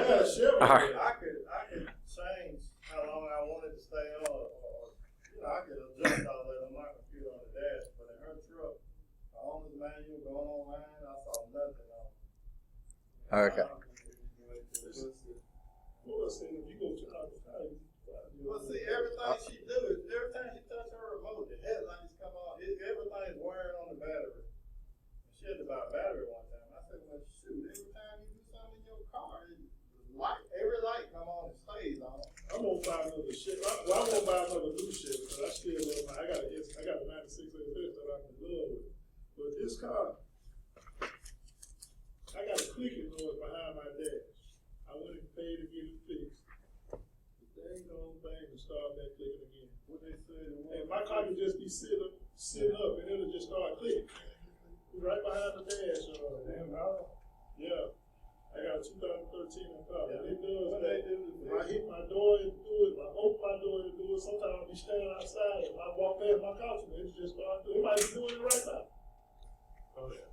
got a ship. All right. I could change how long I wanted to stay on, or I could adjust all that on my computer on the dash. But in her truck, the owner's manual going online, I saw nothing on. Okay. Well, see, if you go to well, see, everything she do is every time she touch her remote, the headlights come on. Everything's wired on the battery. She had to buy a battery one time. I said, well, shoot, every time you do something in your car, every light come on and stays on. I'm gonna buy another ship. Well, I'm gonna buy another new ship because I still love I got a 96 AFS that I can love with. But this car, I got a clicking noise behind my dash. I went and paid to get it fixed. The dang old thing to start that clicking again. What they said, and my car could just be sitting up and it'll just start clicking. Right behind the dash. Damn, yeah. I got a 2013 in car. Yeah. It does that. If I hit my door, it'll do it. If I open my door, it'll do it. Sometimes I'll be standing outside. If I walk past my couch, it just start doing it. It might be doing it right now. Oh, yeah.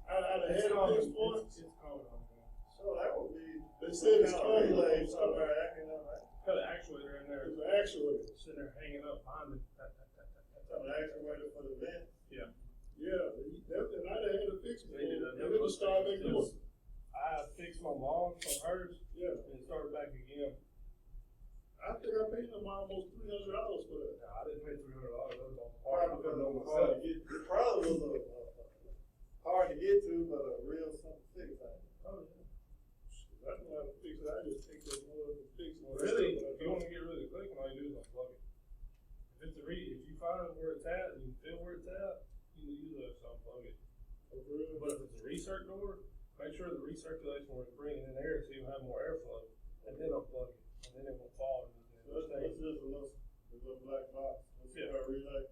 I'd have had it this point. It's cold on there. So that would be. They said it's cold. It's somewhere acting up, right? Got an actuator in there. There's an actuator. Sitting there hanging up behind it. An actuator for the vent? Yeah. Yeah, and I'd have had to fix it. And it would start back doing. I fixed my log from hers, yeah, and started back again. I think I paid them almost $300 for that. No, I didn't pay $300. That was on hard to get. It probably was hard to get to, but a real simple fix. Oh, yeah. I don't know how to fix it. I just think there's more to fix it. Really? If you want to get rid of the click, all you do is unplug it. If you find where it's at and you feel where it's at, you usually have to unplug it. Oh, really? But if it's a recirc door, make sure the recirculation was bringing in air so you have more airflow, and then unplug it, and then it won't fall. That's just a little black box. Yeah. A relay.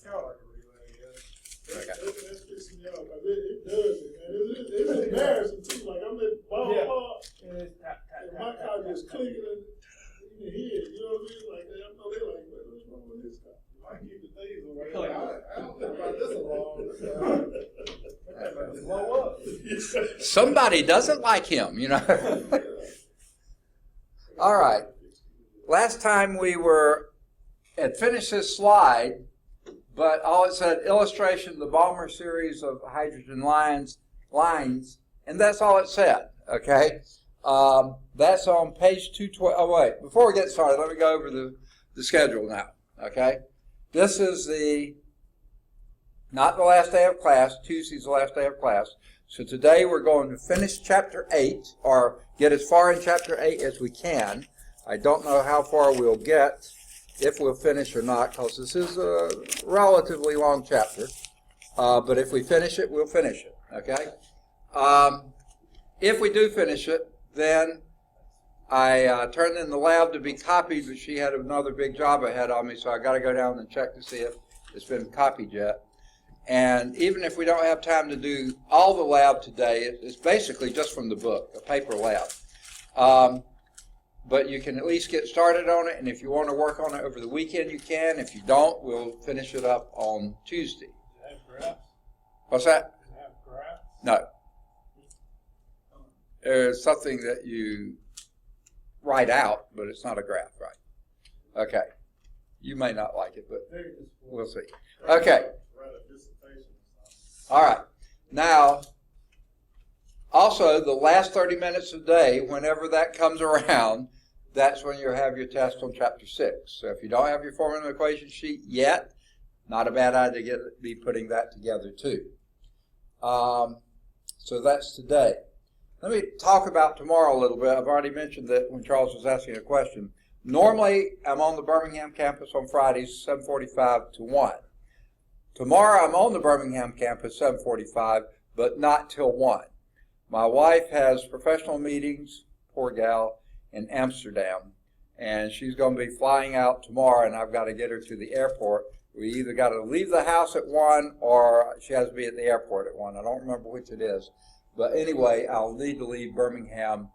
Kind of like a relay, I guess. That's pissing me off. It does it, and it's embarrassing too. Like I'm at ballpark, and my car just clicking, and you can hear it. You know what I mean? Like I know they're like, what's wrong with this car? I keep the things away. I don't think about this alone. Somebody doesn't like him, you know. All right. Last time we had finished this slide, but all it said, illustration of the Balmer series of hydrogen lines, and that's all it said, okay? That's on page 212. Oh, wait. Before we get started, let me go over the schedule now, okay? This is not the last day of class. Tuesday's the last day of class. So today we're going to finish Chapter 8, or get as far in Chapter 8 as we can. I don't know how far we'll get, if we'll finish or not, because this is a relatively long chapter. But if we finish it, we'll finish it, okay? If we do finish it, then I turned in the lab to be copied, but she had another big job ahead of me, so I got to go down and check to see if it's been copied yet. And even if we don't have time to do all the lab today, it's basically just from the book, a paper lab. But you can at least get started on it, and if you want to work on it over the weekend, you can. If you don't, we'll finish it up on Tuesday. Does it have graphs? What's that? Does it have graphs? No. There's something that you write out, but it's not a graph, right? Okay. You may not like it, but we'll see. Okay. All right. Now, also, the last 30 minutes of the day, whenever that comes around, that's when you'll have your test on Chapter 6. So if you don't have your formula equation sheet yet, not a bad idea to be putting that together too. So that's today. Let me talk about tomorrow a little bit. I've already mentioned that when Charles was asking a question. Normally, I'm on the Birmingham campus on Fridays, 7:45 to 1. Tomorrow, I'm on the Birmingham campus, 7:45, but not till 1. My wife has professional meetings, poor gal, in Amsterdam, and she's going to be flying out tomorrow, and I've got to get her to the airport. We either got to leave the house at 1, or she has to be at the airport at 1. I don't remember which it is. But anyway, I'll need to leave Birmingham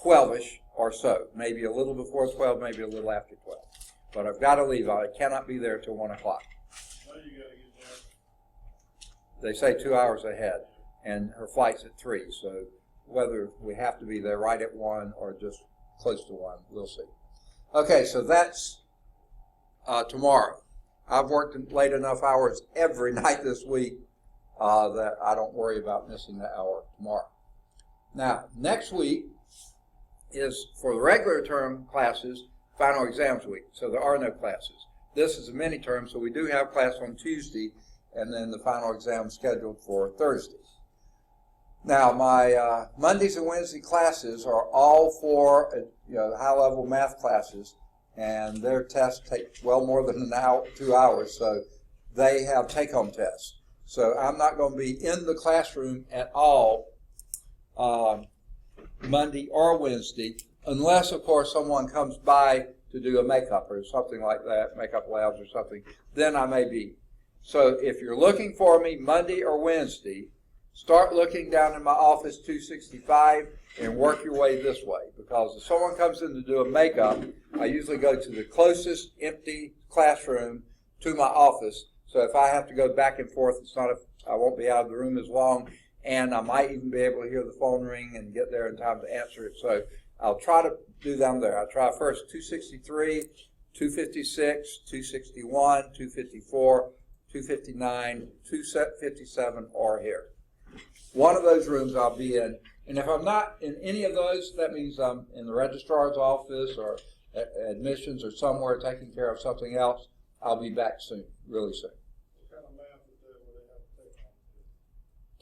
12-ish or so, maybe a little before 12, maybe a little after 12. But I've got to leave. I cannot be there till 1 o'clock. Why do you got to get there? They say 2 hours ahead, and her flight's at 3, so whether we have to be there right at 1 or just close to 1. We'll see. Okay, so that's tomorrow. I've worked late enough hours every night this week that I don't worry about missing that hour tomorrow. Now, next week is, for the regular term classes, final exams week, so there are no classes. This is a mini term, so we do have class on Tuesday, and then the final exam scheduled for Thursday. Now, my Mondays and Wednesday classes are all for high-level math classes, and their tests take well more than an hour, 2 hours, so they have take-home tests. So I'm not going to be in the classroom at all Monday or Wednesday, unless, of course, someone comes by to do a makeup or something like that, makeup labs or something, then I may be. So if you're looking for me Monday or Wednesday, start looking down in my office 265 and work your way this way, because if someone comes in to do a makeup, I usually go to the closest empty classroom to my office. So if I have to go back and forth, I won't be out of the room as long, and I might even be able to hear the phone ring and get there in time to answer it. So I'll try to do down there. I'll try first 263, 256, 261, 254, 259, 257, or here. One of those rooms I'll be in. And if I'm not in any of those, that means I'm in the registrar's office or admissions or somewhere taking care of something else. I'll be back soon, really soon. What kind of math is that where they have to take on?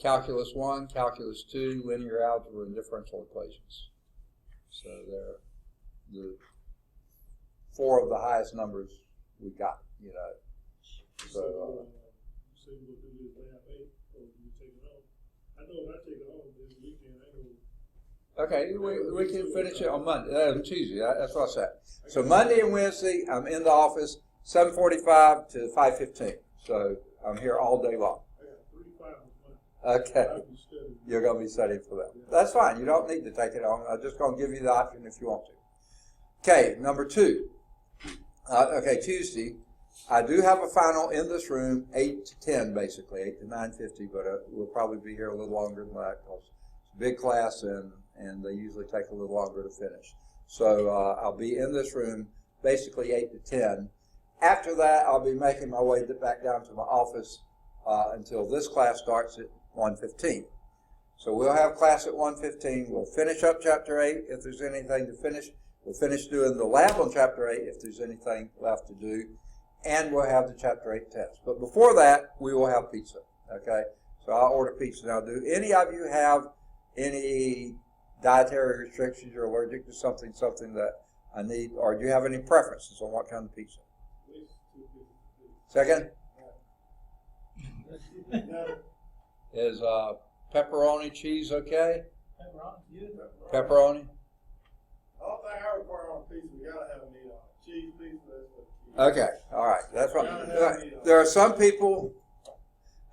Calculus 1, Calculus 2, linear algebra, and differential equations. So they're the 4 of the highest numbers we got, So, you say we'll do this lab 8, or you take it home? I know if I take it home this weekend, I know. okay, we can finish it on Monday, Tuesday. That's what I said. So Monday and Wednesday, I'm in the office 7:45 to 5:15. So I'm here all day long. I got 3 finals Monday. Okay. I'll be studying. You're going to be studying for that. That's fine. You don't need to take it on. I'm just going to give you the option if you want to. Okay, number 2. Tuesday. I do have a final in this room, 8 to 10, basically, 8 to 9:50, but we'll probably be here a little longer than that because it's a big class and they usually take a little longer to finish. So I'll be in this room basically 8 to 10. After that, I'll be making my way back down to my office until this class starts at 1:15. So we'll have class at 1:15. We'll finish up Chapter 8 if there's anything to finish. We'll finish doing the lab on Chapter 8 if there's anything left to do. And we'll have the Chapter 8 test. But before that, we will have pizza, okay? So I'll order pizza. Now, do any of you have any dietary restrictions? You're allergic to something that I need, or do you have any preferences on what kind of pizza? Second? Is pepperoni cheese okay? Pepperoni? All thing I require on pizza, we gotta have meat on it. Cheese pizza, that's what. Okay, all right. That's right. There are some people,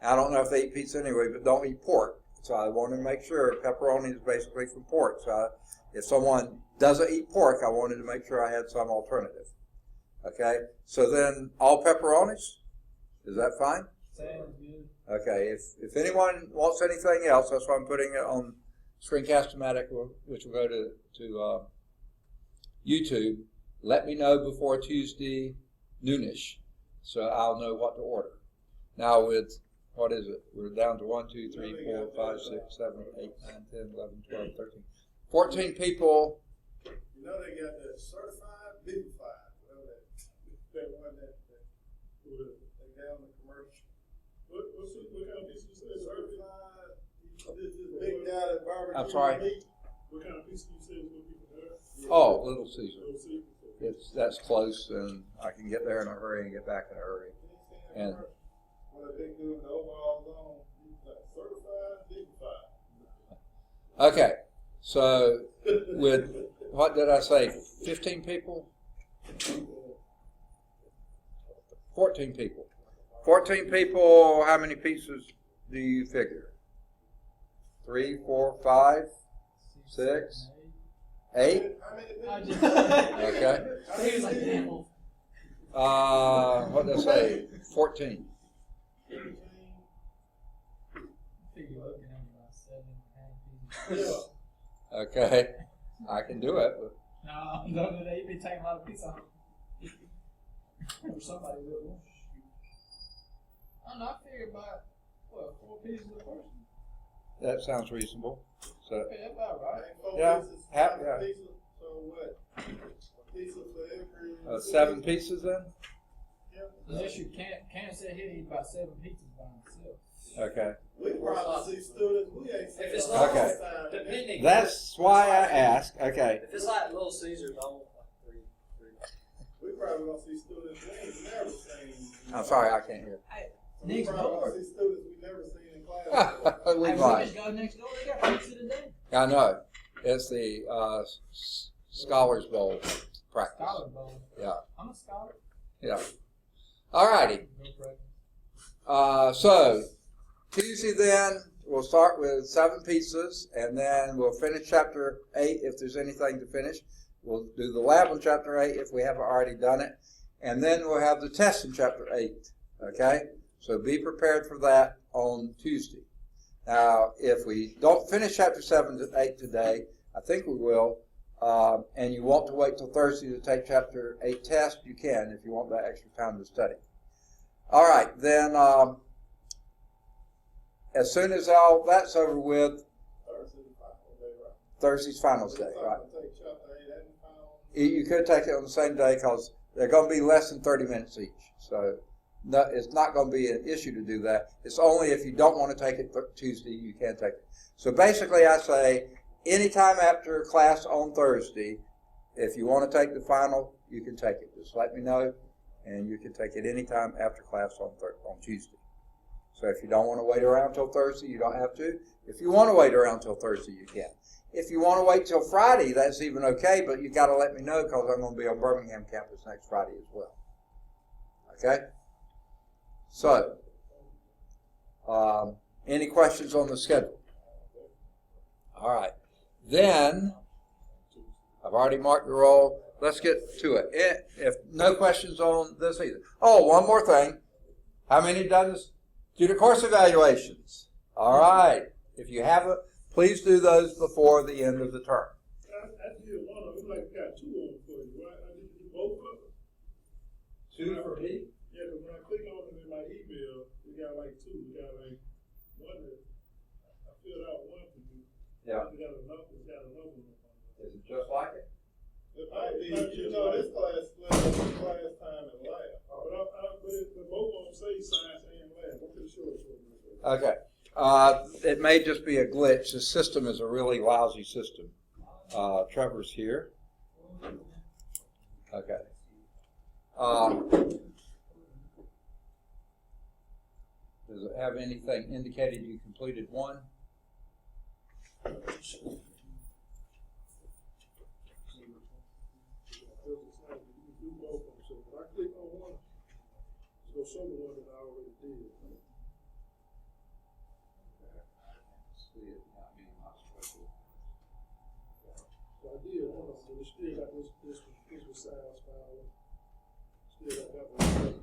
I don't know if they eat pizza anyway, but don't eat pork. So I want to make sure pepperoni is basically from pork. So if someone doesn't eat pork, I wanted to make sure I had some alternative. Okay, so then all pepperonis? Is that fine? Sounds good. Okay, if anyone wants anything else, that's why I'm putting it on Screencast-O-Matic, which will go to YouTube. Let me know before Tuesday noonish, so I'll know what to order. Now with, what is it? We're down to 1, 2, 3, 4, 5, 6, 7, 8, 9, 10, 11, 12, 13. 14 people. You know they got that certified Bibified, that one that they got on the commercial. What kind of pizza you say? Certified. This big guy that barbecue. I'm sorry. Meat. What kind of pizza you say was going to be prepared? Oh, Little Caesar. Little Caesar. That's close, and I can get there in a hurry and get back in a hurry. And What they do in the overall zone, certified Bibified. okay, so with, what did I say, 15 people? 14 people. 14 people, how many pizzas do you figure? 3, 4, 5, 6, 8? Okay. He was like, damn. What did I say? 14. Figure you're looking at about 7.5 pieces. Okay, I can do it. But No, they'd be taking a lot of pizza home. Or somebody will. I don't know, I figured about, 4 pieces a person. that sounds reasonable. So, Okay, that's about right. yeah, yeah. So what? A pizza for every. 7 pieces then? Yeah. Unless you can't say he'll eat about 7 pizzas by himself. Okay. We probably see students, we ain't seen. If it's them not- all Okay. the time. Depending. That's why I ask. Okay. If it's like Little Caesars, I want like 3. We probably gonna see students we ain't never seen. I'm sorry, I can't hear. We Next probably door. gonna see students we never seen in class. before. We Hey, might. just go next door, they got pizza today. I know. It's the Scholars Bowl practice. Scholar bowl. Yeah. I'm a scholar. Yeah. All righty. No problem. So Tuesday then we'll start with 7 pizzas, and then we'll finish chapter 8 if there's anything to finish. We'll do the lab on chapter 8 if we haven't already done it, and then we'll have the test in chapter 8. Okay. So be prepared for that on Tuesday. Now, if we don't finish chapter 7 to 8 today, I think we will, and you want to wait till Thursday to take chapter 8 test, you can if you want that extra time to study. All right, then as soon as all that's over with, Thursday's finals day, right? Thursday's finals day, right? Take chapter 8 and final. You could take it on the same day because they're going to be less than 30 minutes each. So no, it's not going to be an issue to do that. It's only if you don't want to take it Tuesday, you can take it. So basically I say anytime after class on Thursday, if you want to take the final, you can take it. Just let me know, and you can take it anytime after class on Tuesday. So if you don't want to wait around till Thursday, you don't have to. If you want to wait around till Thursday, you can. If you want to wait till Friday, that's even okay, but you got to let me know because I'm going to be on Birmingham campus next Friday as well. Okay? So, any questions on the schedule? All right. Then, I've already marked the roll. Let's get to it. If no questions on this either. Oh, one more thing. How many done this? Student course evaluations. All right. If you haven't, please do those before the end of the term. I did one of them, like got 2 on for you, right? I did both of them. 2 for me? Yeah, but when I click on them in my email, we got like 2. We got like one that I filled out one to do. Yeah. We got another one. Is it just like it? You know, this class class time and lab. But both of them say science and lab. I'm pretty sure it's what it is. Okay. It may just be a glitch. The system is a really lousy system. Trevor's here. Okay. Does it have anything indicated you completed one? You do both of them. So when I click on one, it's going to show the one that I already did. So I did one of them, but it's still got this was science file. Still got that one.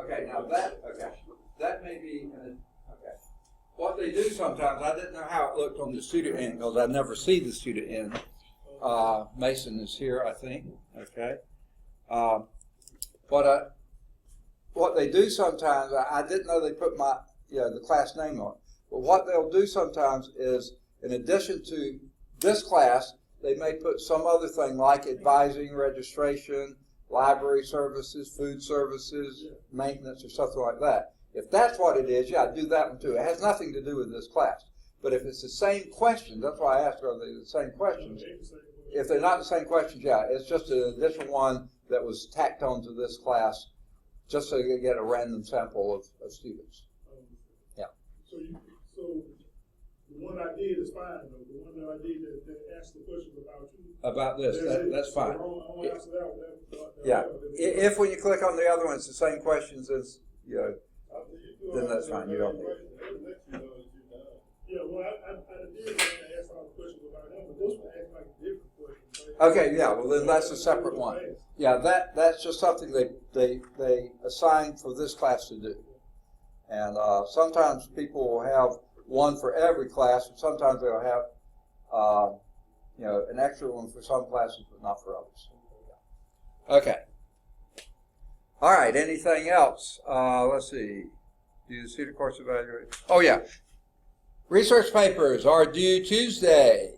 Okay, now that may be, okay. What they do sometimes, I didn't know how it looked on the student end because I never see the student end. Mason is here, I think, okay. What they do sometimes, I didn't know they put the class name on it. But what they'll do sometimes is, in addition to this class, they may put some other thing like advising, registration, library services, food services, maintenance, or something like that. If that's what it is, yeah, do that one too. It has nothing to do with this class. But if it's the same question, that's why I asked, are they the same questions? If they're not the same questions, yeah, it's just an additional one that was tacked onto this class just so you get a random sample of students. Yeah. So the one I did is fine, though. The one that I did that asked the questions about you. About this, that's fine. I won't answer that one. Yeah. If when you click on the other one, it's the same questions as, then that's fine. You don't need it. Yeah, well, I did ask all the questions about him, but this one asked like a different question. Okay, yeah, well then that's a separate one. Yeah, that's just something they assign for this class to do. And sometimes people will have one for every class, and sometimes they'll have an extra one for some classes, but not for others. Okay. All right. Anything else? Let's see. Do you see the course evaluation? Oh yeah. Research papers are due Tuesday.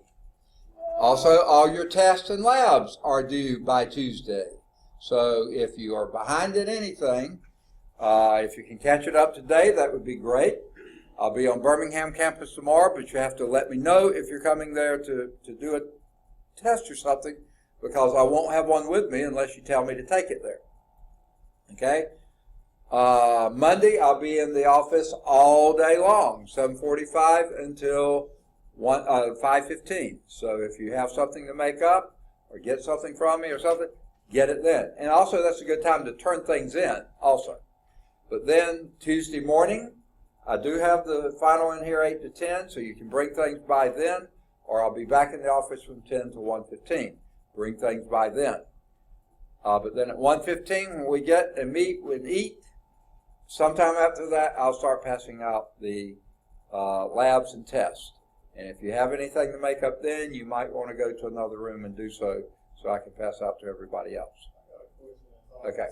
Also, all your tests and labs are due by Tuesday. So if you are behind in anything, if you can catch it up today, that would be great. I'll be on Birmingham campus tomorrow, but you have to let me know if you're coming there to do a test or something, because I won't have one with me unless you tell me to take it there. Okay? Monday, I'll be in the office all day long, 7:45 until 5:15. So if you have something to make up or get something from me or something, get it then. And also, that's a good time to turn things in also. But then Tuesday morning, I do have the final in here 8 to 10, so you can bring things by then, or I'll be back in the office from 10 to 1:15. Bring things by then. But then at 1:15, when we get and meet and eat, sometime after that, I'll start passing out the labs and tests. And if you have anything to make up then, you might want to go to another room and do so I can pass out to everybody else. Okay.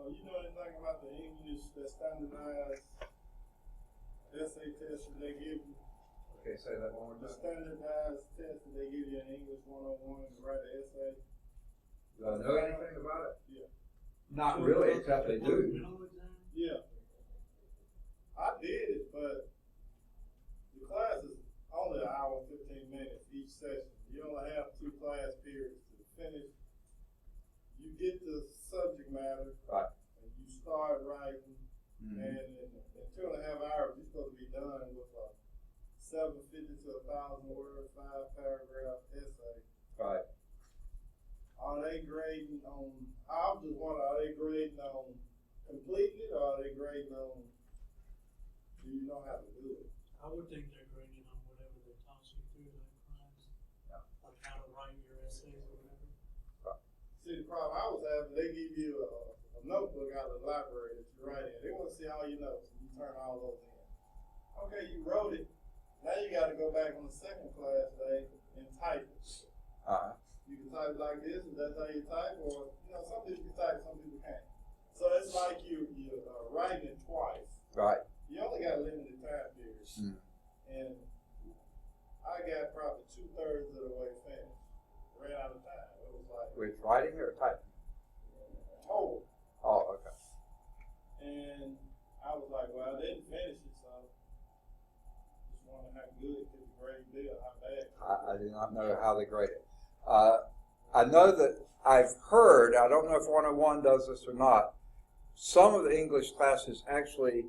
You know anything about the English, the standardized essay test that they give you? Okay, say that one more The time. standardized test that they give you in English 101 to write an essay? Do I know anything about it? Yeah. Not really, except they do. Yeah. I did it, but the class is only an hour and 15 minutes each session. You only have 2 class periods to finish. You get the subject matter, Right. and you start writing, and in 2.5 hours, you're supposed to be done with a 750 to 1,000 word, 5-paragraph essay. Right. Are they grading on? I was just wondering, are they grading on completing it, or are they grading on? Do you know how to do it? I would think they're grading on whatever they taught you through that class. Yeah. Like how to write your essays or whatever. See, the problem I was having, they give you a notebook out of the library that you write in. They want to see all your notes, and you turn all those in. Okay, you wrote it. Now you got to go back on the second class day and type it. Uh-huh. You can type like this, if that's how you type, or, some people can type, some people can't. So it's like you're writing it twice. Right. You only got a limited time period. And I got probably 2/3 of the way finished. Ran out of time. It was like With writing or typing? total. Oh, okay. And I was like, well, I didn't finish it, so just wondering how good could the grade be or how bad. I do not know how they grade it. I know that I've heard, I don't know if 101 does this or not, some of the English classes actually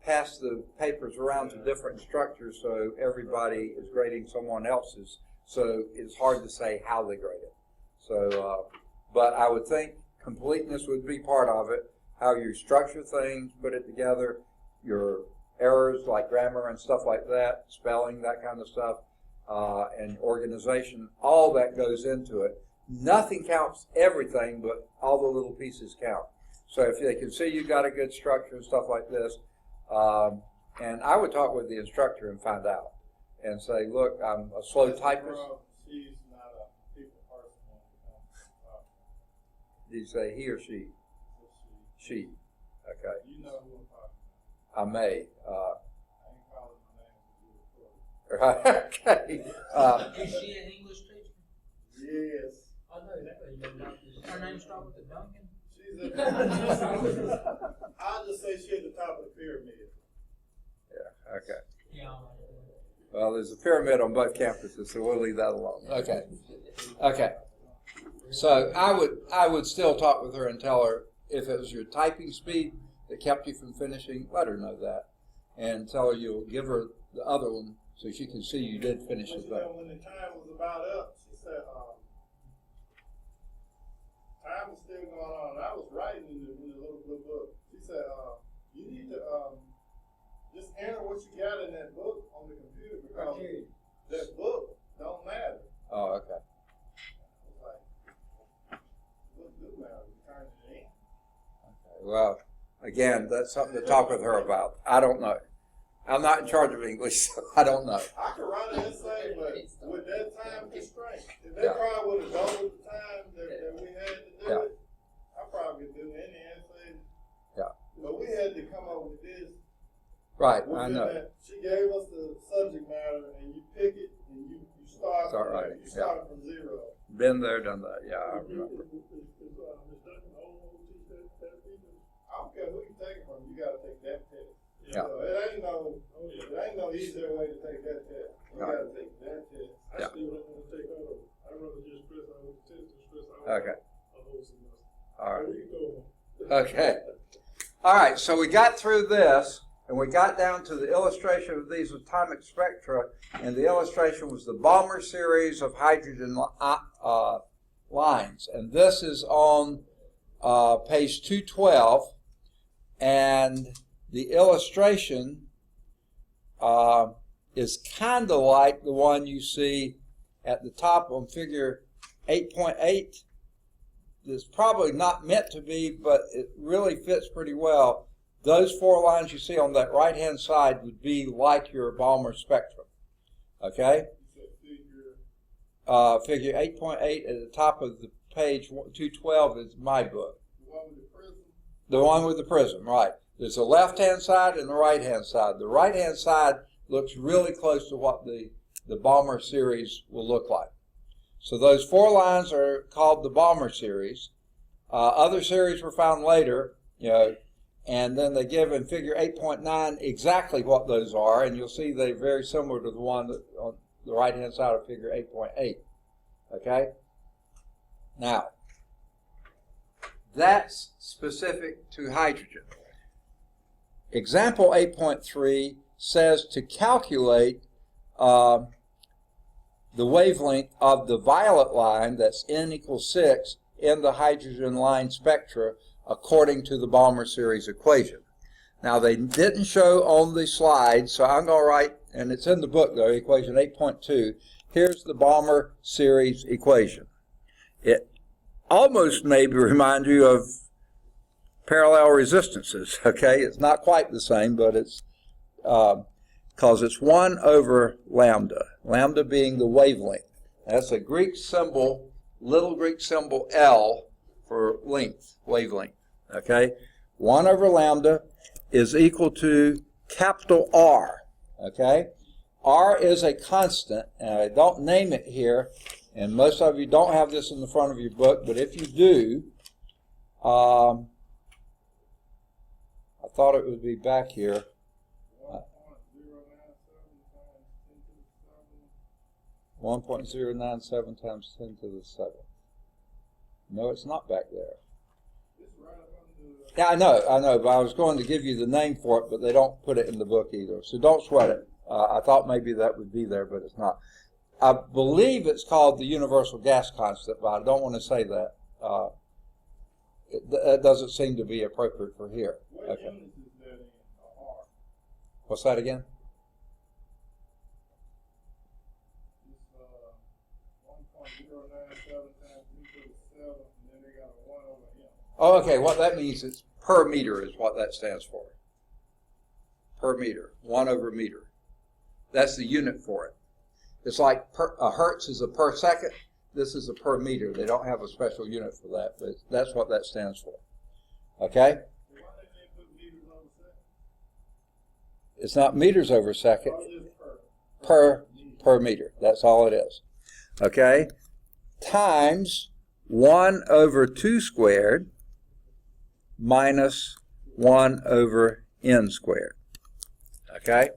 pass the papers around to different instructors, so everybody is grading someone else's, so it's hard to say how they grade it. So, but I would think completeness would be part of it, how you structure things, put it together, your errors like grammar and stuff like that, spelling, that kind of stuff, and organization, all that goes into it. Nothing counts everything, but all the little pieces count. So if they can see you got a good structure and stuff like this, and I would talk with the instructor and find out, and say, look, I'm a slow typist. She's not a people person. Did you say he or she? She. Okay. You know who I'm talking I may. about. I ain't calling her name because you recorded. Okay. Is she an English teacher? Yes. I know exactly. Her name start with the Duncan? She's at I'll just say she's at the top of the pyramid. Yeah. Okay. Yeah. Well, there's a pyramid on both campuses, so we'll leave that alone. Okay. Okay. So I would still talk with her and tell her if it was your typing speed that kept you from finishing, let her know that, and tell her you'll give her the other one so she can see you did finish But it. you know, when the time was about up, she said, time was still going on. I was writing in the little blue book. She said, you need to just enter what you got in that book on the computer because that book don't matter. Oh, okay. I was like, what do matter? You turn it in. Okay. Well, Again, that's something to talk with her about. I don't know. I'm not in charge of English, so I don't know. I could write an essay, but with that time constraint, if they Yeah. probably would have doubled the time that we had to do Yeah. it, I probably could do any essay. Yeah. But we had to come up with this. Right, I within know. that. She gave us the subject matter, and you pick it, and you start Start from, writing, you start from zero. Been there, done that. Yeah, I remember. I don't care who you take it from, you gotta take that test. Yeah. So it ain't no easier way to take that test. You Right. gotta take that test. Yeah. I still don't wanna take all of it. I'd rather just stress out with the test and stress out Okay. a whole semester. All right. So we can go on. Okay. All right, so we got through this, and we got down to the illustration of these atomic spectra, and the illustration was the Balmer series of hydrogen lines. And this is on page 212, and the illustration is kind of like the one you see at the top on figure 8.8. It's probably not meant to be, but it really fits pretty well. Those four lines you see on that right-hand side would be like your Balmer spectrum. Okay? Figure 8.8 at the top of the page 212 is my book. The one with the prism? The one with the prism, right. There's a left-hand side and the right-hand side. The right-hand side looks really close to what the Balmer series will look like. So those four lines are called the Balmer series. Other series were found later, and then they give in figure 8.9 exactly what those are, and you'll see they're very similar to the one that on the right-hand side of figure 8.8. Okay? Now, that's specific to hydrogen. Example 8.3 says to calculate the wavelength of the violet line, that's n equals 6, in the hydrogen line spectra according to the Balmer series equation. Now, they didn't show on the slide, so I'm going to write, and it's in the book though, equation 8.2. Here's the Balmer series equation. It almost maybe remind you of parallel resistances, okay? It's not quite the same, but it's because it's 1 over lambda, lambda being the wavelength. That's a Greek symbol, little Greek symbol L for length, wavelength, okay? 1 over lambda is equal to capital R, okay? R is a constant, and I don't name it here, and most of you don't have this in the front of your book, but if you do, I thought it would be back here. 1.097 times 10 to the 7th. No, it's not back there. Yeah, I know, but I was going to give you the name for it, but they don't put it in the book either, so don't sweat it. I thought maybe that would be there, but it's not. I believe it's called the universal gas constant, but I don't want to say that. It doesn't seem to be appropriate for here. Okay. What's that again? Oh, okay, what that means is per meter is what that stands for. Per meter, 1 over meter. That's the unit for it. It's like a hertz is a per second. This is a per meter. They don't have a special unit for that, but that's what that stands for. Okay? It's not meters over second. Per meter. That's all it is. Okay? Times 1 over 2 squared minus 1 over n squared. Okay?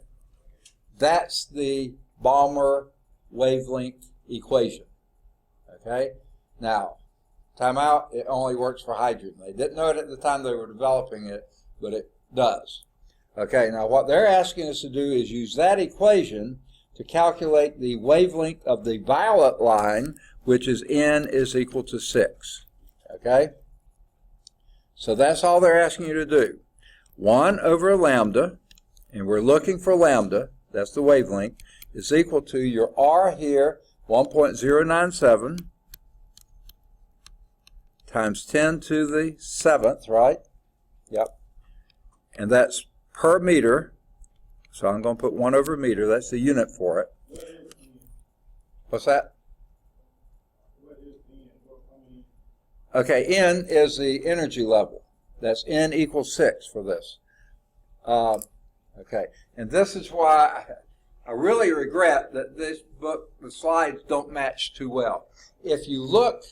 That's the Balmer wavelength equation. Okay? Now, time out, it only works for hydrogen. They didn't know it at the time they were developing it, but it does. Okay, now what they're asking us to do is use that equation to calculate the wavelength of the violet line, which is n is equal to 6. Okay? So that's all they're asking you to do. 1 over lambda, and we're looking for lambda, that's the wavelength, is equal to your R here, 1.097 times 10 to the 7th, right? Yep. and that's per meter. So I'm going to put 1 over meter. That's the unit for it. What's that? Okay, N is the energy level. That's N equals 6 for this. Okay, and this is why I really regret that this book, the slides don't match too well. If you look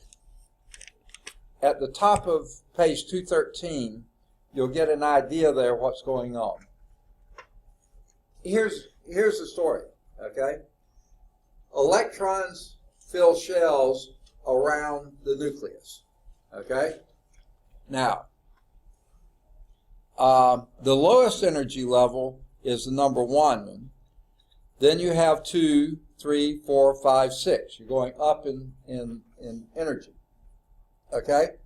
at the top of page 213, you'll get an idea there what's going on. Here's the story, okay? Electrons fill shells around the nucleus, okay? Now, the lowest energy level is the number 1. Then you have 2, 3, 4, 5, 6. You're going up in energy, okay?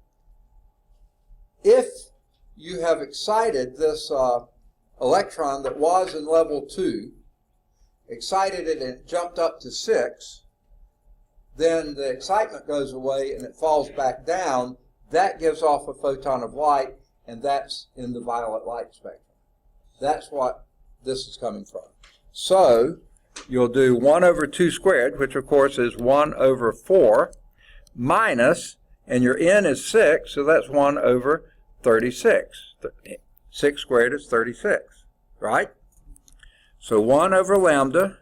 If you have excited this electron that was in level 2, excited it and it jumped up to 6, then the excitement goes away and it falls back down. That gives off a photon of light, and that's in the violet light spectrum. That's what this is coming from. So you'll do 1 over 2 squared, which of course is 1 over 4, minus, and your N is 6, so that's 1 over 36. 6 squared is 36, right? So 1 over lambda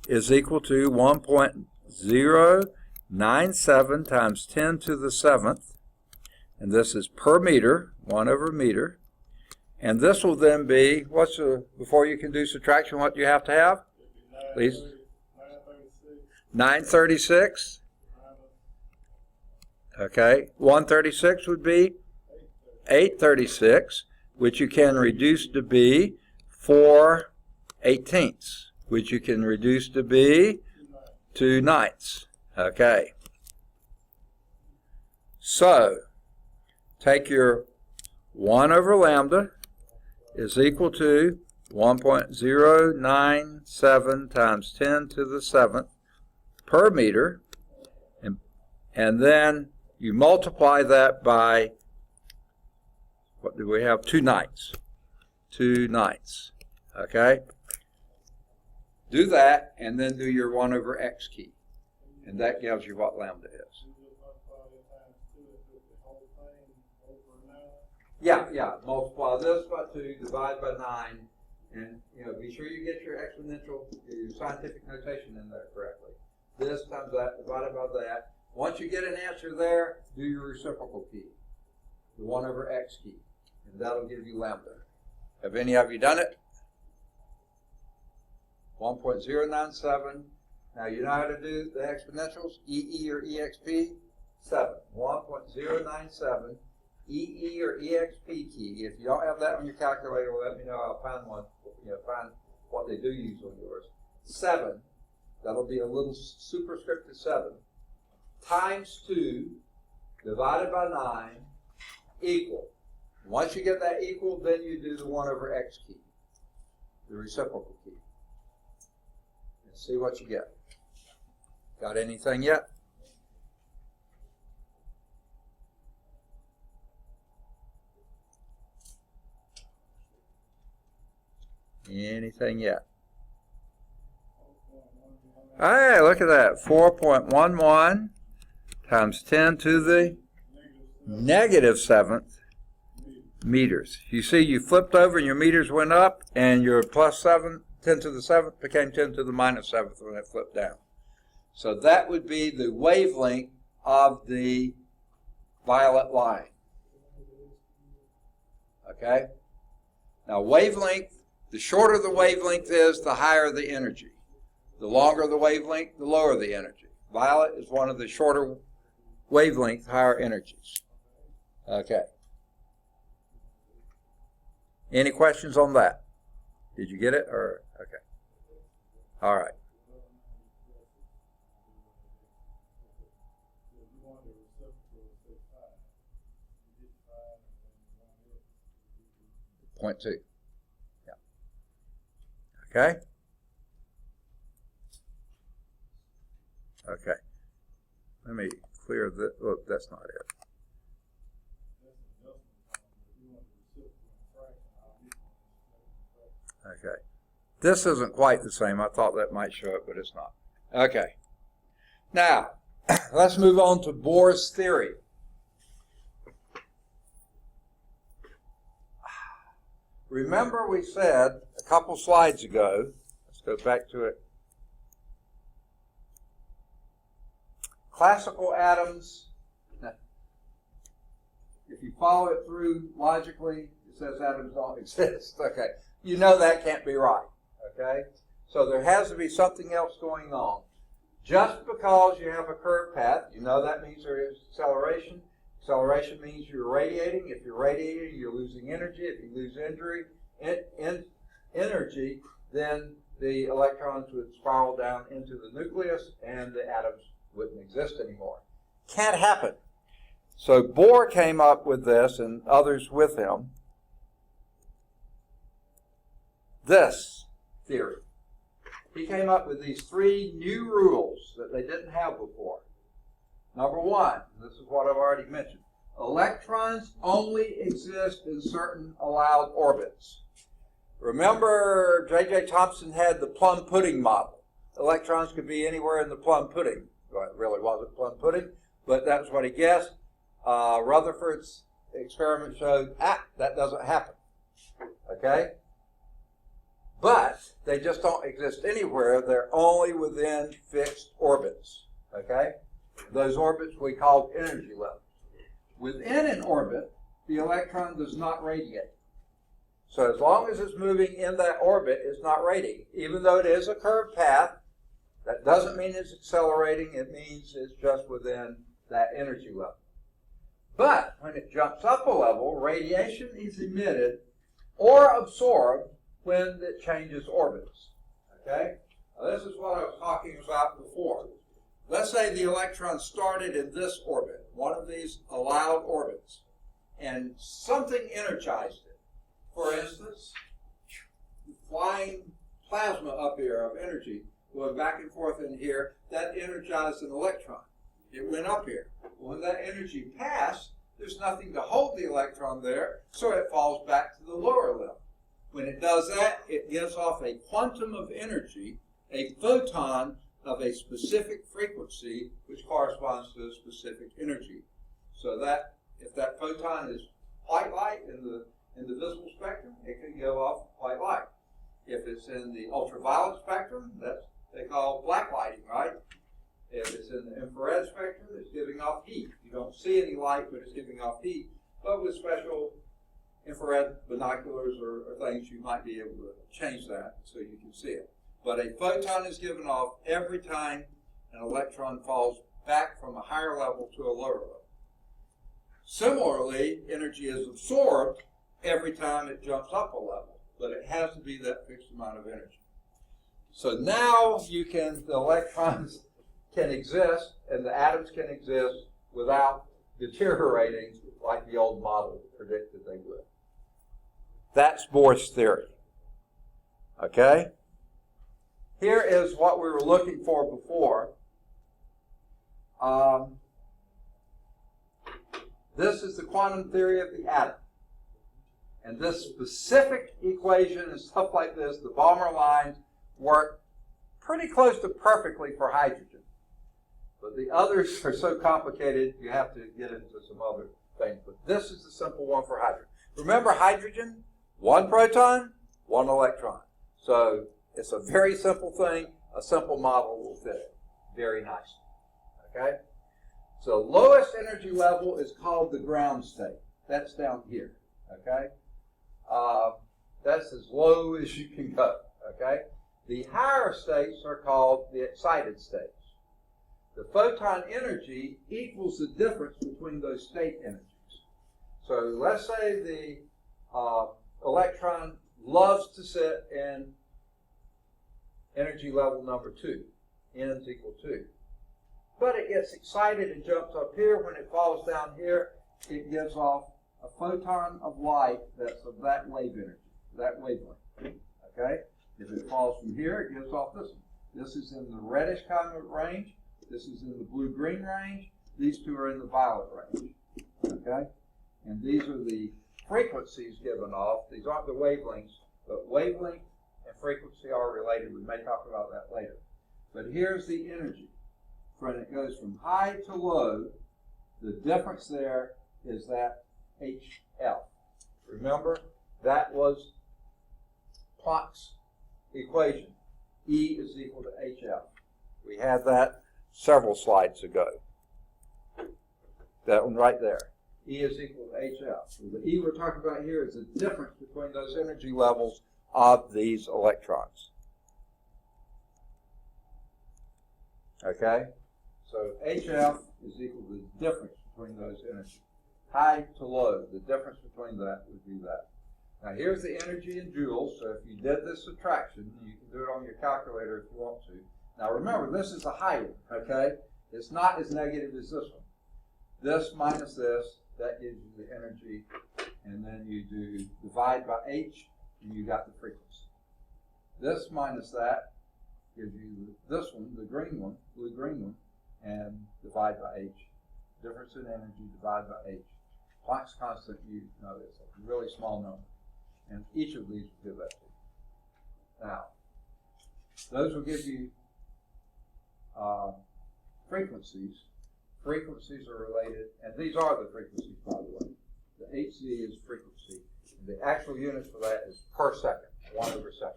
is equal to 1.097 times 10 to the 7th, and this is per meter, 1 over meter. And this will then be, before you can do subtraction, what do you have to have? Please. 936. Okay, 136 would be 836, which you can reduce to be 4/18, which you can reduce to be 2/9. Okay. So, take your 1 over lambda is equal to 1.097 times 10 to the 7th per meter, and then you multiply that by, what do we have? 2/9. 2/9. Okay? Do that, and then do your 1 over x key. And that gives you what lambda is. Yeah. Multiply this by 2, divide by 9, and be sure you get your exponential, your scientific notation in there correctly. This times that divided by that. Once you get an answer there, do your reciprocal key, the 1 over x key, and that'll give you lambda. Have any of you done it? 1.097. Now you know how to do the exponentials, EE or EXP? 7. 1.097. EE or EXP key. If you don't have that on your calculator, let me know. I'll find one. Find what they do use on yours. 7. That'll be a little superscript of 7 times 2 divided by 9 equal. Once you get that equal, then you do the 1 over x key, the reciprocal key, and see what you get. Got anything yet? Anything yet? Hey, look at that. 4.11 times 10 to the negative 7th meters. You see, you flipped over and your meters went up, and your plus 7, 10 to the 7th became 10 to the minus 7th when it flipped down. So that would be the wavelength of the violet line. Okay? Now, wavelength, the shorter the wavelength is, the higher the energy. The longer the wavelength, the lower the energy. Violet is one of the shorter wavelength, higher energies. Okay. Any questions on that? Did you get it? Or okay. All right. Point 2. Yeah. Okay. Okay. Let me clear this. Oh, that's not it. Okay. This isn't quite the same. I thought that might show it, but it's not. Okay. Now, let's move on to Bohr's theory. Remember we said a couple slides ago, let's go back to it. Classical atoms, if you follow it through logically, it says atoms don't exist. Okay. You know that can't be right. Okay? So there has to be something else going on. Just because you have a curved path, you know that means there is acceleration. Acceleration means you're radiating. If you're radiating, you're losing energy. If you lose energy, then the electrons would spiral down into the nucleus and the atoms wouldn't exist anymore. Can't happen. So Bohr came up with this, and others with him, this theory. He came up with these three new rules that they didn't have before. Number one, this is what I've already mentioned, electrons only exist in certain allowed orbits. Remember, J.J. Thomson had the plum pudding model. Electrons could be anywhere in the plum pudding. Well, it really wasn't plum pudding, but that's what he guessed. Rutherford's experiment showed, that doesn't happen. Okay? But they just don't exist anywhere. They're only within fixed orbits. Okay? Those orbits we call energy levels. Within an orbit, the electron does not radiate. So as long as it's moving in that orbit, it's not radiating. Even though it is a curved path, that doesn't mean it's accelerating. It means it's just within that energy level. But when it jumps up a level, radiation is emitted or absorbed when it changes orbits. Okay? Now, this is what I was talking about before. Let's say the electron started in this orbit, one of these allowed orbits, and something energized it. For instance, flying plasma up here of energy going back and forth in here, that energized an electron. It went up here. When that energy passed, there's nothing to hold the electron there, so it falls back to the lower level. When it does that, it gives off a quantum of energy, a photon of a specific frequency, which corresponds to a specific energy. So that if that photon is white light in the visible spectrum, it can go off white light. If it's in the ultraviolet spectrum, that's they call black lighting, right? If it's in the infrared spectrum, it's giving off heat. You don't see any light, but it's giving off heat. But with special infrared binoculars or things, you might be able to change that so you can see it. But a photon is given off every time an electron falls back from a higher level to a lower level. Similarly, energy is absorbed every time it jumps up a level, but it has to be that fixed amount of energy. So now the electrons can exist and the atoms can exist without deteriorating like the old model predicted they would. That's Bohr's theory. Okay? Here is what we were looking for before. This is the quantum theory of the atom. And this specific equation and stuff like this, the Balmer lines, work pretty close to perfectly for hydrogen. But the others are so complicated, you have to get into some other things. But this is the simple one for hydrogen. Remember hydrogen? One proton, one electron. So it's a very simple thing. A simple model will fit it very nicely. Okay? So lowest energy level is called the ground state. That's down here. Okay? That's as low as you can go. Okay? The higher states are called the excited states. The photon energy equals the difference between those state energies. So let's say the electron loves to sit in energy level number 2. N is equal 2. But it gets excited and jumps up here. When it falls down here, it gives off a photon of light that's of that wave energy, that wavelength. Okay? If it falls from here, it gives off this one. This is in the reddish kind of range. This is in the blue-green range. These two are in the violet range. Okay? And these are the frequencies given off. These aren't the wavelengths, but wavelength and frequency are related. We may talk about that later. But here's the energy. When it goes from high to low, the difference there is that HF. Remember, that was Planck's equation. E is equal to HF. We had that several slides ago. That one right there. E is equal to HF. So the E we're talking about here is the difference between those energy levels of these electrons. Okay? So HF is equal to the difference between those energies. High to low, the difference between that would be that. Now here's the energy in joules, so if you did this subtraction, you can do it on your calculator if you want to. Now remember, this is a high one, okay? It's not as negative as this one. This minus this, that gives you the energy, and then you do divide by H, and you got the frequency. This minus that gives you this one, the green one, blue-green one, and divide by H. Difference in energy, divide by H. Planck's constant, you know, it's a really small number. And each of these will give that to you. Now, those will give you frequencies. Frequencies are related, and these are the frequencies, by the way. The HZ is frequency. And the actual unit for that is per second, 1/2.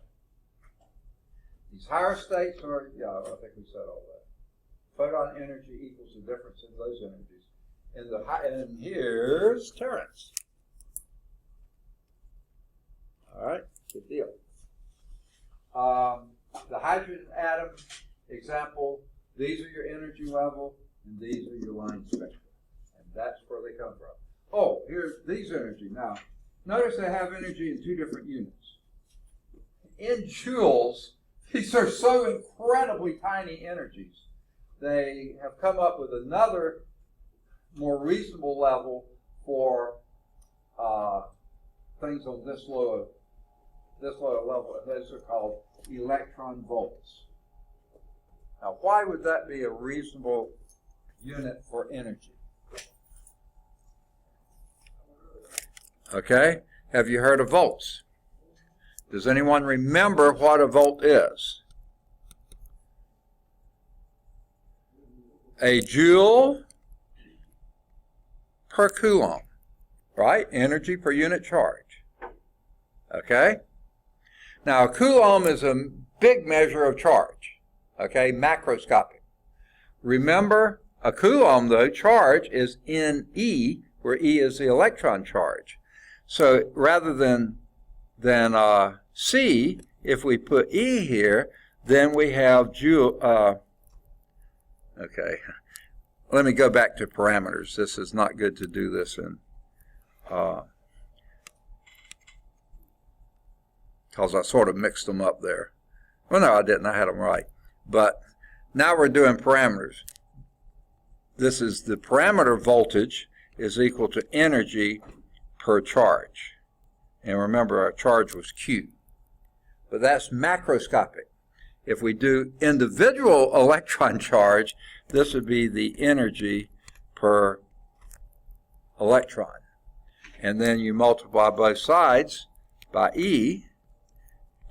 These higher states are, yeah, I think we said all that. Photon energy equals the difference in those energies. And here's Terrence. All right, good deal. The hydrogen atom example, these are your energy level, and these are your line spectra. And that's where they come from. Oh, here's these energy. Now, notice they have energy in two different units. In joules, these are so incredibly tiny energies. They have come up with another more reasonable level for things on this lower level, and those are called electron volts. Now, why would that be a reasonable unit for energy? Okay, have you heard of volts? Does anyone remember what a volt is? A joule per coulomb, right? Energy per unit charge. Okay? Now, a coulomb is a big measure of charge, okay? Macroscopic. Remember, a coulomb, though, charge is in E, where E is the electron charge. So rather than C, if we put E here, then we have joule. Okay, let me go back to parameters. This is not good to do this in, because I sort of mixed them up there. Well, no, I didn't. I had them right. But now we're doing parameters. This is the parameter voltage is equal to energy per charge. And remember, our charge was Q. But that's macroscopic. If we do individual electron charge, this would be the energy per electron. And then you multiply both sides by E,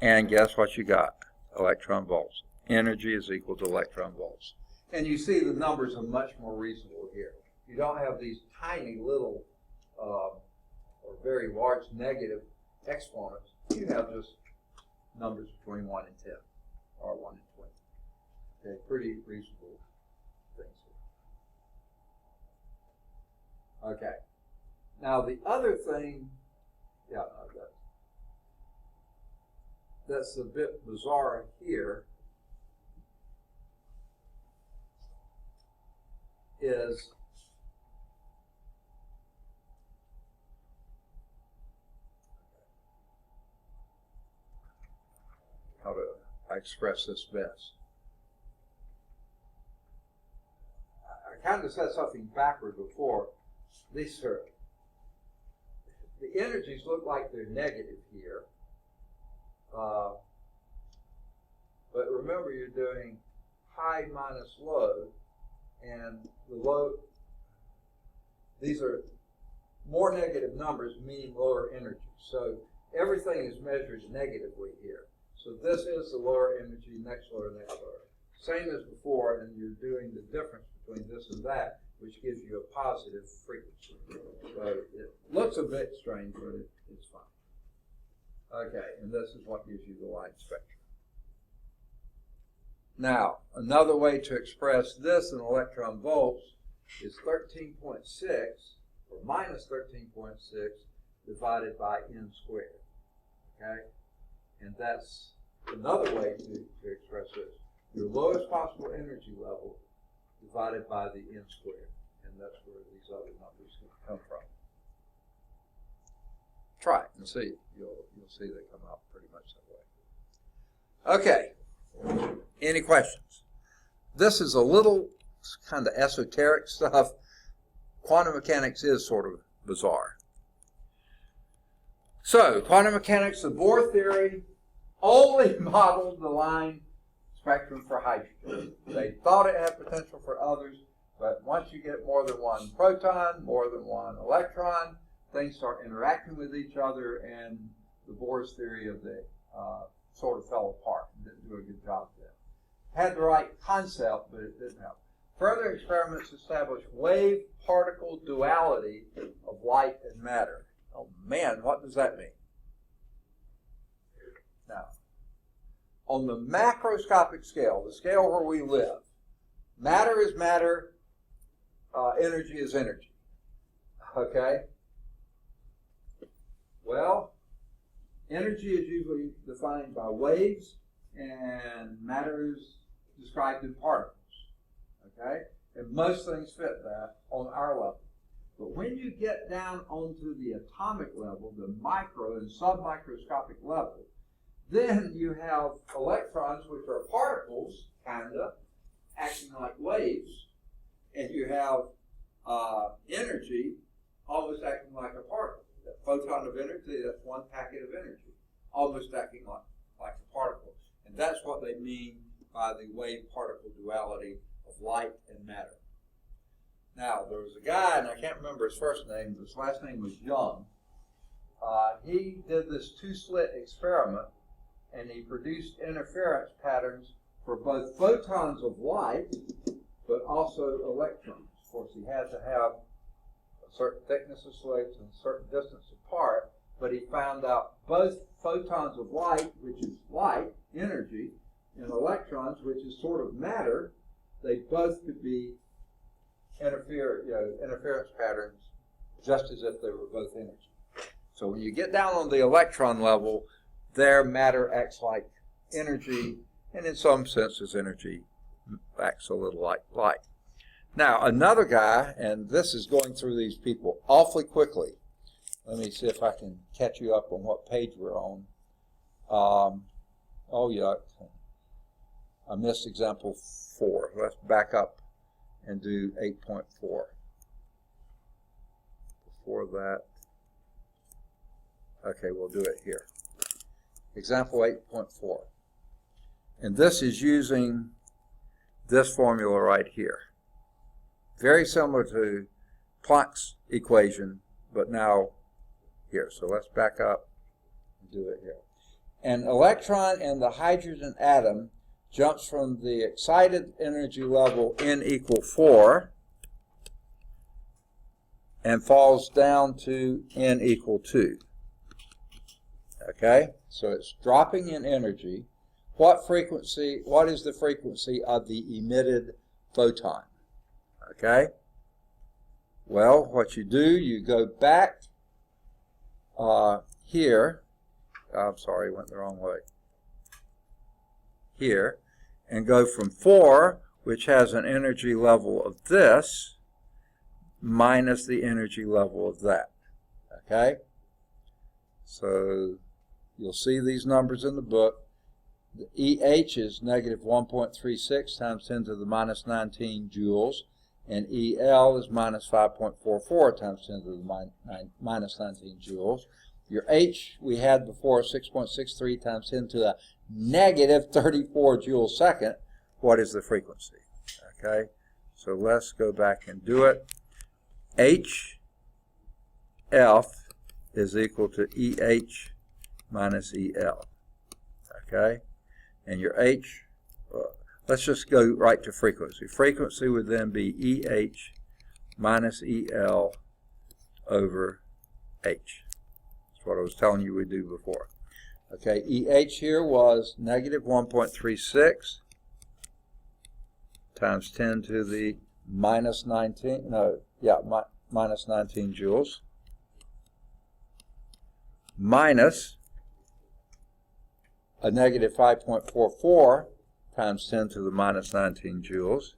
and guess what you got? Electron volts. Energy is equal to electron volts. And you see the numbers are much more reasonable here. You don't have these tiny little or very large negative exponents. You have just numbers between 1 and 10 or 1 and 20. Okay, pretty reasonable things here. Okay. Now the other thing, that's a bit bizarre here is how do I express this best? I kind of said something backward before. These are, the energies look like they're negative here. But remember, you're doing high minus low, and the low, these are more negative numbers, meaning lower energy. So everything is measured negatively here. So this is the lower energy, next lower, next lower. Same as before, and you're doing the difference between this and that, which gives you a positive frequency. So it looks a bit strange, but it's fine. Okay, and this is what gives you the light spectrum. Now, another way to express this in electron volts is 13.6, or minus 13.6, divided by n squared. Okay? And that's another way to express this. Your lowest possible energy level divided by the n squared. And that's where these other numbers come from. Try it and see. You'll see they come out pretty much that way. Okay. Any questions? This is a little kind of esoteric stuff. Quantum mechanics is sort of bizarre. So, quantum mechanics, the Bohr theory only modeled the line spectrum for hydrogen. They thought it had potential for others, but once you get more than one proton, more than one electron, things start interacting with each other, and the Bohr's theory of the sort of fell apart and didn't do a good job there. Had the right concept, but it didn't help. Further experiments established wave-particle duality of light and matter. Oh man, what does that mean? Now, on the macroscopic scale, the scale where we live, matter is matter, energy is energy. Okay? Well, energy is usually defined by waves, and matter is described in particles. Okay? And most things fit that on our level. But when you get down onto the atomic level, the micro and submicroscopic level, then you have electrons, which are particles, kinda, acting like waves, and you have energy almost acting like a particle. That photon of energy, that's one packet of energy, almost acting like a particle. And that's what they mean by the wave-particle duality of light and matter. Now, there was a guy, and I can't remember his first name, but his last name was Young. He did this two-slit experiment, and he produced interference patterns for both photons of light, but also electrons. Of course, he had to have a certain thickness of slits and a certain distance apart, but he found out both photons of light, which is light, energy, and electrons, which is sort of matter, they both could be interference patterns just as if they were both energy. So when you get down on the electron level, their matter acts like energy, and in some senses energy acts a little like light. Now, another guy, and this is going through these people awfully quickly. Let me see if I can catch you up on what page we're on. Oh, yuck. I missed example 4. Let's back up and do 8.4. Before that, okay, we'll do it here. Example 8.4. And this is using this formula right here. Very similar to Planck's equation, but now here. So let's back up and do it here. An electron in the hydrogen atom jumps from the excited energy level n equal 4 and falls down to n equal 2. Okay, so it's dropping in energy. What is the frequency of the emitted photon? Okay, well, what you do, you go back here. I'm sorry, went the wrong way. Here, and go from 4, which has an energy level of this, minus the energy level of that. Okay? So you'll see these numbers in the book. The EH is negative 1.36 times 10 to the minus 19 joules, and EL is minus 5.44 times 10 to the minus 19 joules. Your H we had before, 6.63 times 10 to the negative 34 joules second. What is the frequency? Okay, so let's go back and do it. HF is equal to EH minus EL. okay? And your H, let's just go right to frequency. Frequency would then be EH minus EL over H. That's what I was telling you we'd do before. Okay, EH here was negative 1.36 times 10 to the minus 19, minus 19 joules, minus a negative 5.44 times 10 to the minus 19 joules,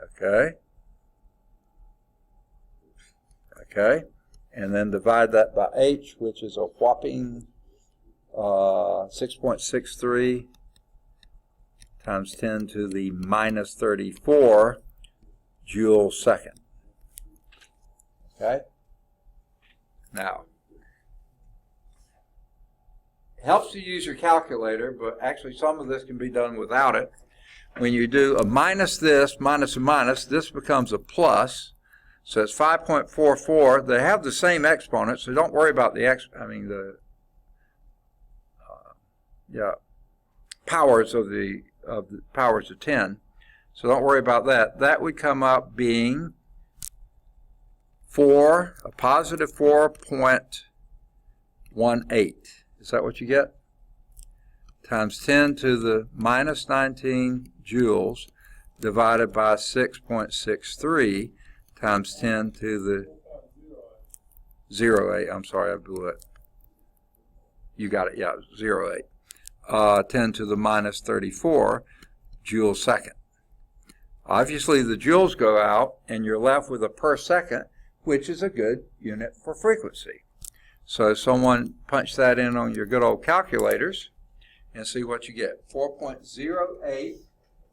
okay, and then divide that by H, which is a whopping 6.63 times 10 to the minus 34 joule second. Okay? Now, it helps to use your calculator, but actually some of this can be done without it. When you do a minus this, minus a minus, this becomes a plus. So it's 5.44. They have the same exponent, so don't worry about the powers of the powers of 10. So don't worry about that. That would come up being a positive 4.18. Is that what you get? Times 10 to the minus 19 joules divided by 6.63 times 10 to the 0.8. I'm sorry, I blew it. You got it, yeah, 0.8. 10 to the minus 34 joules second. Obviously, the joules go out, and you're left with a per second, which is a good unit for frequency. So then that in on your good old calculators and see what you get. 4.08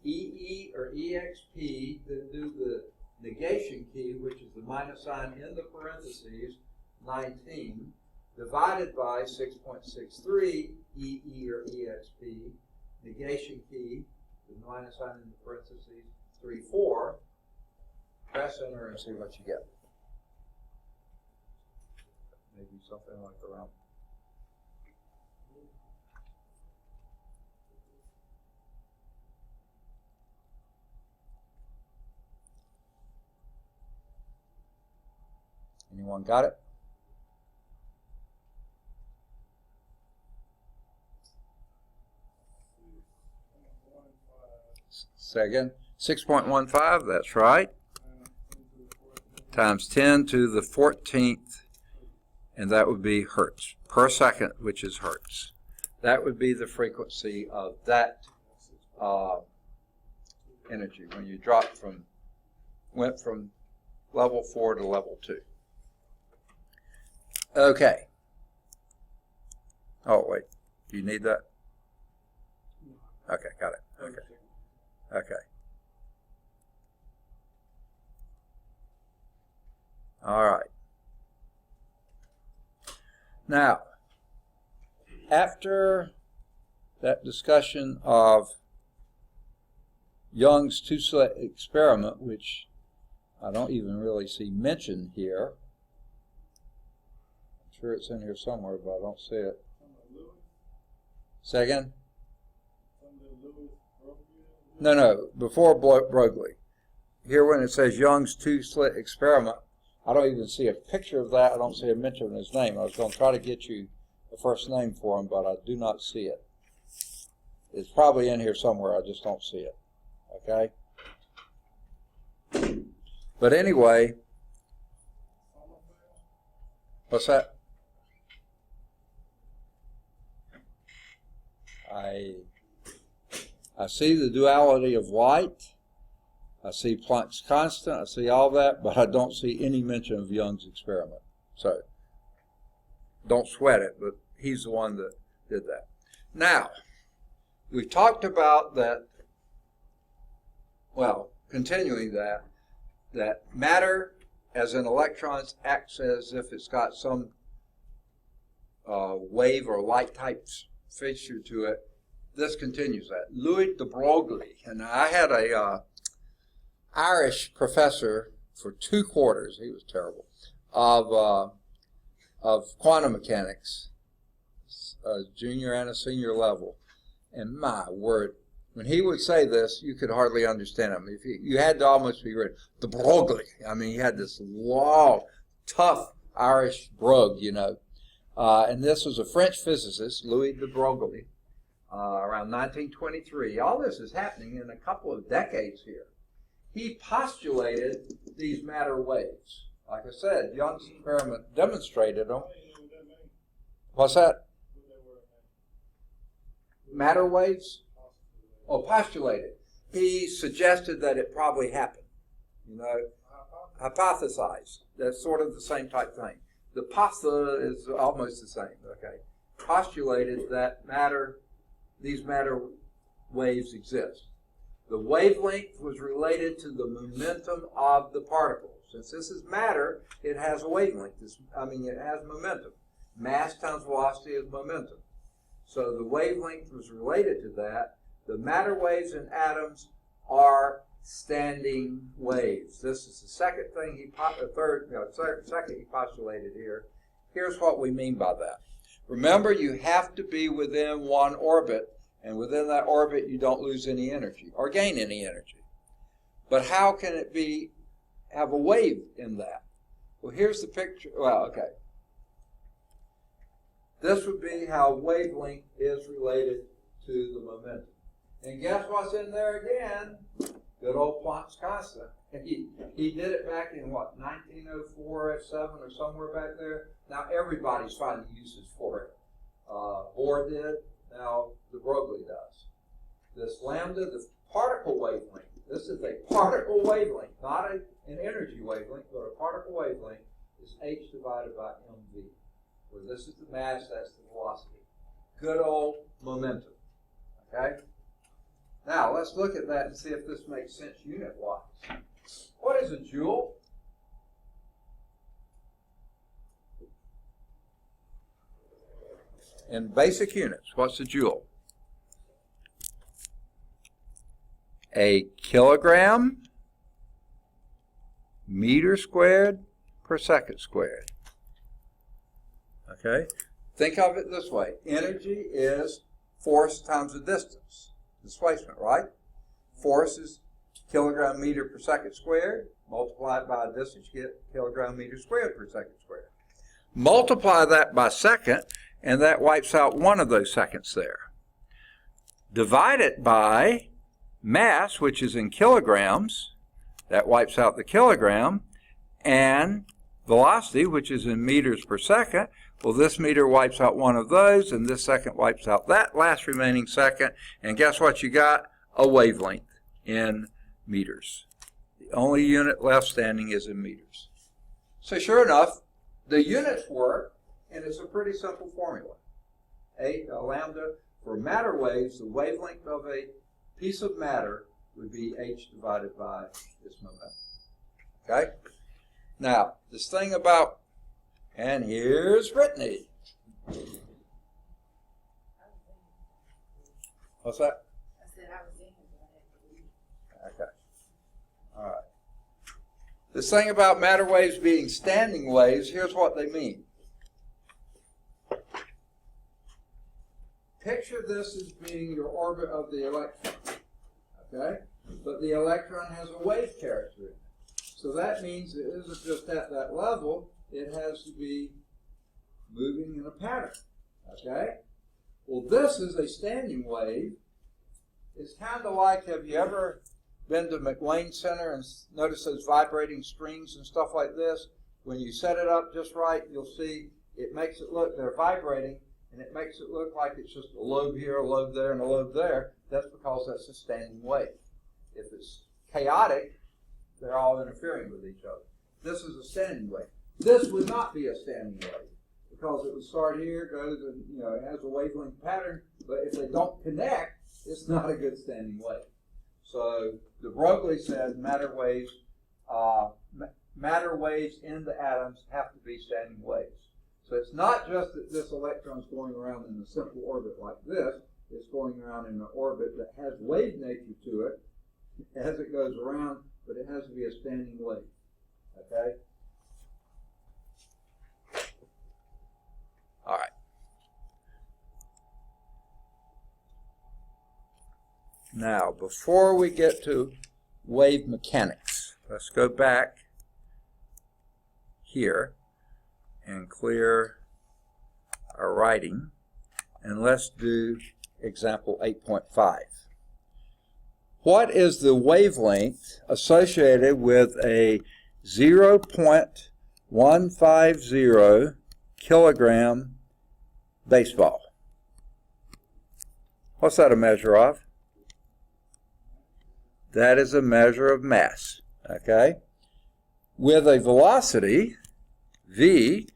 EE or EXP, then do the negation key, which is the minus sign in the parentheses, 19, divided by 6.63 EE or EXP, negation key, the minus sign in the parentheses, 3.4, press enter and see what you get. Maybe something like around. Anyone got it? Second, 6.15, that's right. Times 10 to the 14th, and that would be hertz per second, which is hertz. That would be the frequency of that energy when you went from level 4 to level 2. Okay. Oh, wait. Do you need that? Okay, got it. Okay. All right. Now, after that discussion of Young's two-slit experiment, which I don't even really see mentioned here, I'm sure it's in here somewhere, but I don't see it. Say again? No, before Broglie. Here when it says Young's two-slit experiment, I don't even see a picture of that. I don't see a mention of his name. I was going to try to get you the first name for him, but I do not see it. It's probably in here somewhere. I just don't see it. Okay? But anyway, what's that? I see the duality of light. I see Planck's constant. I see all that, but I don't see any mention of Young's experiment. So don't sweat it, but he's the one that did that. Now, we talked about that, well, continuing that matter, as in electrons, acts as if it's got some wave or light type feature to it. This continues that. Louis de Broglie, and I had a Irish professor for 2 quarters, he was terrible, of quantum mechanics, junior and a senior level. And my word, when he would say this, you could hardly understand him. If you had to almost be ready. The Broglie. I mean, he had this long, tough Irish brogue, you know. And this was a French physicist, Louis de Broglie, around 1923. All this is happening in a couple of decades here. He postulated these matter waves. Like I said, Young's experiment demonstrated them. What's that? Matter waves? Oh, postulated. He suggested that it probably happened. You know, hypothesized. That's sort of the same type thing. The postha is almost the same, okay? Postulated that these matter waves exist. The wavelength was related to the momentum of the particle. Since this is matter, it has a wavelength. It has momentum. Mass times velocity is momentum. So the wavelength was related to that. The matter waves in atoms are standing waves. This is the second thing he postulated here. Here's what we mean by that. Remember, you have to be within one orbit, and within that orbit you don't lose any energy or gain any energy. But how can it have a wave in that? Well, here's the picture. Well, okay. This would be how wavelength is related to the momentum. And guess what's in there again? Good old Planck's constant. He did it back in, 1904, 7, or somewhere back there. Now everybody's finding uses for it. Bohr did. Now the Broglie does. This lambda, the particle wavelength. This is a particle wavelength, not an energy wavelength, but a particle wavelength is h divided by mv. Where this is the mass, that's the velocity. Good old momentum. Okay? Now, let's look at that and see if this makes sense unit-wise. What is a joule? In basic units, what's a joule? A kilogram meter squared per second squared. Okay? Think of it this way. Energy is force times the distance. Displacement, right? Force is kilogram meter per second squared. Multiply it by a distance, you get kilogram meter squared per second squared. Multiply that by second, and that wipes out one of those seconds there. Divide it by mass, which is in kilograms. That wipes out the kilogram. And velocity, which is in meters per second. Well, this meter wipes out one of those, and this second wipes out that last remaining second. And guess what you got? A wavelength in meters. The only unit left standing is in meters. So sure enough, the units work, and it's a pretty simple formula. A lambda for matter waves, the wavelength of a piece of matter would be h divided by this momentum. Okay? Now, this thing about, and here's Brittany. What's that? I said I was in here, but I had to leave. Okay. All right. This thing about matter waves being standing waves, here's what they mean. Picture this as being your orbit of the electron. Okay? But the electron has a wave character in it. So that means it isn't just at that level, it has to be moving in a pattern. Okay? Well, this is a standing wave. It's kind of like, have you ever been to McWane Center and noticed those vibrating strings and stuff like this? When you set it up just right, you'll see it makes it look, they're vibrating, and it makes it look like it's just a lobe here, a lobe there, and a lobe there. That's because that's a standing wave. If it's chaotic, they're all interfering with each other. This is a standing wave. This would not be a standing wave because it would start here, goes, and it has a wavelength pattern. But if they don't connect, it's not a good standing wave. So de Broglie said matter waves in the atoms have to be standing waves. So it's not just that this electron's going around in a simple orbit like this. It's going around in an orbit that has wave nature to it as it goes around, but it has to be a standing wave. Okay? All right. Now, before we get to wave mechanics, let's go back here and clear our writing, and let's do example 8.5. What is the wavelength associated with a 0.150 kilogram baseball? What's that a measure of? That is a measure of mass, okay? With a velocity, v,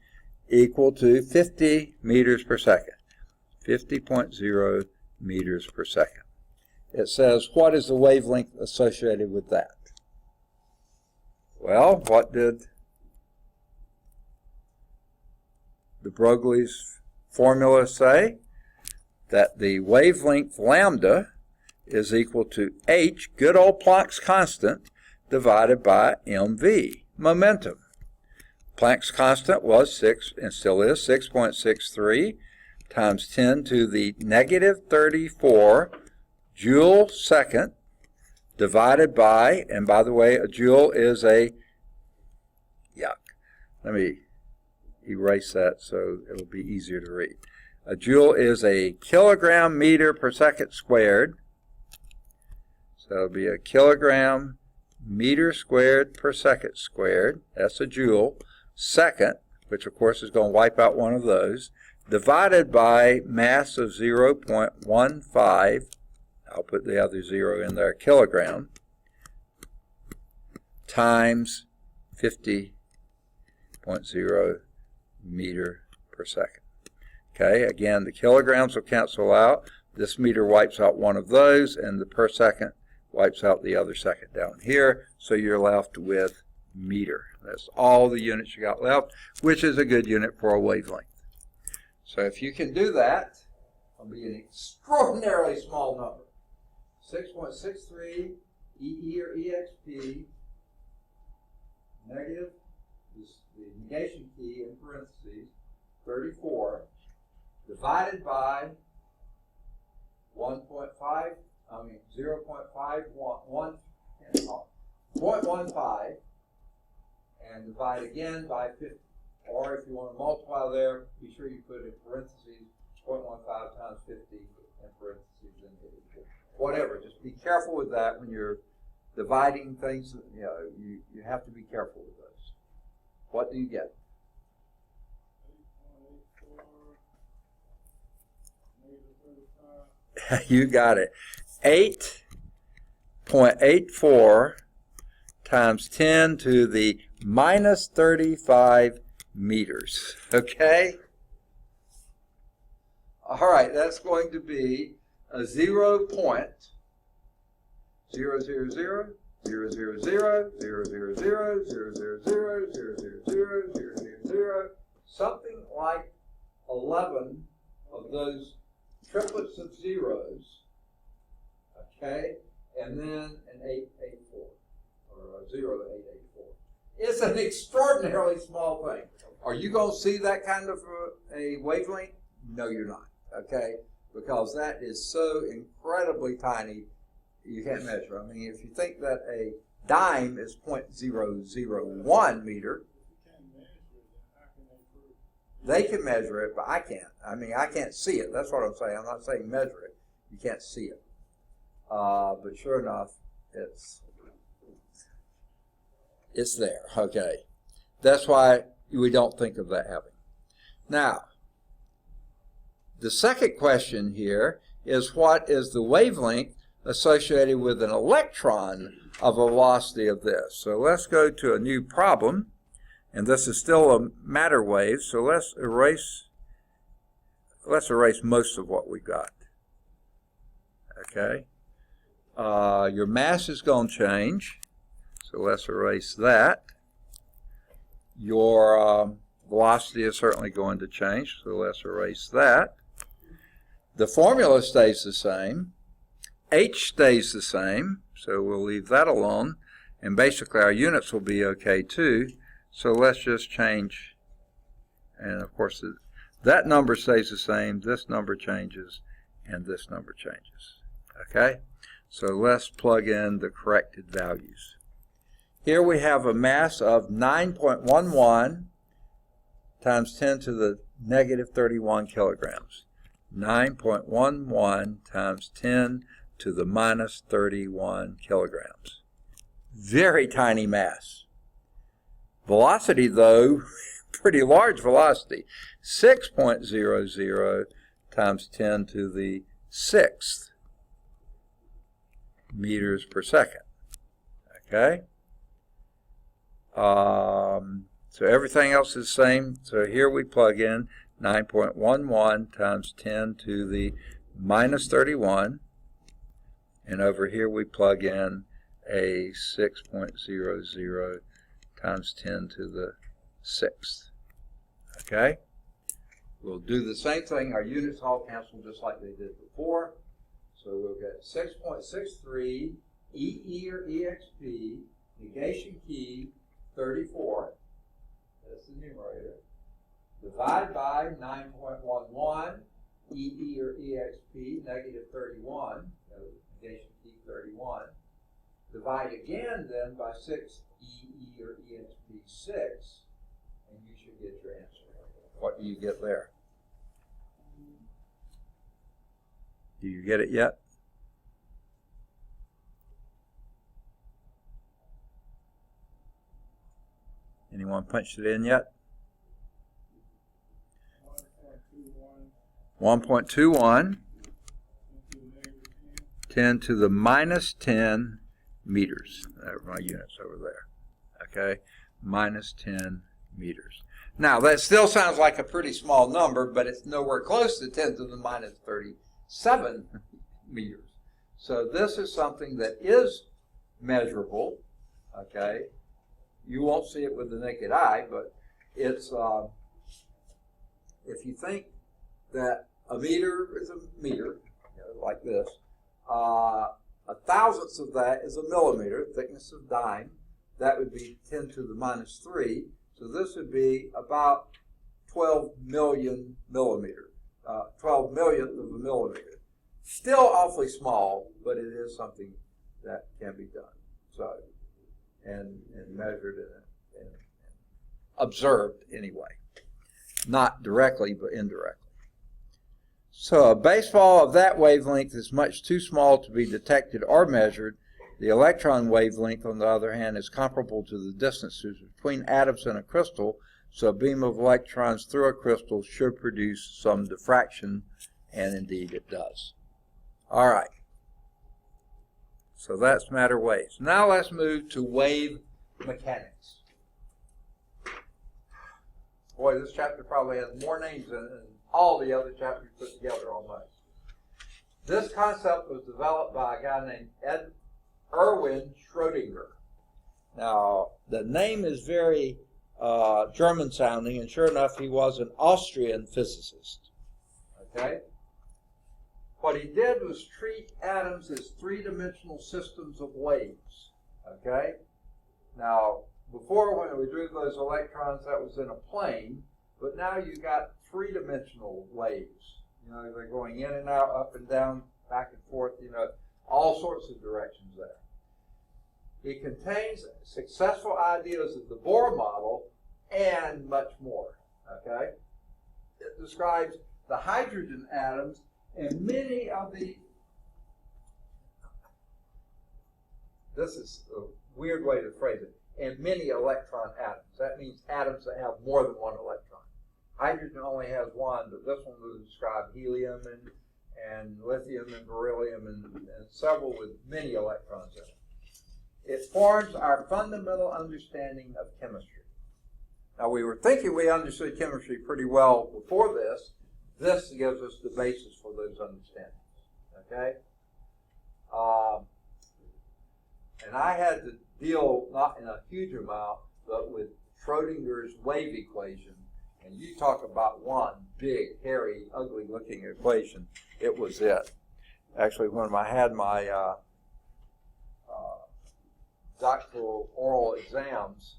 equal to 50 meters per second, 50.0 meters per second. It says, what is the wavelength associated with that? Well, what did de Broglie's formula say? That the wavelength lambda is equal to h, good old Planck's constant, divided by mv, momentum. Planck's constant was 6, and still is, 6.63 times 10 to the negative 34 joule second, divided by, and by the way, a joule is a, let me erase that so it'll be easier to read. A joule is a kilogram meter per second squared. So it'll be a kilogram meter squared per second squared. That's a joule. Second, which of course is going to wipe out one of those, divided by mass of 0.15. I'll put the other 0 in there, kilogram, times 50.0 meter per second. Okay, again, the kilograms will cancel out. This meter wipes out one of those, and the per second wipes out the other second down here, so you're left with meter. That's all the units you got left, which is a good unit for a wavelength. So if you can do that, it'll be an extraordinarily small number. 6.63 EE or EXP, negative, the negation key in parentheses, 34, divided by 0.15, and divide again by 50. Or if you want to multiply there, be sure you put in parentheses 0.15 times 50 in parentheses and whatever. Just be careful with that when you're dividing things. You know, you have to be careful with those. What do you get? You got it. 8.84 times 10 to the minus 35 meters. Okay? All right, that's going to be a 0.0000000000000000000, something like 11 of those triplets of zeros, okay, and then an 884, or a 0884. It's an extraordinarily small thing. Are you going to see that kind of a wavelength? No, you're not, okay, because that is so incredibly tiny, you can't measure. I mean, if you think that a dime is 0.001 meter, they can measure it, but I can't. I mean, I can't see it. That's what I'm saying. I'm not saying measure it. You can't see it. But sure enough, it's there. Okay. That's why we don't think of that happening. Now, the second question here is, what is the wavelength associated with an electron of a velocity of this? So let's go to a new problem. And this is still a matter wave, so let's erase most of what we got. Okay. Your mass is going to change, so let's erase that. Your velocity is certainly going to change, so let's erase that. The formula stays the same. H stays the same, so we'll leave that alone. And basically our units will be okay too. So let's just change, and of course that number stays the same, this number changes, and this number changes. Okay? So let's plug in the corrected values. Here we have a mass of 9.11 times 10 to the negative 31 kilograms. 9.11 times 10 to the minus 31 kilograms. Very tiny mass. Velocity, though, pretty large velocity. 6.00 times 10 to the 6th meters per second. Okay? So everything else is the same. So here we plug in 9.11 times 10 to the minus 31. And over here we plug in a 6.00 times 10 to the 6th. Okay? We'll do the same thing. Our units all cancel just like they did before. So we'll get 6.63 EE or EXP, negation key, 34. That's the numerator. Divide by 9.11 EE or EXP, negative 31. Negation key, 31. Divide again then by 6 EE or EXP 6, and you should get your answer. What do you get there? Do you get it yet? Anyone punched it in yet? 1.21 10 to the minus 10 meters. That are my units over there. Okay, minus 10 meters. Now that still sounds like a pretty small number, but it's nowhere close to 10 to the minus 37 meters. So this is something that is measurable. Okay, you won't see it with the naked eye, but it's if you think that a meter is a meter, like this, a thousandth of that is a millimeter, thickness of dime. That would be 10 to the minus 3. So this would be about 12 million millimeter, 12 millionth of a millimeter. Still awfully small, but it is something that can be done. So, and measured and observed anyway. Not directly, but indirectly. So a baseball of that wavelength is much too small to be detected or measured. The electron wavelength, on the other hand, is comparable to the distances between atoms in a crystal, so a beam of electrons through a crystal should produce some diffraction, and indeed it does. All right. So that's matter waves. Now let's move to wave mechanics. Boy, this chapter probably has more names in it than all the other chapters put together almost. This concept was developed by a guy named Erwin Schrödinger. Now, the name is very German sounding, and sure enough, he was an Austrian physicist. Okay? What he did was treat atoms as three-dimensional systems of waves. Okay? Now, before when we drew those electrons, that was in a plane, but now you got three-dimensional waves. You know, they're going in and out, up and down, back and forth, you know, all sorts of directions there. It contains successful ideas of the Bohr model and much more, okay? It describes the hydrogen atoms and many of the, this is a weird way to phrase it, and many electron atoms. That means atoms that have more than one electron. Hydrogen only has one, but this one will describe helium and lithium and beryllium and several with many electrons in it. It forms our fundamental understanding of chemistry. Now, we were thinking we understood chemistry pretty well before this. This gives us the basis for those understandings. Okay? And I had to deal, not in a huge amount, but with Schrödinger's wave equation. And you talk about one big, hairy, ugly-looking equation. It was it. Actually, when I had my doctoral oral exams,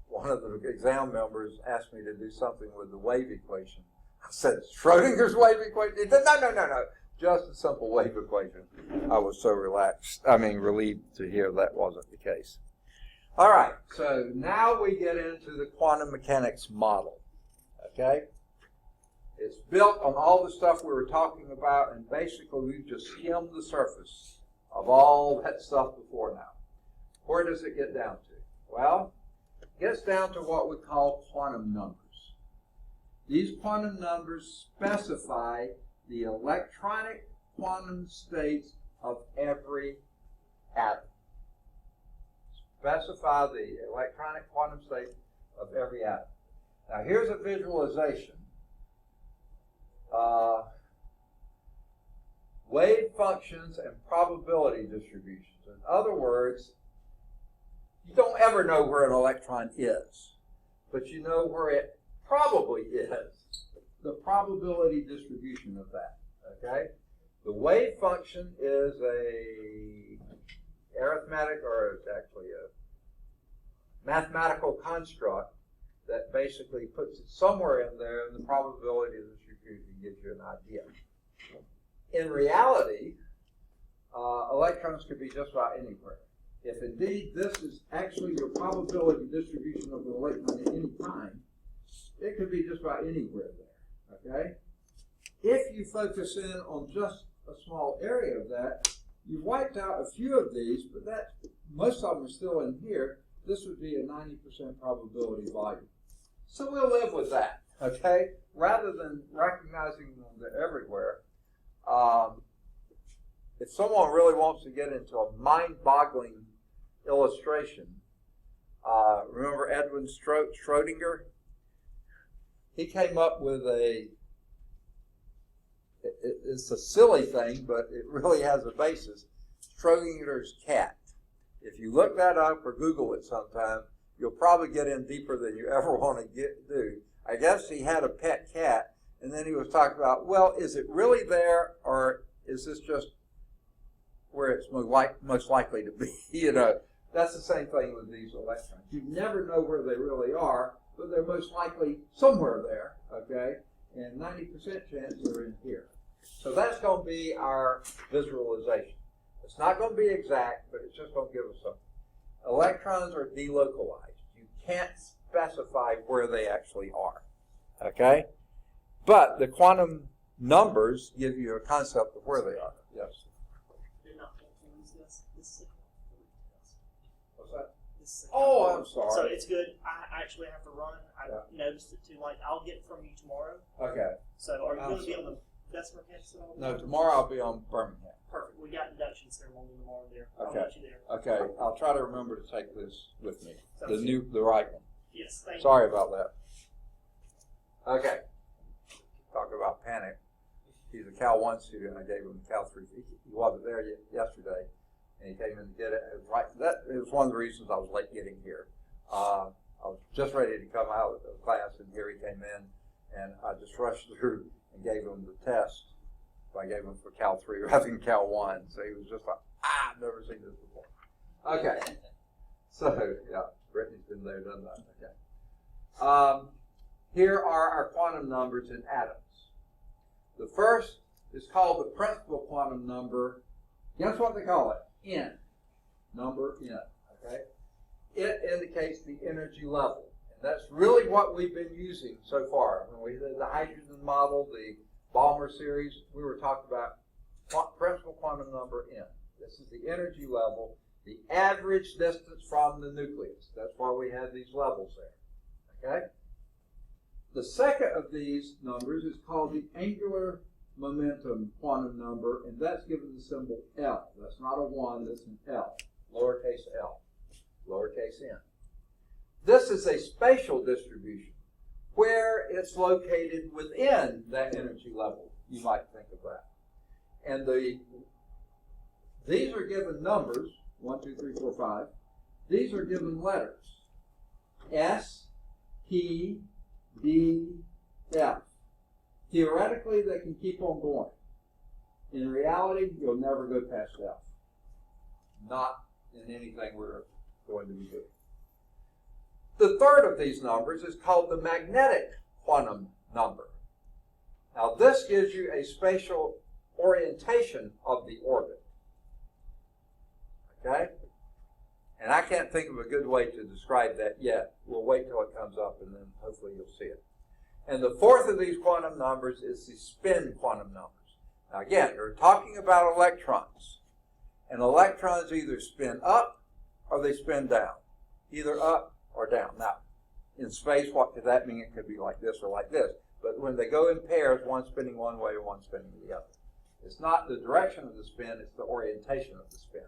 one of the exam members asked me to do something with the wave equation. I said, Schrodinger's wave equation? He said, no. Just a simple wave equation. I was so relieved to hear that wasn't the case. All right, so now we get into the quantum mechanics model, okay? It's built on all the stuff we were talking about, and basically we've just skimmed the surface of all that stuff before now. Where does it get down to? Well, it gets down to what we call quantum numbers. These quantum numbers specify the electronic quantum states of every atom. Specify the electronic quantum state of every atom. Now here's a visualization. Wave functions and probability distributions. In other words, you don't ever know where an electron is, but you know where it probably is. The probability distribution of that, okay? The wave function is a arithmetic, or it's actually a mathematical construct that basically puts it somewhere in there, and the probability of distribution gives you an idea. In reality, electrons could be just about anywhere. If indeed this is actually your probability distribution of an electron at any time, it could be just about anywhere there, okay? If you focus in on just a small area of that, you've wiped out a few of these, but most of them are still in here. This would be a 90% probability value. So we'll live with that, okay? Rather than recognizing them they're everywhere, if someone really wants to get into a mind-boggling illustration, remember Edwin Schrodinger? He came up with it's a silly thing, but it really has a basis, Schrodinger's cat. If you look that up or Google it sometime, you'll probably get in deeper than you ever want to do. I guess he had a pet cat, and then he was talking about, well, is it really there, or is this just where it's most likely to be? You know, that's the same thing with these electrons. You never know where they really are, but they're most likely somewhere there, okay? And 90% chance they're in here. So that's going to be our visualization. It's not going to be exact, but it's just going to give us something. Electrons are delocalized. You can't specify where they actually are, okay? But the quantum numbers give you a concept of where they are. Yes. You're not going to lose this What's that? This Oh, I'm sorry. So it's good. I actually have to run. I noticed it too late. I'll get it from you tomorrow. Okay. So are you I'm going to be sorry. on the Bessemer campus at all? No, tomorrow I'll be on Birmingham. Perfect. We got induction ceremony tomorrow there. Okay. I'll meet you there. Okay, I'll try to remember to take this with me. Sounds The right one. Yes, thank you. Sorry about that. Okay. Talk about panic. He's a Cal 1 student. I gave him Cal 3. He wasn't there yesterday, and he came in to get it. It was one of the reasons I was late getting here. I was just ready to come out of class, and here he came in, and I just rushed through and gave him the test. I gave him for Cal 3 rather than Cal 1, so he was just like, I've never seen this before. Okay. So, yeah, Brittany's been there, done that. Okay. Here are our quantum numbers in atoms. The first is called the principal quantum number. Guess what they call it? N. Number N. Okay? It indicates the energy level. And that's really what we've been using so far. When we did the hydrogen model, the Balmer series, we were talking about principal quantum number N. This is the energy level, the average distance from the nucleus. That's why we have these levels there. Okay? The second of these numbers is called the angular momentum quantum number, and that's given the symbol L. That's not a 1, that's an L, lowercase l, lowercase n. This is a spatial distribution where it's located within that energy level, you might think of that. And these are given numbers, 1, 2, 3, 4, 5. These are given letters, S, P, D, F. Theoretically, they can keep on going. In reality, you'll never go past F. Not in anything we're going to be doing. The third of these numbers is called the magnetic quantum number. Now this gives you a spatial orientation of the orbit. Okay? And I can't think of a good way to describe that yet. We'll wait till it comes up and then hopefully you'll see it. And the fourth of these quantum numbers is the spin quantum numbers. Now again, we're talking about electrons. And electrons either spin up or they spin down. Either up or down. Now, in space, what could that mean? It could be like this or like this. But when they go in pairs, one spinning one way and one spinning the other. It's not the direction of the spin, it's the orientation of the spin.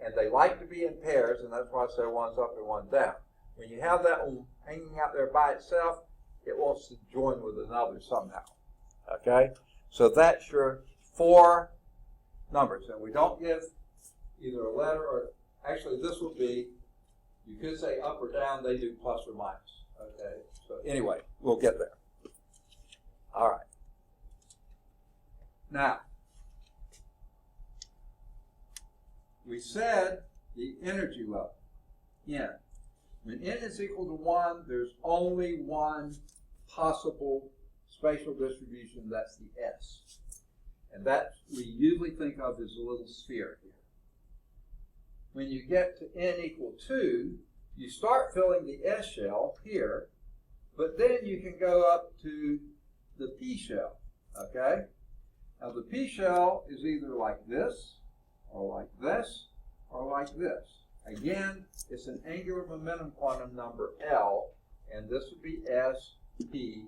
And they like to be in pairs, and that's why I say one's up and one down. When you have that one hanging out there by itself, it wants to join with another somehow. Okay? So that's your four numbers. And we don't give either a letter or, actually this will be, you could say up or down, they do plus or minus. Okay? So anyway, we'll get there. All right. Now, we said the energy level, N. When N is equal to 1, there's only one possible spatial distribution, that's the S. And that we usually think of as a little sphere here. When you get to N equal 2, you start filling the S shell here, but then you can go up to the P shell, okay? Now the P shell is either like this, or like this, or like this. Again, it's an angular momentum quantum number L, and this would be S, P,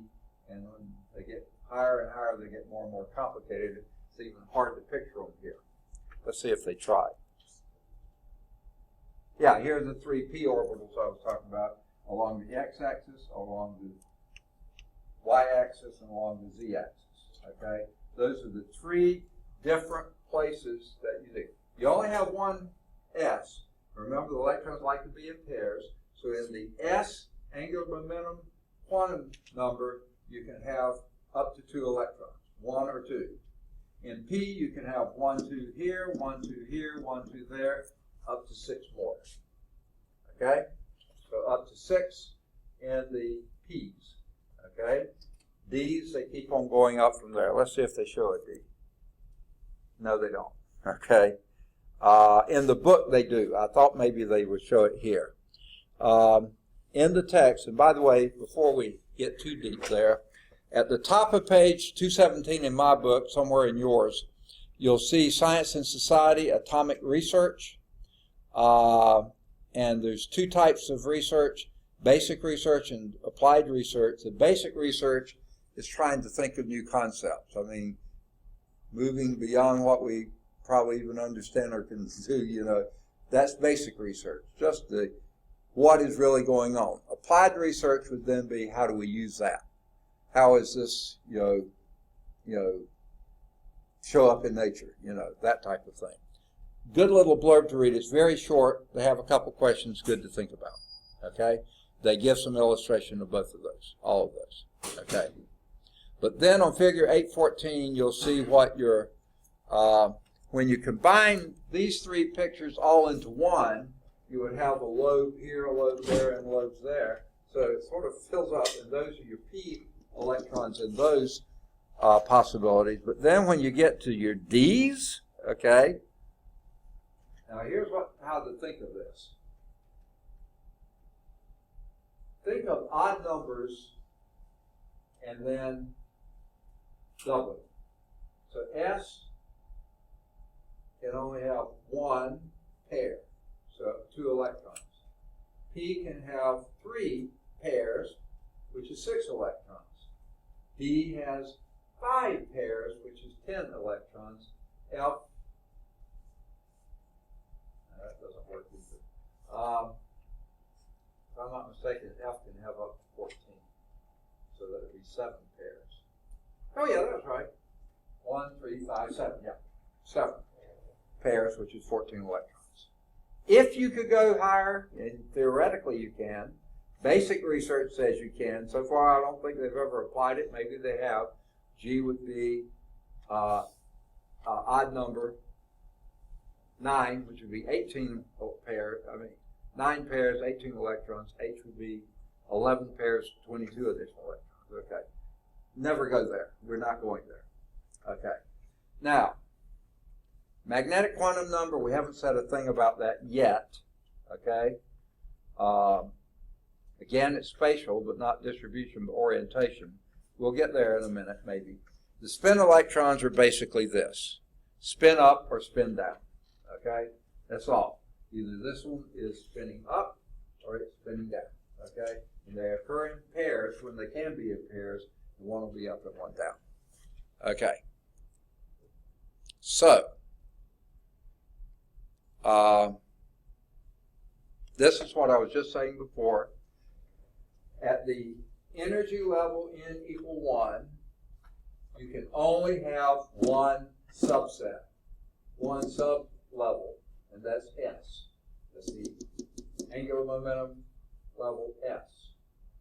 and when they get higher and higher, they get more and more complicated. It's even hard to picture them here. Let's see if they try. Yeah, here are the three P orbitals I was talking about, along the x-axis, along the y-axis, and along the z-axis, okay? Those are the three different places that you do. You only have one S. Remember, the electrons like to be in pairs. So in the S angular momentum quantum number, you can have up to 2 electrons, 1 or 2. In P, you can have 1, 2 here, 1, 2 here, 1, 2 there, up to 6 more. Okay? So up to 6 in the P's. Okay? D's, they keep on going up from there. Let's see if they show a D. No, they don't. Okay? In the book, they do. I thought maybe they would show it here. In the text, and by the way, before we get too deep there, at the top of page 217 in my book, somewhere in yours, you'll see Science and Society, Atomic Research. And there's 2 types of research, basic research and applied research. The basic research is trying to think of new concepts. I mean, moving beyond what we probably even understand or can do, you know, that's basic research, just the what is really going on. Applied research would then be, how do we use that? How is this, you know, show up in nature, you know, that type of thing. Good little blurb to read. It's very short. They have a couple questions good to think about, okay? They give some illustration of both of those, all of those, okay? But then on figure 814, you'll see what your, when you combine these 3 pictures all into one, you would have a lobe here, a lobe there, and lobes there. So it sort of fills up, and those are your P electrons in those possibilities. But then when you get to your D's, okay, now here's how to think of this. Think of odd numbers and then doubling. So S can only have 1 pair, so 2 electrons. P can have 3 pairs, which is 6 electrons. D has 5 pairs, which is 10 electrons. F, that doesn't work either. If I'm not mistaken, F can have up to 14. So that would be 7 pairs. Oh yeah, that's right. 1, 3, 5, 7. Yeah, 7 pairs, which is 14 electrons. If you could go higher, and theoretically you can, basic research says you can. So far, I don't think they've ever applied it. Maybe they have. G would be odd number 9, which would be 18 pairs. I mean, 9 pairs, 18 electrons. H would be 11 pairs, 22 additional electrons. Okay. Never go there. We're not going there. Okay. Now, magnetic quantum number, we haven't said a thing about that yet. Okay. Again, it's spatial, but not distribution, but orientation. We'll get there in a minute, maybe. The spin electrons are basically this. Spin up or spin down. Okay? That's all. Either this one is spinning up or it's spinning down. Okay? And they occur in pairs. When they can be in pairs, one will be up and one down. Okay. So, this is what I was just saying before. At the energy level n equal 1, you can only have one subset, one sub-level, and that's S. That's the angular momentum level S.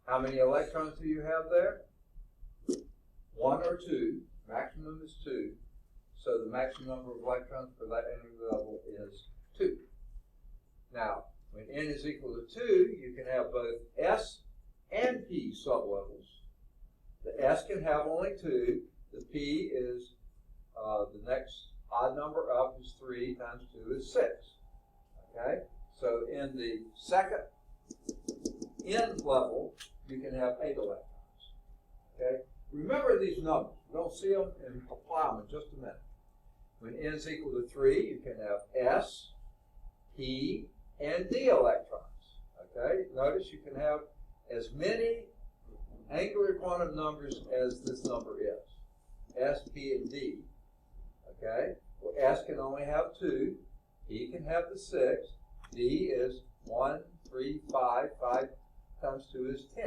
How many electrons do you have there? 1 or 2. Maximum is 2. So the maximum number of electrons for that energy level is 2. Now, when n is equal to 2, you can have both S and P sublevels. The S can have only 2. The P is the next odd number up is 3 times 2 is 6. Okay? So in the second n level, you can have 8 electrons. Okay? Remember these numbers. We'll see them and apply them in just a minute. When n is equal to 3, you can have S, P, and D electrons. Okay? Notice you can have as many angular quantum numbers as this number is. S, P, and D. Okay? Well, S can only have 2. P can have the 6. D is 1, 3, 5. 5 times 2 is 10.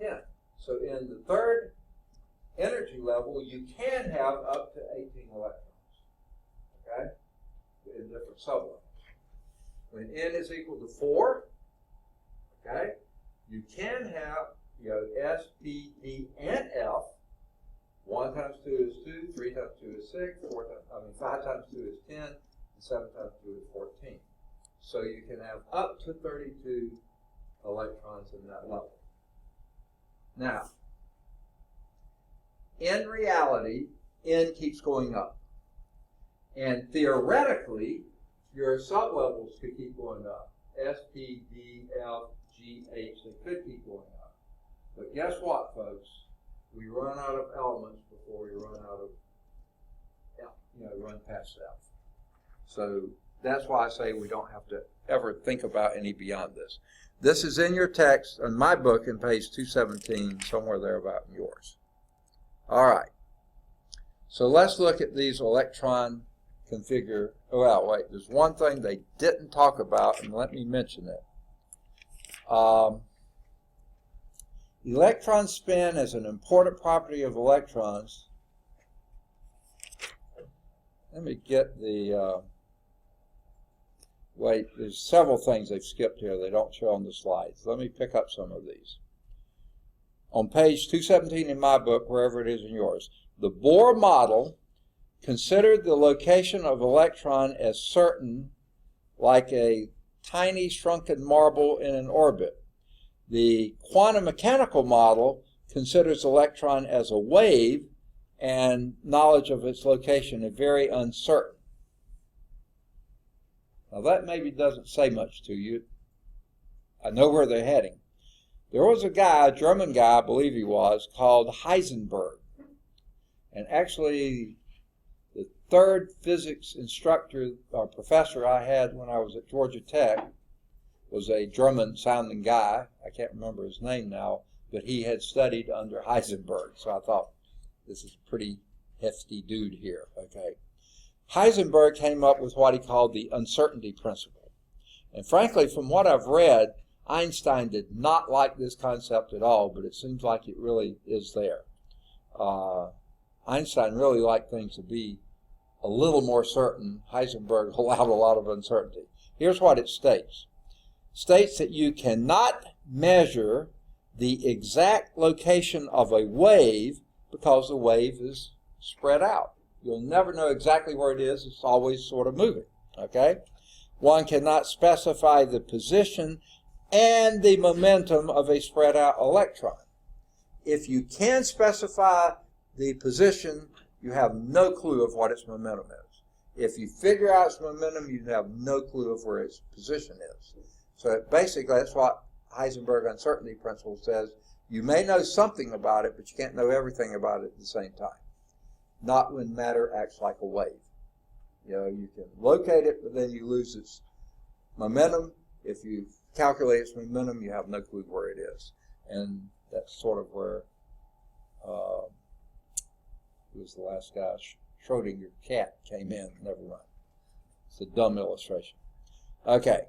10. So in the third energy level, you can have up to 18 electrons. Okay? In different sublevels. When n is equal to 4, okay, you can have, S, P, D, and F. 1 times 2 is 2, 3 times 2 is 6, 5 times 2 is 10, and 7 times 2 is 14. So you can have up to 32 electrons in that level. Now, in reality, n keeps going up. And theoretically, your sublevels could keep going up. S, P, D, F, G, H, they could keep going up. But guess what, folks? We run out of elements before we run out of, run past F. So that's why I say we don't have to ever think about any beyond this. This is in your text, in my book, in page 217, somewhere there about in yours. All right. So let's look at these electron configure. Oh, wait, there's one thing they didn't talk about, and let me mention it. Electron spin is an important property of electrons. Let me get the, wait, there's several things they've skipped here they don't show on the slides. Let me pick up some of these. On page 217 in my book, wherever it is in yours, the Bohr model considered the location of electron as certain, like a tiny shrunken marble in an orbit. The quantum mechanical model considers electron as a wave, and knowledge of its location is very uncertain. Now that maybe doesn't say much to you. I know where they're heading. There was a guy, a German guy, I believe he was, called Heisenberg. And actually, the third physics instructor or professor I had when I was at Georgia Tech was a German-sounding guy. I can't remember his name now, but he had studied under Heisenberg. So I thought, this is a pretty hefty dude here, okay? Heisenberg came up with what he called the uncertainty principle. And frankly, from what I've read, Einstein did not like this concept at all, but it seems like it really is there. Einstein really liked things to be a little more certain. Heisenberg allowed a lot of uncertainty. Here's what it states. States that you cannot measure the exact location of a wave because the wave is spread out. You'll never know exactly where it is. It's always sort of moving, okay? one cannot specify the position and the momentum of a spread out electron. If you can specify the position, you have no clue of what its momentum is. If you figure out its momentum, you have no clue of where its position is. So basically, that's what Heisenberg uncertainty principle says. You may know something about it, but you can't know everything about it at the same time. Not when matter acts like a wave. You know, you can locate it, but then you lose its momentum. If you calculate its momentum, you have no clue where it is. And that's sort of where, who was the last guy? Schrodinger cat came in. Never mind. It's a dumb illustration. Okay.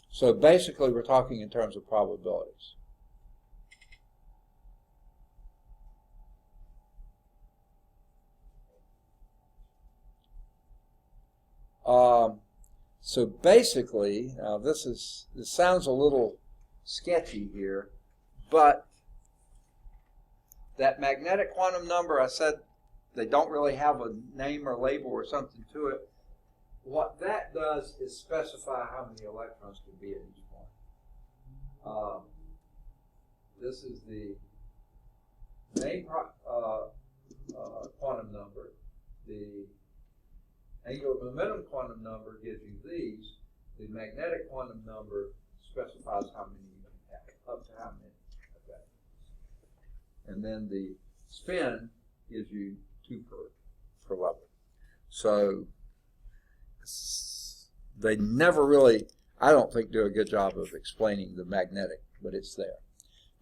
So basically, we're talking in terms of probabilities. So basically, now this sounds a little sketchy here, but that magnetic quantum number, I said they don't really have a name or label or something to it. What that does is specify how many electrons can be in each one. This is the main quantum number. The angular momentum quantum number gives you these. The magnetic quantum number specifies how many you can have, up to how many. Okay. And then the spin gives you 2 per level. So they never really, I don't think, do a good job of explaining the magnetic, but it's there.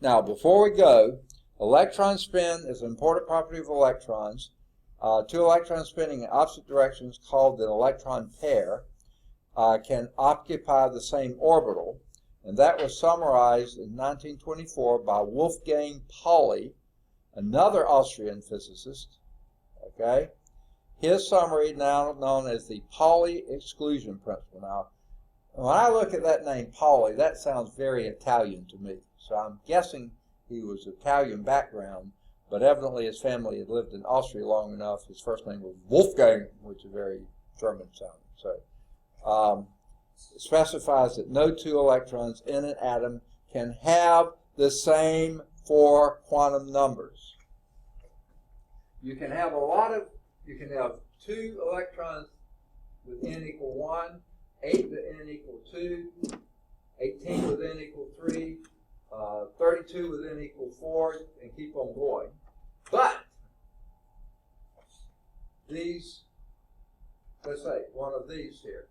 Now, before we go, electron spin is an important property of electrons. 2 electrons spinning in opposite directions, called the electron pair, can occupy the same orbital, and that was summarized in 1924 by Wolfgang Pauli, another Austrian physicist. Okay, his summary, now known as the Pauli exclusion principle. Now, when I look at that name Pauli, that sounds very Italian to me. So I'm guessing he was Italian background, but evidently his family had lived in Austria long enough. His first name was Wolfgang, which is very German sounding. So it specifies that no 2 electrons in an atom can have the same 4 quantum numbers. You can have you can have 2 electrons with n equal 1, 8 with n equal 2, 18 with n equal 3, 32 with n equal 4, and keep on going. But these, let's say one of these here,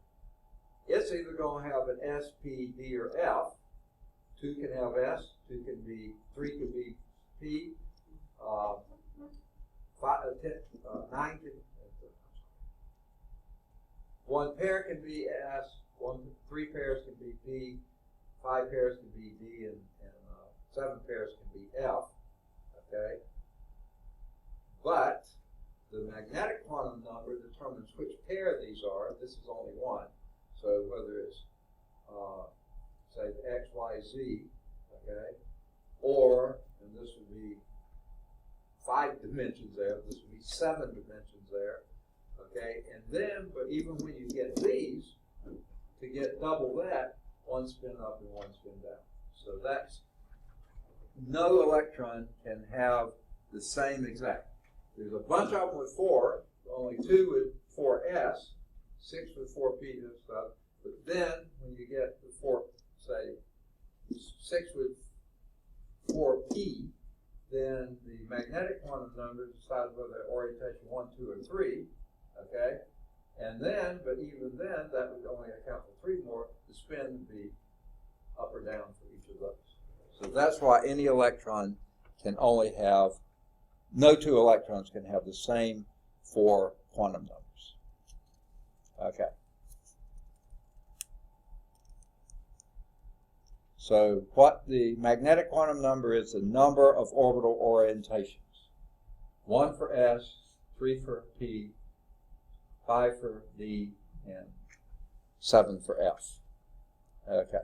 it's either going to have an S, P, D, or F. 2 can have S, 3 can be P, 9 can, 1 pair can be S, 3 pairs can be P, 5 pairs can be D, and 7 pairs can be F. Okay, but the magnetic quantum number determines which pair these are. This is only 1, so whether it's say the X, Y, Z, okay, or, and this would be 5 dimensions there, this would be 7 dimensions there, okay, and then, but even when you get these, to get double that, 1 spin up and 1 spin down. So that's, no electron can have the same exact. There's a bunch of them with 4, only 2 with 4s, 6 with 4p and stuff, but then when you get the 4, say, 6 with 4p, then the magnetic quantum number decides whether orientation 1, 2, or 3, okay? And then, but even then, that would only account for 3 more. The spin would be up or down for each of those. So that's why any electron can only have, no 2 electrons can have the same 4 quantum numbers. Okay. So what the magnetic quantum number is, the number of orbital orientations. 1 for S, 3 for P, 5 for D, and 7 for F. Okay.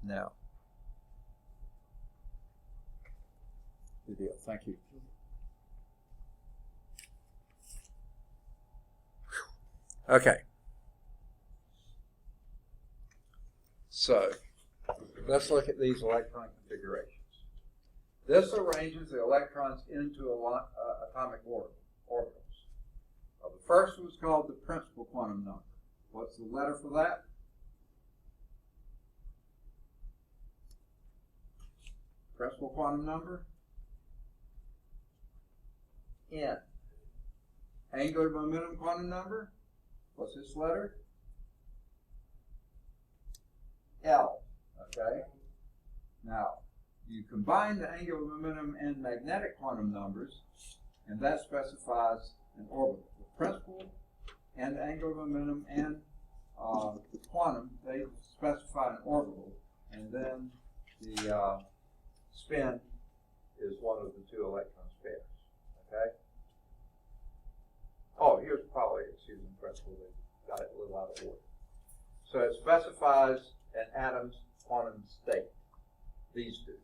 Now, good deal. Thank you. Okay. So, let's look at these electron configurations. This arranges the electrons into atomic orbitals. Well, the first was called the principal quantum number. What's the letter for that? Principal quantum number? N. Angular momentum quantum number? What's this letter? L. Okay? Now, you combine the angular momentum and magnetic quantum numbers, and that specifies an orbital. The principal and angular momentum and quantum, they specify an orbital, and then the spin is one of the two electron pairs. Okay? Oh, here's probably excuse me, principal. They got it a little out of order. So it specifies an atom's quantum state. These two.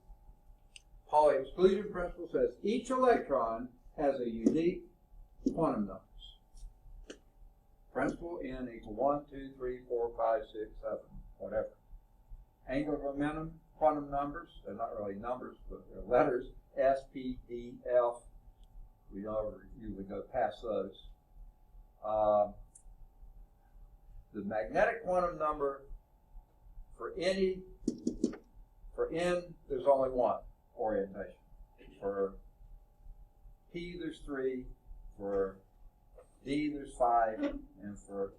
Pauli exclusion principle says each electron has a unique quantum numbers. Principal N equal 1, 2, 3, 4, 5, 6, 7, whatever. Angular momentum quantum numbers, they're not really numbers, but they're letters, S, P, D, F. We don't usually go past those. The magnetic quantum number for N, there's only one orientation. For P, there's 3. For D, there's 5. And for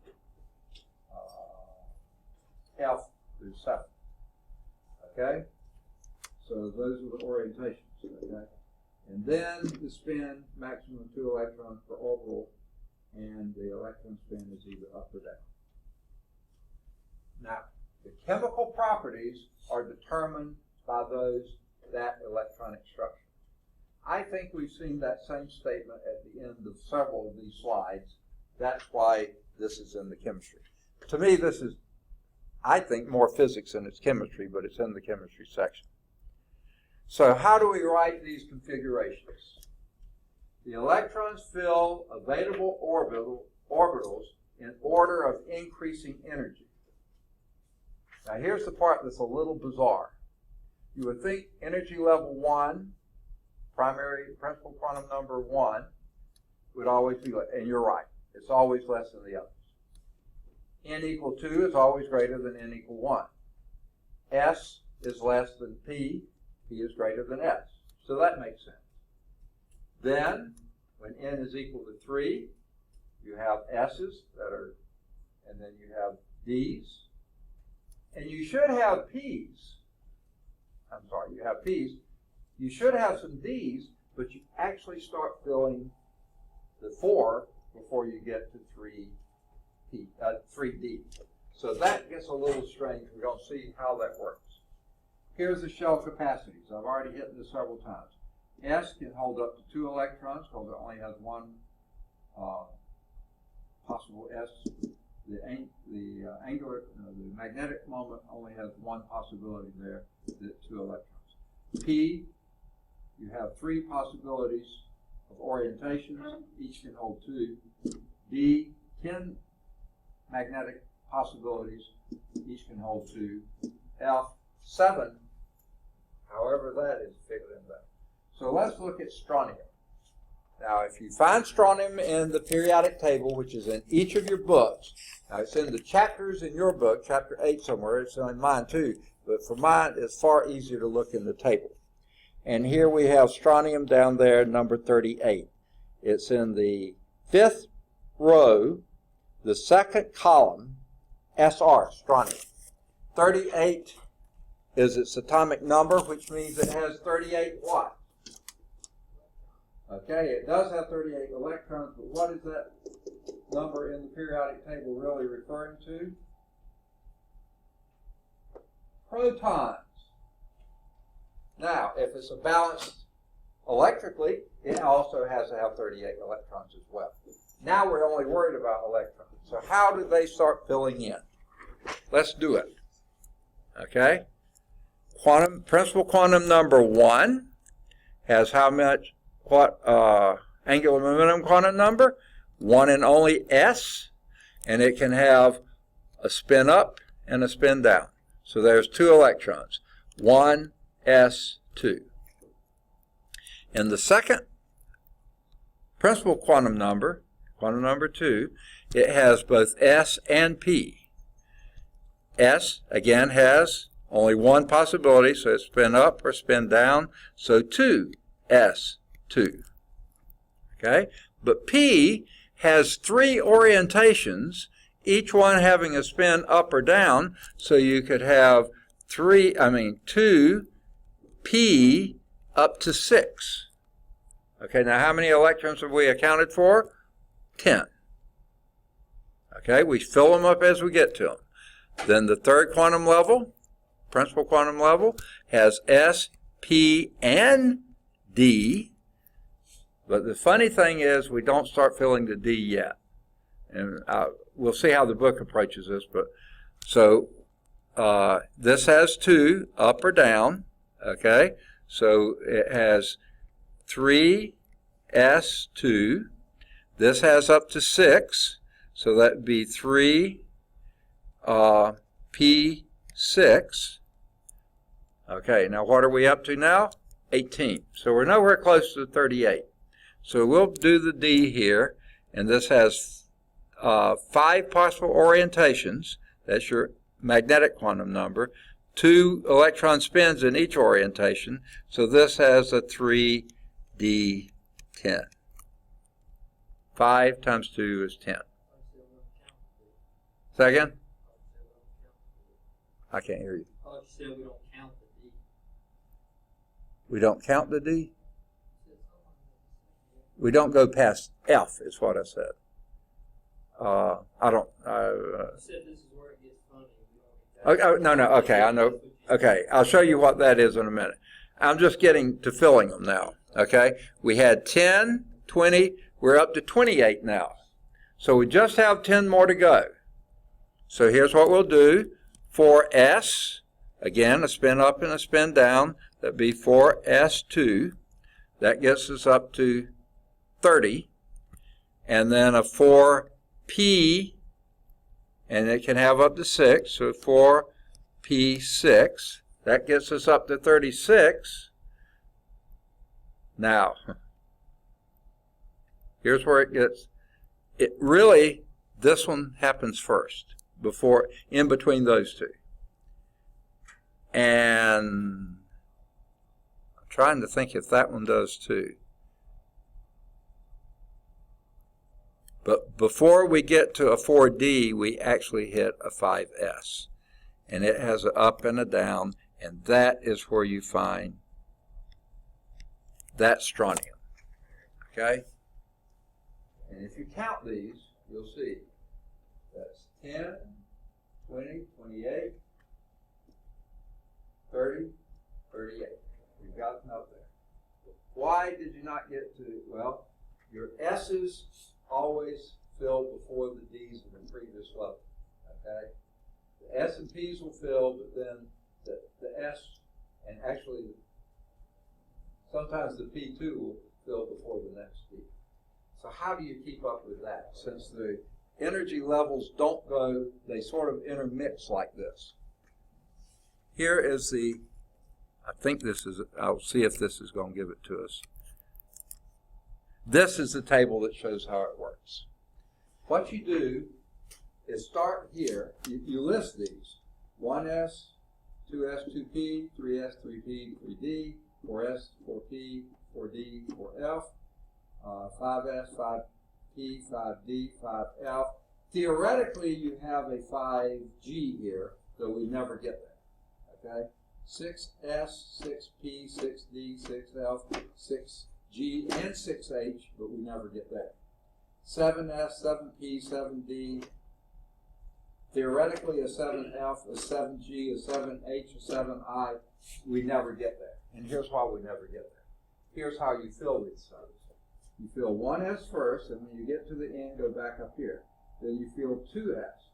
F, there's 7. Okay? So those are the orientations. Okay? And then the spin, maximum 2 electrons per orbital, and the electron spin is either up or down. Now, the chemical properties are determined by that electronic structure. I think we've seen that same statement at the end of several of these slides. That's why this is in the chemistry. To me, this is, I think, more physics than it's chemistry, but it's in the chemistry section. So how do we write these configurations? The electrons fill available orbitals in order of increasing energy. Now here's the part that's a little bizarre. You would think energy level 1, primary principal quantum number 1, would always be, and you're right, it's always less than the others. N equal 2 is always greater than N equal 1. S is less than P, P is greater than S. So that makes sense. Then, when N is equal to 3, you have S's that are, and then you have D's. And you should have P's. I'm sorry, you have P's. You should have some D's, but you actually start filling the 4 before you get to 3D. So that gets a little strange. We're going to see how that works. Here's the shell capacities. I've already hit this several times. S can hold up to 2 electrons because it only has one possible S. The magnetic moment only has one possibility there, the 2 electrons. P, you have 3 possibilities of orientations. Each can hold 2. D, 10 magnetic possibilities. Each can hold 2. F, 7. However that is figured in there. So let's look at strontium. Now, if you find strontium in the periodic table, which is in each of your books, now it's in the chapters in your book, chapter 8 somewhere, it's in mine too, but for mine, it's far easier to look in the table. And here we have strontium down there, number 38. It's in the 5th row, the 2nd column, SR, strontium. 38 is its atomic number, which means it has 38 what? Okay, it does have 38 electrons, but what is that number in the periodic table really referring to? Protons. Now, if it's a balanced electrically, it also has to have 38 electrons as well. Now we're only worried about electrons. So how do they start filling in? Let's do it. Okay? Principal quantum number 1 has how much? What angular momentum quantum number? 1 and only S. and it can have a spin up and a spin down. So there's 2 electrons, 1s2. And the second principal quantum number 2, it has both s and p. S, again, has only one possibility, so it's spin up or spin down, so 2s2. Okay? But P has 3 orientations, each one having a spin up or down, so you could have 2 P up to 6. Okay, now how many electrons have we accounted for? 10. Okay, we fill them up as we get to them. Then the third quantum level, principal quantum level, has S, P, and D. But the funny thing is we don't start filling the D yet. And we'll see how the book approaches this. But so this has 2 up or down. Okay, so it has 3s2. This has up to 6. So that would be 3 P6. Okay, now what are we up to now? 18. So we're nowhere close to 38. So we'll do the D here, and this has 5 possible orientations. That's your magnetic quantum number. 2 electron spins in each orientation. So this has a 3d10. 5 times 2 is 10. Second? I can't hear you. I thought you said we don't count the D. We don't count the D? We don't go past F, is what I said. I don't. You said this is where it gets funny. No, okay, I know. Okay, I'll show you what that is in a minute. I'm just getting to filling them now. Okay, we had 10, 20, we're up to 28 now. So we just have 10 more to go. So here's what we'll do. 4s, again, a spin up and a spin down. That'd be 4s2. That gets us up to 30. And then a 4p, and it can have up to 6. So 4p6. That gets us up to 36. Now, here's where it gets, this one happens first, in between those two. And I'm trying to think if that one does too. But before we get to a 4D, we actually hit a 5S. And it has an up and a down, and that is where you find that strontium. Okay? And if you count these, you'll see that's 10, 20, 28, 30, 38. We've got them up there. Why did you not get to, well, your S's always fill before the D's in the previous level. Okay? The S and P's will fill, but then the S, and actually sometimes the P2 will fill before the next D. So how do you keep up with that? Since the energy levels don't go, they sort of intermix like this. Here is I'll see if this is going to give it to us. This is the table that shows how it works. What you do is start here. You list these. 1s, 2s, 2p, 3s, 3p, 3d, 4s, 4p, 4d, 4f, 5s, 5p, 5d, 5f. Theoretically, you have a 5g here, though we never get there. Okay? 6s, 6p, 6d, 6f, 6g, and 6h, but we never get there. 7s, 7p, 7d, theoretically a 7f, a 7g, a 7h, a 7i, we never get there. And here's why we never get there. Here's how you fill these cells. You fill 1s first, and when you get to the end, go back up here. Then you fill 2s.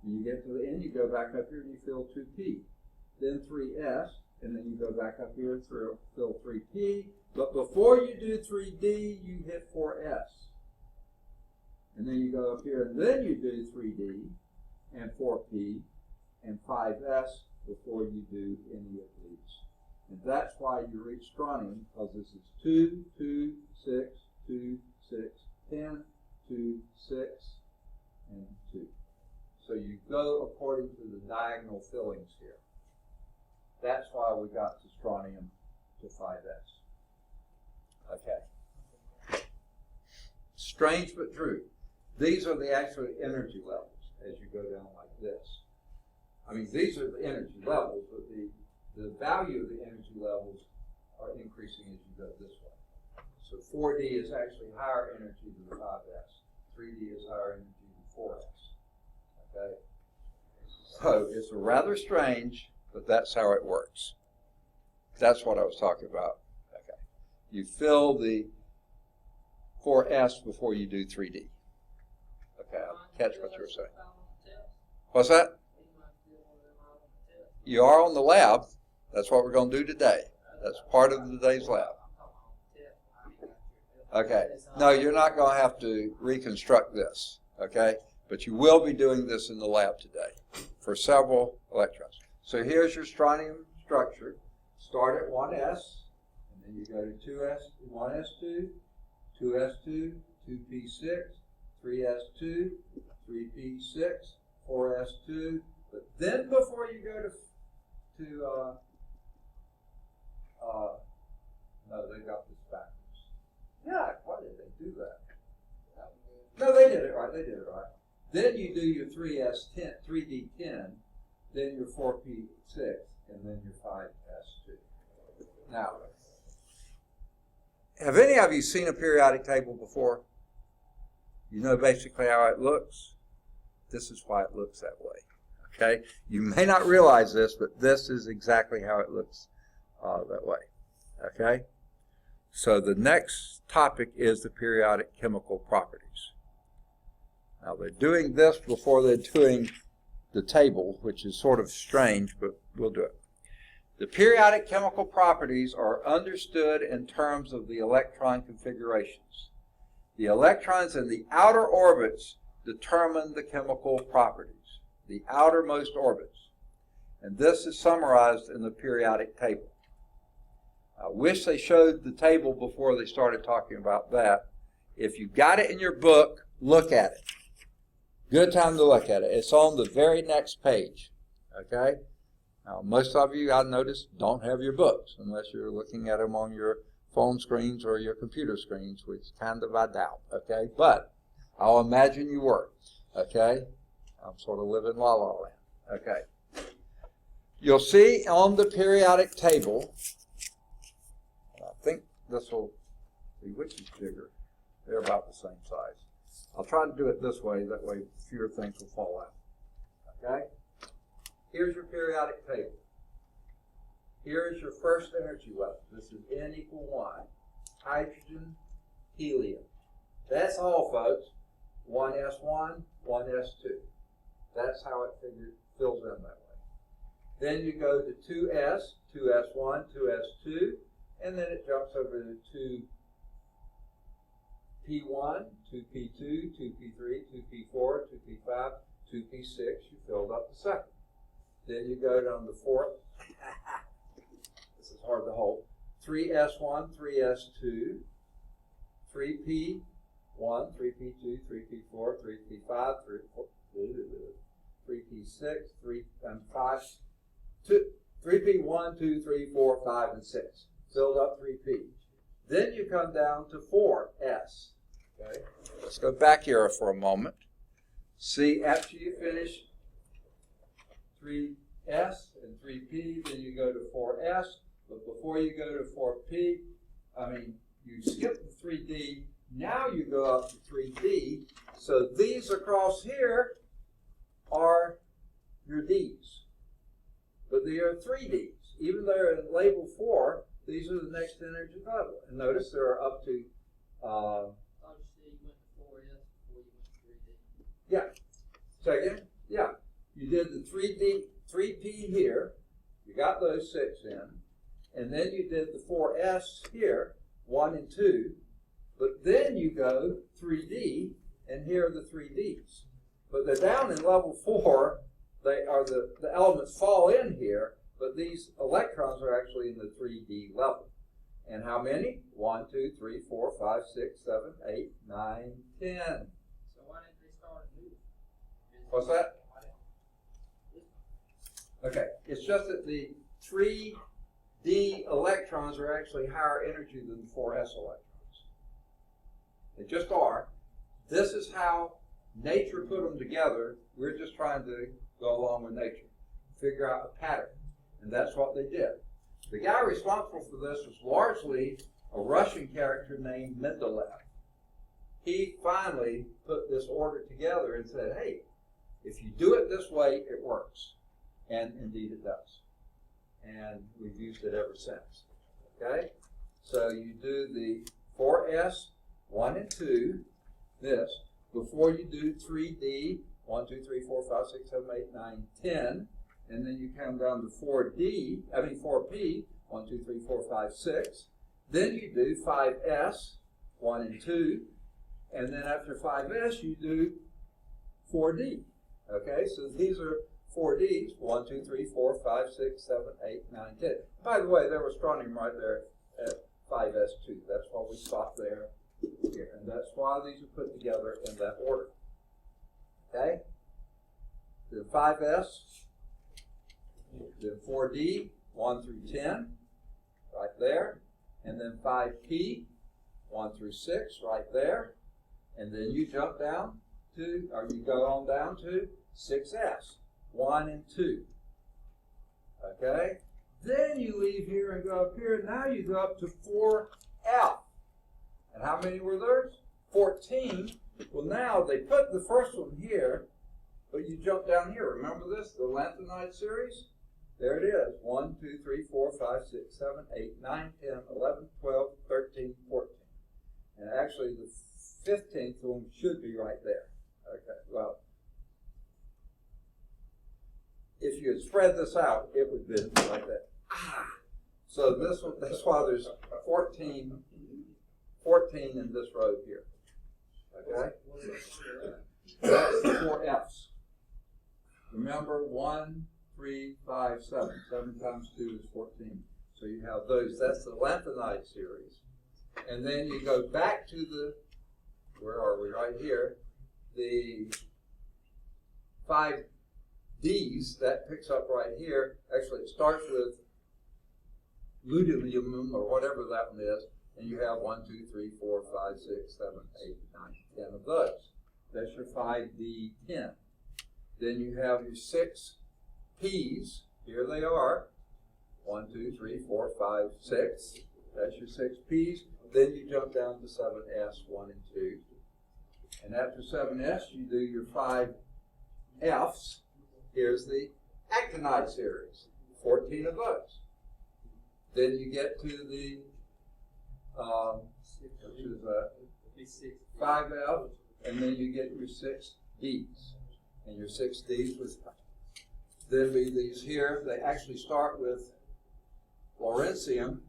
When you get to the end, you go back up here and you fill 2p. Then 3s, and then you go back up here and fill 3p. But before you do 3d, you hit 4s. and then you go up here, and then you do 3D, and 4P, and 5S before you do any of these. And that's why you reach strontium, because this is 2, 2, 6, 2, 6, 10, 2, 6, and 2. So you go according to the diagonal fillings here. That's why we got to strontium to 5S. Okay. Strange but true. These are the actual energy levels as you go down like this. I mean, these are the energy levels, but the value of the energy levels are increasing as you go this way. So 4D is actually higher energy than 5S. 3D is higher energy than 4S. Okay? So it's rather strange, but that's how it works. That's what I was talking about. Okay. You fill the 4S before you do 3D. Okay, I'll catch what you're saying. What's that? You are on the lab. That's what we're going to do today. That's part of today's lab. Okay. No, you're not going to have to reconstruct this. Okay? But you will be doing this in the lab today for several electrons. So here's your strontium structure. Start at 1s, and then you go to 2s, 1s2, 2s2, 2p6, 3s2, 3p6, 4s2. But then before you go to no, they got this backwards. Yeah, why did they do that? No, they did it right. They did it right. Then you do your 3s10, 3d10, then your 4p6, and then your 5s2. Now, have any of you seen a periodic table before? You know basically how it looks? This is why it looks that way. Okay? You may not realize this, but this is exactly how it looks that way. Okay? So the next topic is the periodic chemical properties. Now they're doing this before they're doing the table, which is sort of strange, but we'll do it. The periodic chemical properties are understood in terms of the electron configurations. The electrons in the outer orbits determine the chemical properties, the outermost orbits. And this is summarized in the periodic table. I wish they showed the table before they started talking about that. If you got it in your book, look at it. Good time to look at it. It's on the very next page. Okay? Now, most of you, I noticed, don't have your books unless you're looking at them on your phone screens or your computer screens, which kind of I doubt. Okay? But I'll imagine you were. Okay? I'm sort of living la la land. Okay. You'll see on the periodic table, I think this will see which is bigger. They're about the same size. I'll try to do it this way, that way fewer things will fall out. Okay? Here's your periodic table. Here is your first energy level. This is N equal 1. Hydrogen, helium. That's all, folks. 1s1, 1s2. That's how it fills in that way. Then you go to 2s, 2s1, 2s2, and then it jumps over to 2p1, 2p2, 2p3, 2p4, 2p5, 2p6. You filled up the second. Then you go down to 4. This is hard to hold. 3s1, 3s2, 3p1, 3p2, 3p4, 3p5, 3p6, 3p1, 2, 3, 4, 5, and 6. Filled up 3p. Then you come down to 4s. Okay. Let's go back here for a moment. See, after you finish 3s and 3p, then you go to 4s. But before you go to 4p, you skip the 3d. Now you go up to 3d. So these across here are your d's. But they are 3d's. Even though they're in label 4, these are the next energy level. And notice there are up to yeah. Say again? Yeah. You did the 3p here. You got those 6 in. And then you did the 4s here, 1 and 2. But then you go 3d, and here are the 3Ds. But they're down in level 4. They are the elements fall in here, but these electrons are actually in the 3D level. And how many? 1, 2, 3, 4, 5, 6, 7, 8, 9, 10. So why didn't they start a new? What's that? Okay, it's just that the 3D electrons are actually higher energy than the 4s electrons. They just are. This is how nature put them together. We're just trying to go along with nature, figure out a pattern. And that's what they did. The guy responsible for this was largely a Russian character named Mendeleev. He finally put this order together and said, hey, if you do it this way, it works. And indeed it does. And we've used it ever since. Okay? So you do the 4s, 1 and 2, this, before you do 3D, 1, 2, 3, 4, 5, 6, 7, 8, 9, 10. And then you come down to 4P, 1, 2, 3, 4, 5, 6. Then you do 5s, 1 and 2. And then after 5s, you do 4D. Okay, so these are 4Ds, 1, 2, 3, 4, 5, 6, 7, 8, 9, 10. By the way, there was strontium right there at 5s2. That's why we stopped there here. And that's why these are put together in that order. Okay? The 5s, then 4D, 1 through 10, right there. And then 5P, 1 through 6, right there. And then you jump down to, or you go on down to 6s, 1 and 2. Okay? Then you leave here and go up here. Now you go up to 4F. And how many were there? 14. Well, now they put the first one here, but you jump down here. Remember this? The lanthanide series? There it is. 1, 2, 3, 4, 5, 6, 7, 8, 9, 10, 11, 12, 13, 14. And actually the 15th one should be right there. Okay, well, if you had spread this out, it would have been like that. So this one, that's why there's 14 in this row here. Okay? That's the 4Fs. Remember, 1, 3, 5, 7. 7 times 2 is 14. So you have those. That's the lanthanide series. And then you go back to the, where are we? Right here. The 5Ds, that picks up right here. Actually, it starts with luteolum or whatever that one is. And you have 1, 2, 3, 4, 5, 6, 7, 8, 9, 10 of those. That's your 5D10. Then you have your 6 P's. Here they are. 1, 2, 3, 4, 5, 6. That's your 6 P's. Then you jump down to 7S, 1 and 2. And after 7S, you do your 5 F's. Here's the actinide series. 14 of those. Then you get to the 5F, and then you get your 6 D's. And your 6 D's would then be these here. They actually start with fluorescium.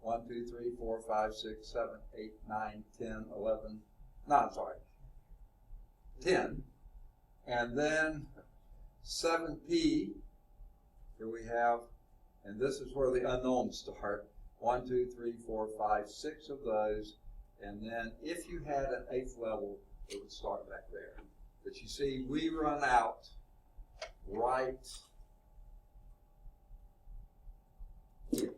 1, 2, 3, 4, 5, 6, 7, 8, 9, 10, 11. No, I'm sorry. 10. And then 7P. Here we have, and this is where the unknowns start. 1, 2, 3, 4, 5, 6 of those. And then if you had an 8th level, it would start back there. But you see, we run out right here.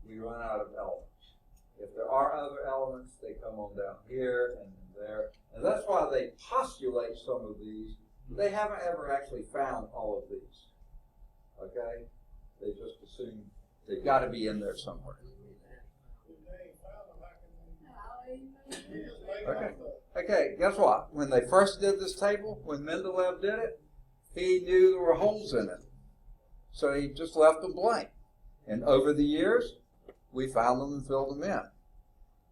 We run out of elements. If there are other elements, they come on down here and there. And that's why they postulate some of these. They haven't ever actually found all of these. Okay? They just assume they've got to be in there somewhere. Okay. Okay, guess what? When they first did this table, when Mendeleev did it, he knew there were holes in it. So he just left them blank. And over the years, we found them and filled them in.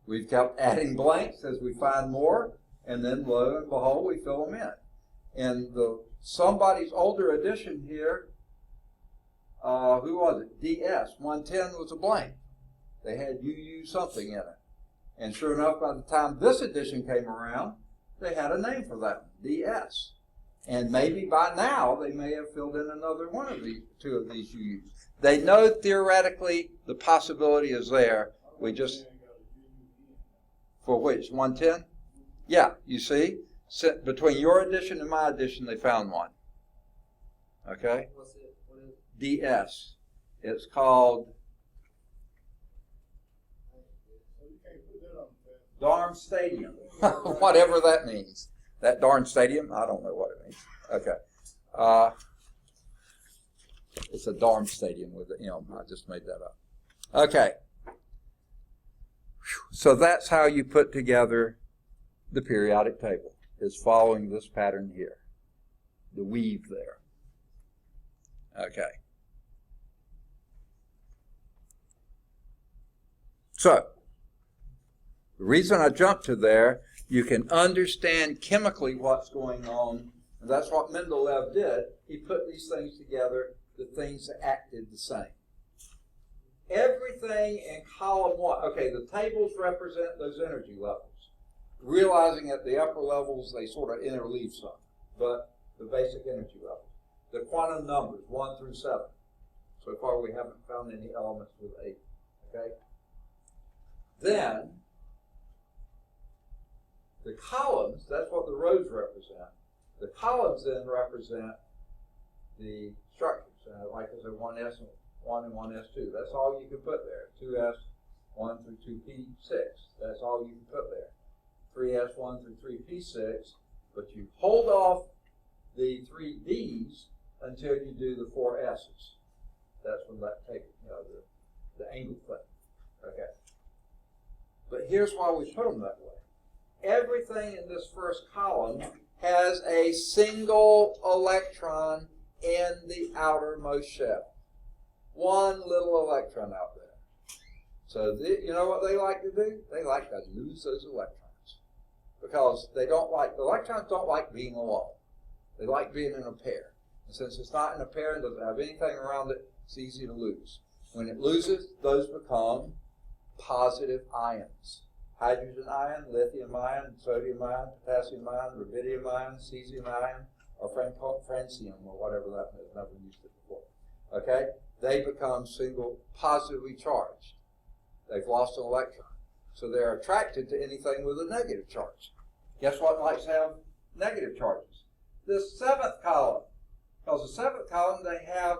We've kept adding blanks as we find more, and then lo and behold, we fill them in. And somebody's older edition here, who was it? DS110 was a blank. They had UU something in it. And sure enough, by the time this edition came around, they had a name for that, DS. And maybe by now they may have filled in another one of these, two of these you use. They know theoretically the possibility is there. We just, for which, 110? Yeah, you see? Between your edition and my edition, they found one. Okay? What's it? What is it? DS. It's called Darn Stadium. Whatever that means. That darn stadium? I don't know what it means. Okay. It's a darn stadium with an M. I just made that up. Okay. So that's how you put together the periodic table. Is following this pattern here. The weave there. Okay. So, the reason I jumped to there, you can understand chemically what's going on, and that's what Mendeleev did. He put these things together, the things that acted the same. Everything in column 1, okay, the tables represent those energy levels. Realizing at the upper levels they sort of interleave some, but the basic energy levels. The quantum numbers, 1 through 7. So far we haven't found any elements with 8, okay? Then, the columns, that's what the rows represent. The columns then represent the structures. Like there's a 1S1 and 1S2. That's all you can put there. 2S1 through 2P6. That's all you can put there. 3S1 through 3P6. But you hold off the 3Ds until you do the 4S's. That's when that takes, the angle thing. Okay. But here's why we put them that way. Everything in this first column has a single electron in the outermost shell. One little electron out there. So you know what they like to do? They like to lose those electrons. Because the electrons don't like being alone. They like being in a pair. And since it's not in a pair and doesn't have anything around it, it's easy to lose. When it loses, those become positive ions. Hydrogen ion, lithium ion, sodium ion, potassium ion, rubidium ion, cesium ion, or francium, or whatever that is. Never used it before. Okay? They become single positively charged. They've lost an electron. So they're attracted to anything with a negative charge. Guess what likes to have negative charges? The 7th column. Because the 7th column, they have,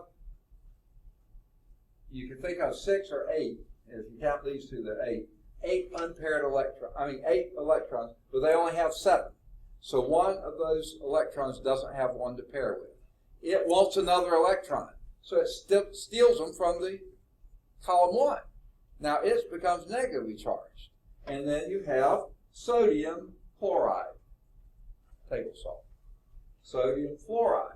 you can think of 6 or 8. If you count these two, they're 8. 8 unpaired electrons. 8 electrons, but they only have 7. So one of those electrons doesn't have one to pair with. It wants another electron. So it steals them from the column 1. Now it becomes negatively charged. And then you have sodium chloride. Table salt. Sodium fluoride.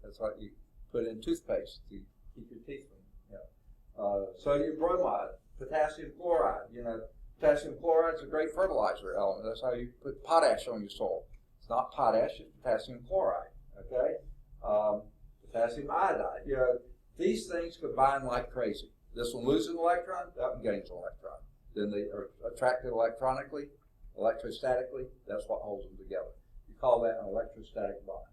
That's what you put in toothpaste to keep your teeth clean. Sodium bromide. Potassium chloride. Potassium chloride is a great fertilizer element. That's how you put potash on your soil. It's not potash, it's potassium chloride. Okay? Potassium iodide. These things combine like crazy. This one loses an electron, that one gains an electron. Then they are attracted electronically, electrostatically. That's what holds them together. You call that an electrostatic bond.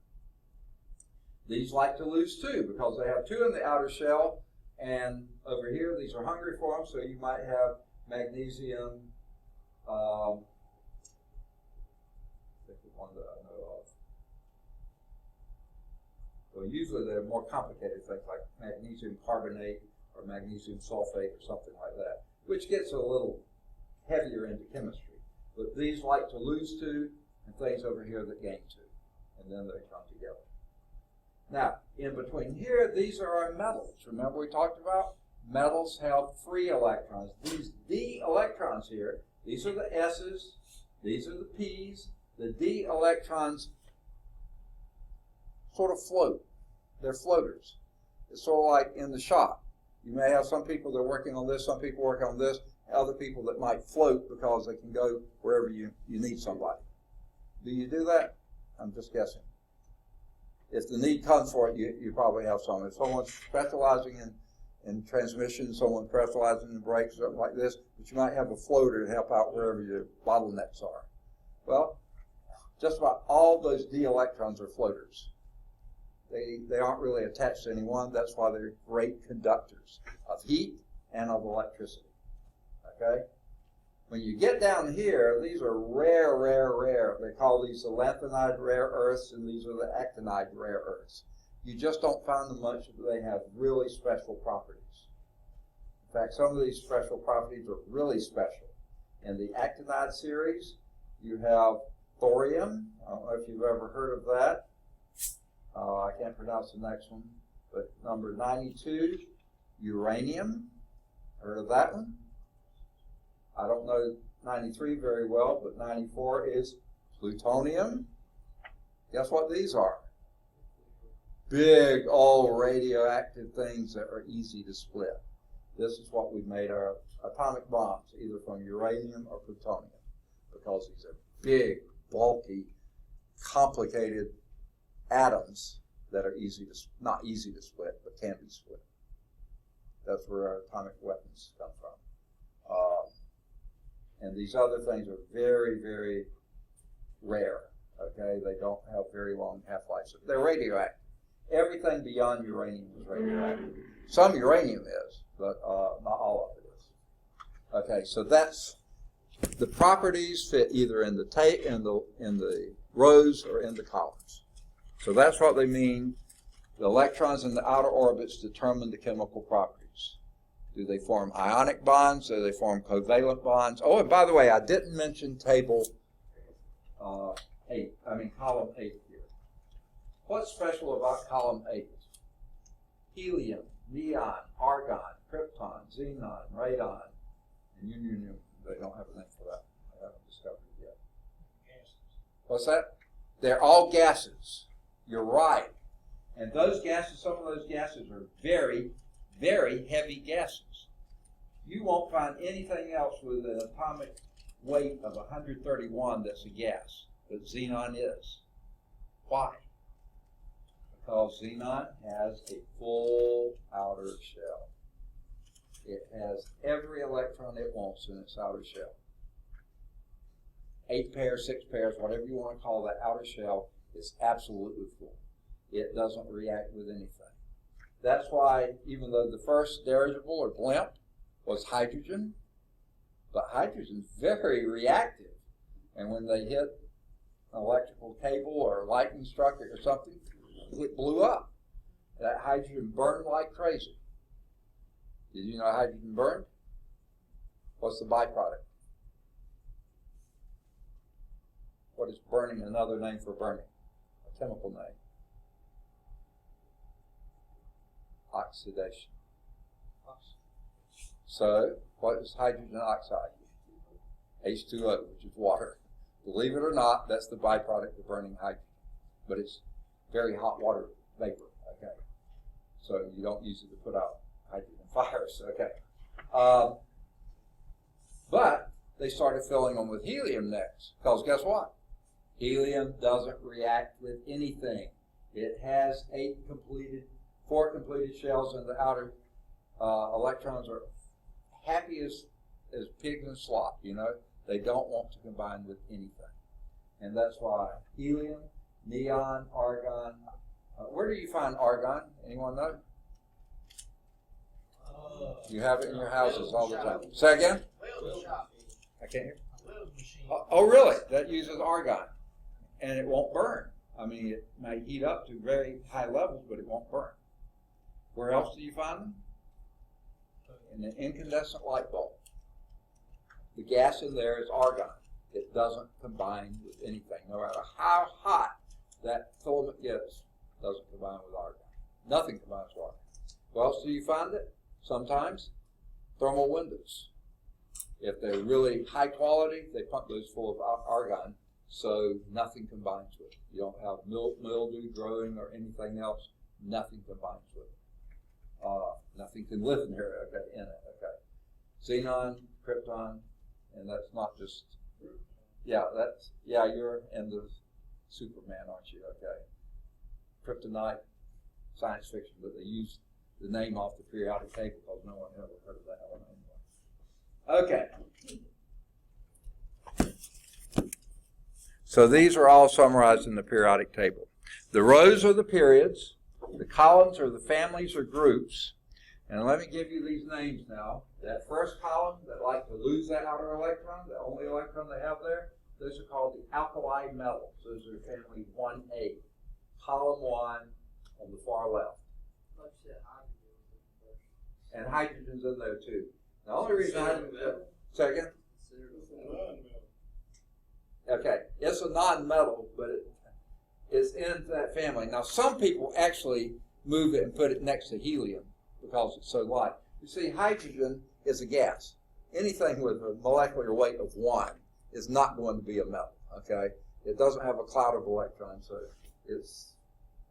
These like to lose too because they have 2 in the outer shell. And over here, these are hungry for them, so you might have magnesium. I think the one that I know of. Well, usually they're more complicated things like magnesium carbonate or magnesium sulfate or something like that, which gets a little heavier into chemistry. But these like to lose 2, and things over here that gain 2, and then they come together. Now, in between here, these are our metals. Remember we talked about metals have free electrons. These D electrons here, these are the S's, these are the P's. The D electrons sort of float. They're floaters. It's sort of like in the shop. You may have some people that are working on this, some people working on this, other people that might float because they can go wherever you need somebody. Do you do that? I'm just guessing. If the need comes for it, you probably have some. If someone's specializing in transmission, someone specializing in brakes, something like this, but you might have a floater to help out wherever your bottlenecks are. Well, just about all those d electrons are floaters. They aren't really attached to anyone. That's why they're great conductors of heat and of electricity. Okay? When you get down here, these are rare, rare, rare. They call these the lanthanide rare earths, and these are the actinide rare earths. You just don't find them much, but they have really special properties. In fact, some of these special properties are really special. In the actinide series, you have thorium. I don't know if you've ever heard of that. I can't pronounce the next one, but number 92, uranium. Heard of that one? I don't know 93 very well, but 94 is plutonium. Guess what these are? Big, old radioactive things that are easy to split. This is what we made our atomic bombs, either from uranium or plutonium, because these are big, bulky, complicated atoms that are not easy to split, but can be split. That's where our atomic weapons come from. And these other things are very, very rare. Okay, they don't have very long half-lives. They're radioactive. Everything beyond uranium is radioactive. Some uranium is, but not all of it is. Okay, so that's the properties fit either in the rows or in the columns. So that's what they mean. The electrons in the outer orbits determine the chemical properties. Do they form ionic bonds? Do they form covalent bonds? Oh, and by the way, I didn't mention column 8 here. What's special about column 8? Helium, neon, argon, krypton, xenon, radon, and uranium. They don't have a name for that. I haven't discovered it yet. Gases. What's that? They're all gases. You're right. And those gases, some of those gases are very, very heavy gases. You won't find anything else with an atomic weight of 131 that's a gas, but xenon is. Why? Because xenon has a full outer shell. It has every electron it wants in its outer shell. 8 pairs, 6 pairs, whatever you want to call that outer shell is absolutely full. It doesn't react with anything. That's why, even though the first dirigible or blimp was hydrogen, but hydrogen's very reactive. And when they hit an electrical cable or a lightning struck it or something, it blew up. That hydrogen burned like crazy. Did you know hydrogen burned? What's the byproduct? What is burning another name for burning? A chemical name. Oxidation. So, what is hydrogen oxide? H2O, which is water. Believe it or not, that's the byproduct of burning hydrogen. But it's very hot water vapor, okay? So you don't use it to put out hydrogen fires, okay? But they started filling them with helium next, because guess what? Helium doesn't react with anything. It has 4 completed shells, and the outer electrons are happy as pigs in slop, you know. They don't want to combine with anything. And that's why helium, neon, argon. Where do you find argon? Anyone know? You have it in your houses all the time. Say again? I can't hear. Oh, really? That uses argon. And it won't burn. I mean, it may heat up to very high levels, but it won't burn. Where else do you find them? In an incandescent light bulb. The gas in there is argon. It doesn't combine with anything. No matter how hot that filament gets, it doesn't combine with argon. Nothing combines with argon. Where else do you find it? Sometimes thermal windows. If they're really high quality, they pump those full of argon, so nothing combines with it. You don't have mildew growing or anything else. Nothing combines with it. Nothing can live in there, okay, in it, okay. Xenon, krypton, and that's not just, you're into Superman, aren't you, okay? Kryptonite, science fiction, but they use the name off the periodic table because no one ever heard of that one anyway. Okay. So these are all summarized in the periodic table. The rows are the periods. The columns are the families or groups. And let me give you these names now. That first column that like to lose that outer electron, the only electron they have there, those are called the alkali metals. Those are family 1A. Column 1 on the far left. And hydrogen's in there too. The only reason hydrogen's in second. Okay, it's a non-metal, but it's in that family. Now, some people actually move it and put it next to helium because it's so light. You see, hydrogen is a gas. Anything with a molecular weight of 1 is not going to be a metal, okay? It doesn't have a cloud of electrons, so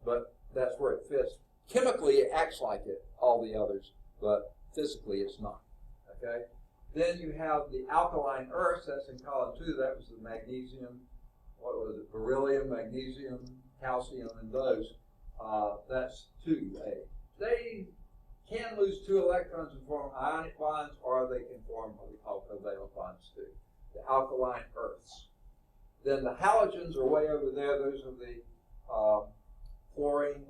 but that's where it fits. Chemically, it acts like it, all the others, but physically it's not, okay? Then you have the alkaline earths, that's in column 2, that was the magnesium, what was it, beryllium, magnesium, calcium, and those, that's 2A. They can lose 2 electrons and form ionic bonds, or they can form what we call covalent bonds too, the alkaline earths. Then the halogens are way over there, those are the chlorine,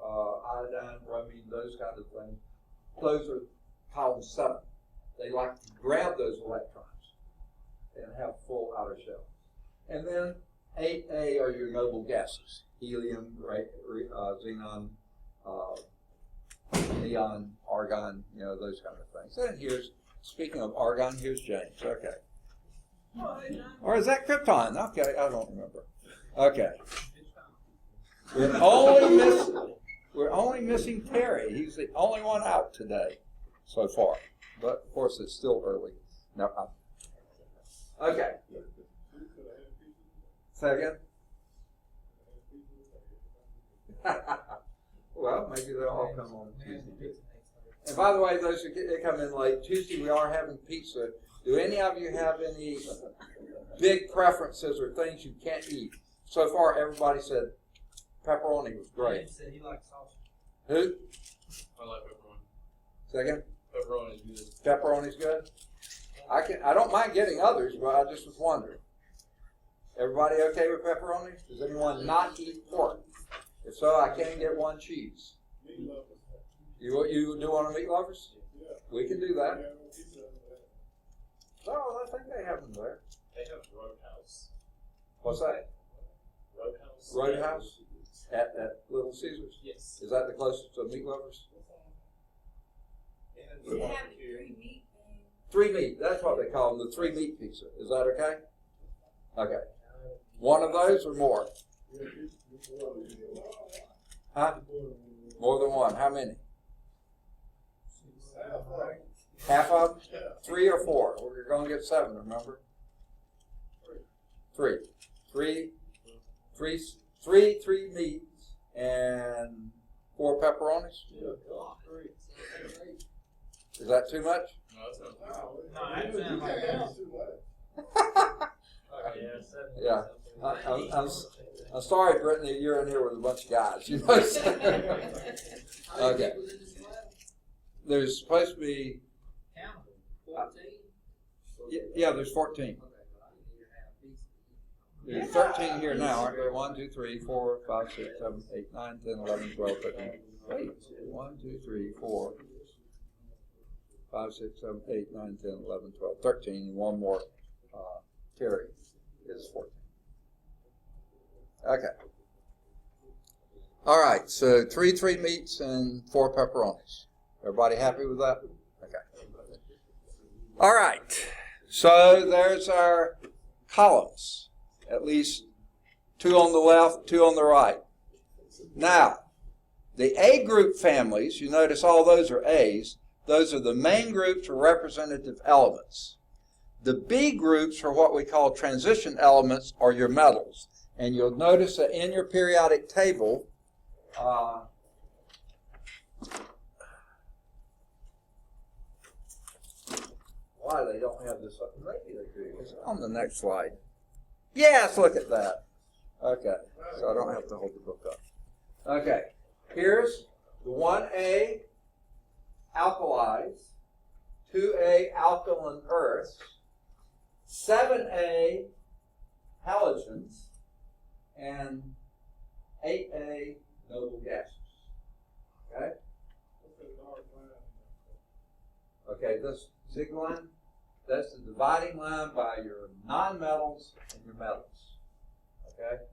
iodine, bromine, those kind of things. Those are column 7. They like to grab those electrons and have full outer shell. And then 8A are your noble gases. Helium, xenon, neon, argon, those kind of things. And here's, speaking of argon, here's James. Okay. Or is that krypton? Okay, I don't remember. Okay. We're only missing Terry. He's the only one out today so far. But, of course, it's still early. No. Okay. Second. Well, maybe they'll all come on Tuesday. And by the way, those that come in late, Tuesday we are having pizza. Do any of you have any big preferences or things you can't eat? So far, everybody said pepperoni was great. He said he likes sausage. Who? I like pepperoni. Second? Pepperoni's good. Pepperoni's good? I don't mind getting others, but I just was wondering. Everybody okay with pepperoni? Does anyone not eat pork? If so, I can get 1 cheese. You do want to meat lovers? Yeah. We can do that. Oh, I think they have them there. They have Roadhouse. What's that? Roadhouse. Roadhouse? At Little Caesars? Yes. Is that the closest to meat lovers? You have 3 meat things. 3 meat. That's what they call them, the 3 meat pizza. Is that okay? Okay. 1 of those or more? Huh? More than 1. How many? Half of them? 3 or 4? We're going to get 7, remember? 3. 3 meats and 4 pepperonis? Is that too much? No, that sounds Yeah. I'm sorry, Brittany, you're in here with a bunch of guys. You know. Okay. There's supposed to be. 14? Yeah, there's 14. There's 13 here now, aren't there? 1, 2, 3, 4, 5, 6, 7, 8, 9, 10, 11, 12, 13. Wait. 1, 2, 3, 4, 5, 6, 7, 8, 9, 10, 11, 12, 13, and 1 more. Terry is 14. Okay. All right, so 3 meats and 4 pepperonis. Everybody happy with that? Okay. All right, so there's our columns. At least 2 on the left, 2 on the right. Now, the A group families, you notice all those are A's. Those are the main groups or representative elements. The B groups are what we call transition elements or your metals. And you'll notice that in your periodic table, why they don't have this up? Maybe they do. It's on the next slide. Yes, look at that. Okay, so I don't have to hold the book up. Okay, here's the 1A alkalis, 2A alkaline earths, 7A halogens, and 8A noble gases. Okay? Okay, this zig line, that's the dividing line by your non-metals and your metals. Okay?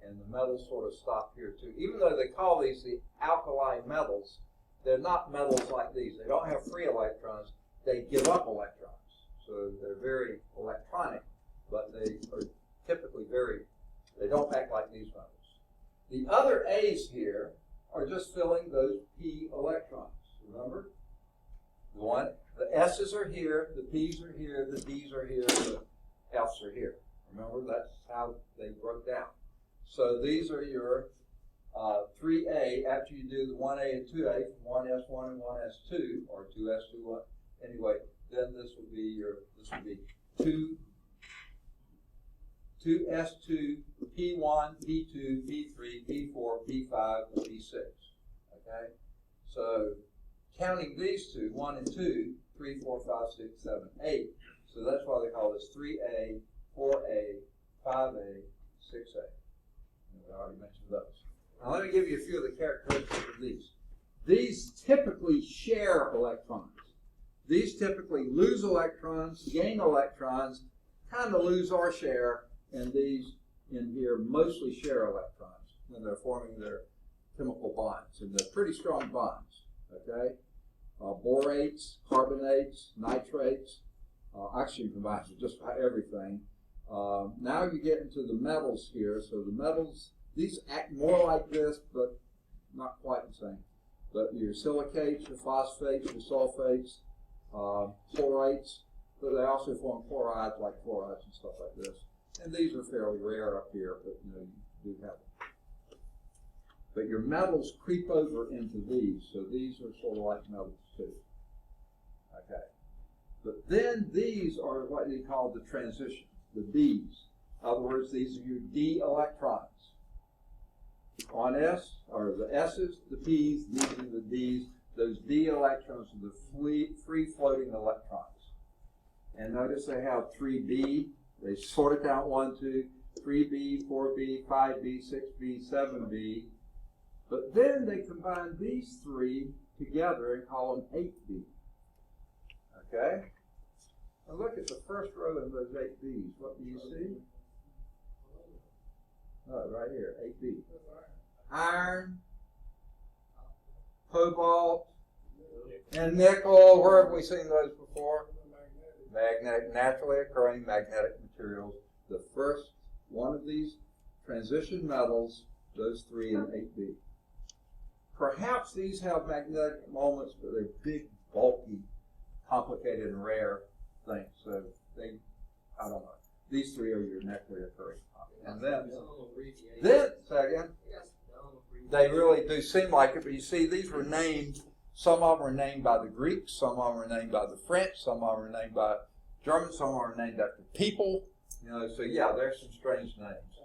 And the metals sort of stop here too. Even though they call these the alkali metals, they're not metals like these. They don't have free electrons. They give up electrons. So they're very electronic, but they are typically they don't act like these metals. The other A's here are just filling those P electrons. Remember? The S's are here, the P's are here, the D's are here, the F's are here. Remember, that's how they broke down. So these are your 3A after you do the 1A and 2A from 1S1 and 1S2, or 2S2, anyway, then this would be 2S2, P1, P2, P3, P4, P5, and P6. Okay? So counting these two, 1 and 2, 3, 4, 5, 6, 7, 8. So that's why they call this 3A, 4A, 5A, 6A. We already mentioned those. Now let me give you a few of the characteristics of these. These typically share electrons. These typically lose electrons, gain electrons, kind of lose or share, and these in here mostly share electrons when they're forming their chemical bonds, and they're pretty strong bonds. Okay, borates, carbonates, nitrates, oxygen combines with just about everything. Now you get into the metals here. So the metals, these act more like this, but not quite the same. But your silicates, your phosphates, your sulfates, chlorates, but they also form chlorides like chlorides and stuff like this. And these are fairly rare up here, but you know, you do have them. But your metals creep over into these, so these are sort of like metals too. Okay. But then these are what they call the transition, the Ds. In other words, these are your D electrons. On S, or the S's, the P's, these are the D's. Those D electrons are the free floating electrons. And notice they have 3B. They sort it down 1, 2, 3B, 4B, 5B, 6B, 7B. But then they combine these three together and call them 8B. Okay? Now look at the first row of those 8Bs. What do you see? Oh, right here, 8B. Iron, cobalt, and nickel. Where have we seen those before? Magnetic, naturally occurring magnetic materials. The first one of these transition metals, those three in 8B. Perhaps these have magnetic moments, but they're big, bulky, complicated, and rare things. So they, I don't know. These three are your naturally occurring. And then say again, they really do seem like it, but you see, these were named. Some of them were named by the Greeks, some of them were named by the French, some of them were named by Germans, some of them were named after people. You know, so yeah, there's some strange names.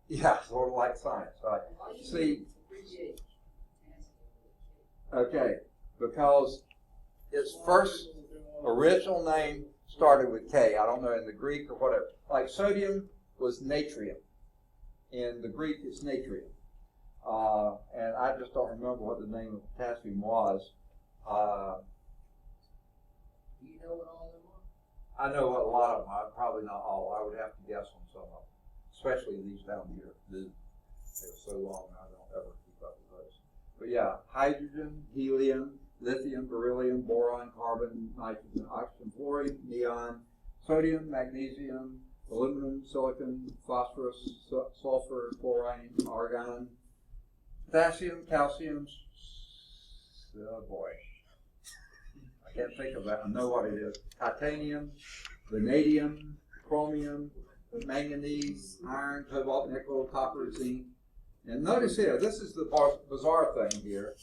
Yeah, sort of like science, right? See, okay, because its first original name started with K. I don't know in the Greek or whatever. Like sodium was natrium. In the Greek, it's natrium. And I just don't remember what the name of potassium was. Do you know what all of them are? I know what a lot of them are, probably not all. I would have to guess on some of them, especially these down here. They're so long, I don't ever keep up with those. But yeah, hydrogen, helium, lithium, beryllium, boron, carbon, nitrogen, oxygen, fluorine, neon, sodium, magnesium, aluminum, silicon, phosphorus, sulfur, chlorine, argon, potassium, calcium, oh boy, I can't think of that. I know what it is. Titanium, vanadium, chromium, manganese, iron, cobalt, nickel, copper, zinc. And notice here, this is the bizarre thing here.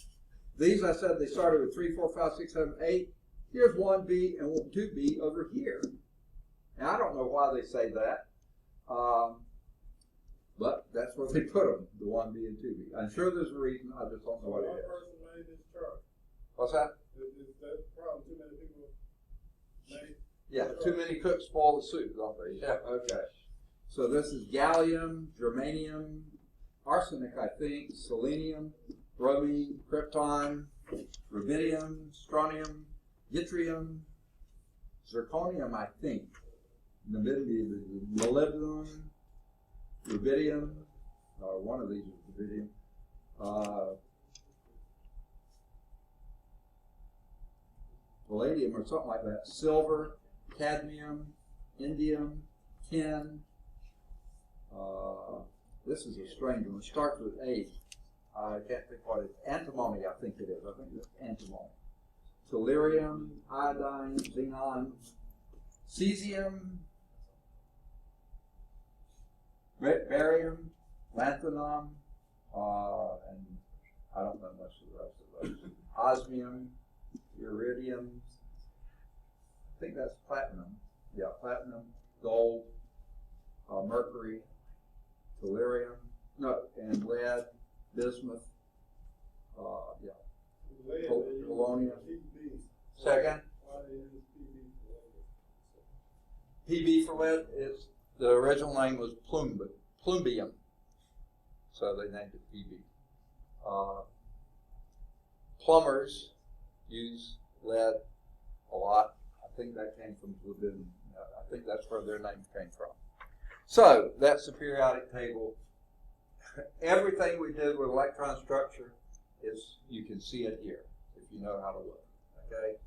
These, I said, they started with 3, 4, 5, 6, 7, 8. Here's 1B and 2B over here. Now, I don't know why they say that, but that's where they put them, the 1B and 2B. I'm sure there's a reason, I just don't know what it is. One person made this chart. What's that? Is that the problem? Too many people made Yeah, too many cooks spoil the soup, don't they? Yeah, okay. So this is gallium, germanium, arsenic, I think, selenium, bromine, krypton, rubidium, strontium, yttrium, zirconium, I think, molybdenum, rubidium, or one of these is rubidium, palladium or something like that, silver, cadmium, indium, tin. This is a strange one. It starts with A. I can't think what it is. Antimony, I think it is. I think it's antimony. Tellurium, iodine, xenon, cesium, barium, lanthanum, and I don't know much of the rest of those. Osmium, iridium, I think that's platinum. Yeah, platinum, gold, mercury, tellurium, no, and lead, bismuth, polonium. Second, PB for lead is the original name was plumbium, so they named it PB. Plumbers use lead a lot. I think that came from Plumbium. I think that's where their name came from. So that's the periodic table. Everything we did with electron structure is, you can see it here if you know how to look. Okay,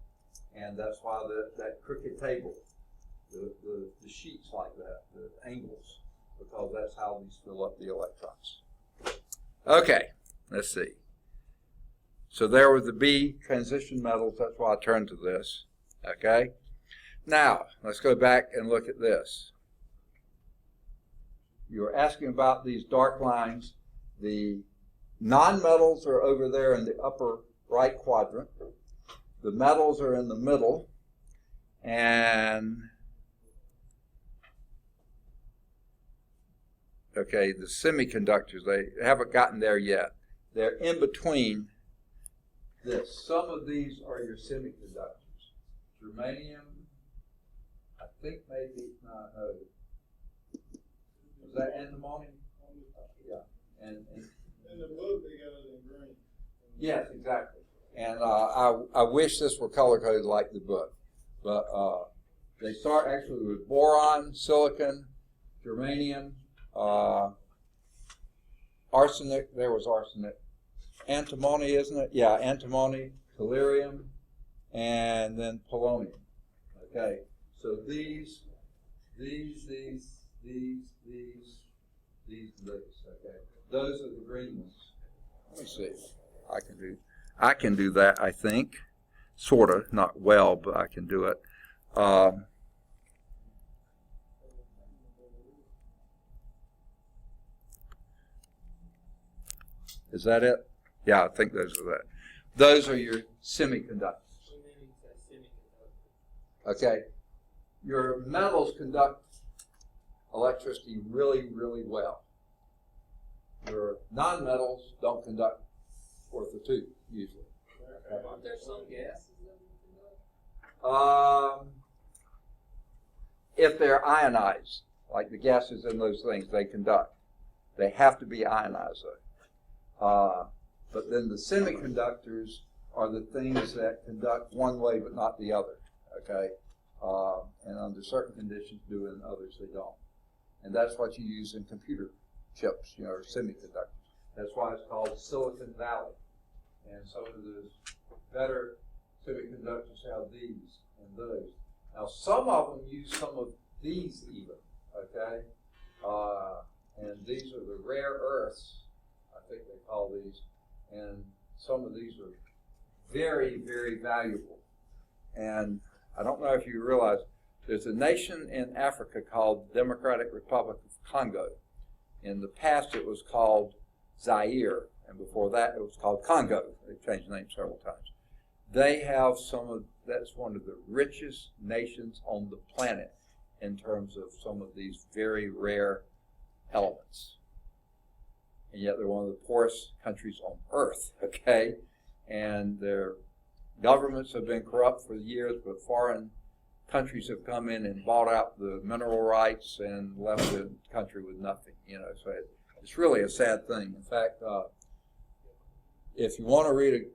and that's why that crooked table, the sheets like that, the angles, because that's how these fill up the electrons. Okay, let's see. So there were the B transition metals. That's why I turned to this. Okay, now let's go back and look at this. You were asking about these dark lines. The nonmetals are over there in the upper right quadrant. The metals are in the middle. And, okay, the semiconductors, they haven't gotten there yet. They're in between this. Some of these are your semiconductors. Germanium, I think maybe, no. Is that antimony? Yeah. And in the book, they got it in green. Yes, exactly. And I wish this were color coded like the book, but they start actually with boron, silicon, germanium, arsenic. There was arsenic. Antimony, isn't it? Yeah, antimony, tellurium, and then polonium. Okay. So these, okay. Those are the green ones. Let me see. I can do that, I think. Sort of, not well, but I can do it. Is that it? Yeah, I think those are that. Those are your semiconductors. Okay. Your metals conduct electricity really, really well. Your nonmetals don't conduct worth a two, usually. Okay. Aren't there some gases that we conduct? If they're ionized, like the gases in those things, they conduct. They have to be ionized, though. But then the semiconductors are the things that conduct one way but not the other. Okay. And under certain conditions do, and others they don't. And that's what you use in computer chips, or semiconductors. That's why it's called Silicon Valley. And some of the better semiconductors have these and those. Now, some of them use some of these even, okay? And these are the rare earths, I think they call these. And some of these are very, very valuable. And I don't know if you realize, there's a nation in Africa called Democratic Republic of Congo. In the past, it was called Zaire, and before that, it was called Congo. They've changed the name several times. They have that's one of the richest nations on the planet in terms of some of these very rare elements. And yet they're one of the poorest countries on earth, okay? And their governments have been corrupt for years, but foreign countries have come in and bought out the mineral rights and left the country with nothing, so it's really a sad thing. In fact, if you want to read a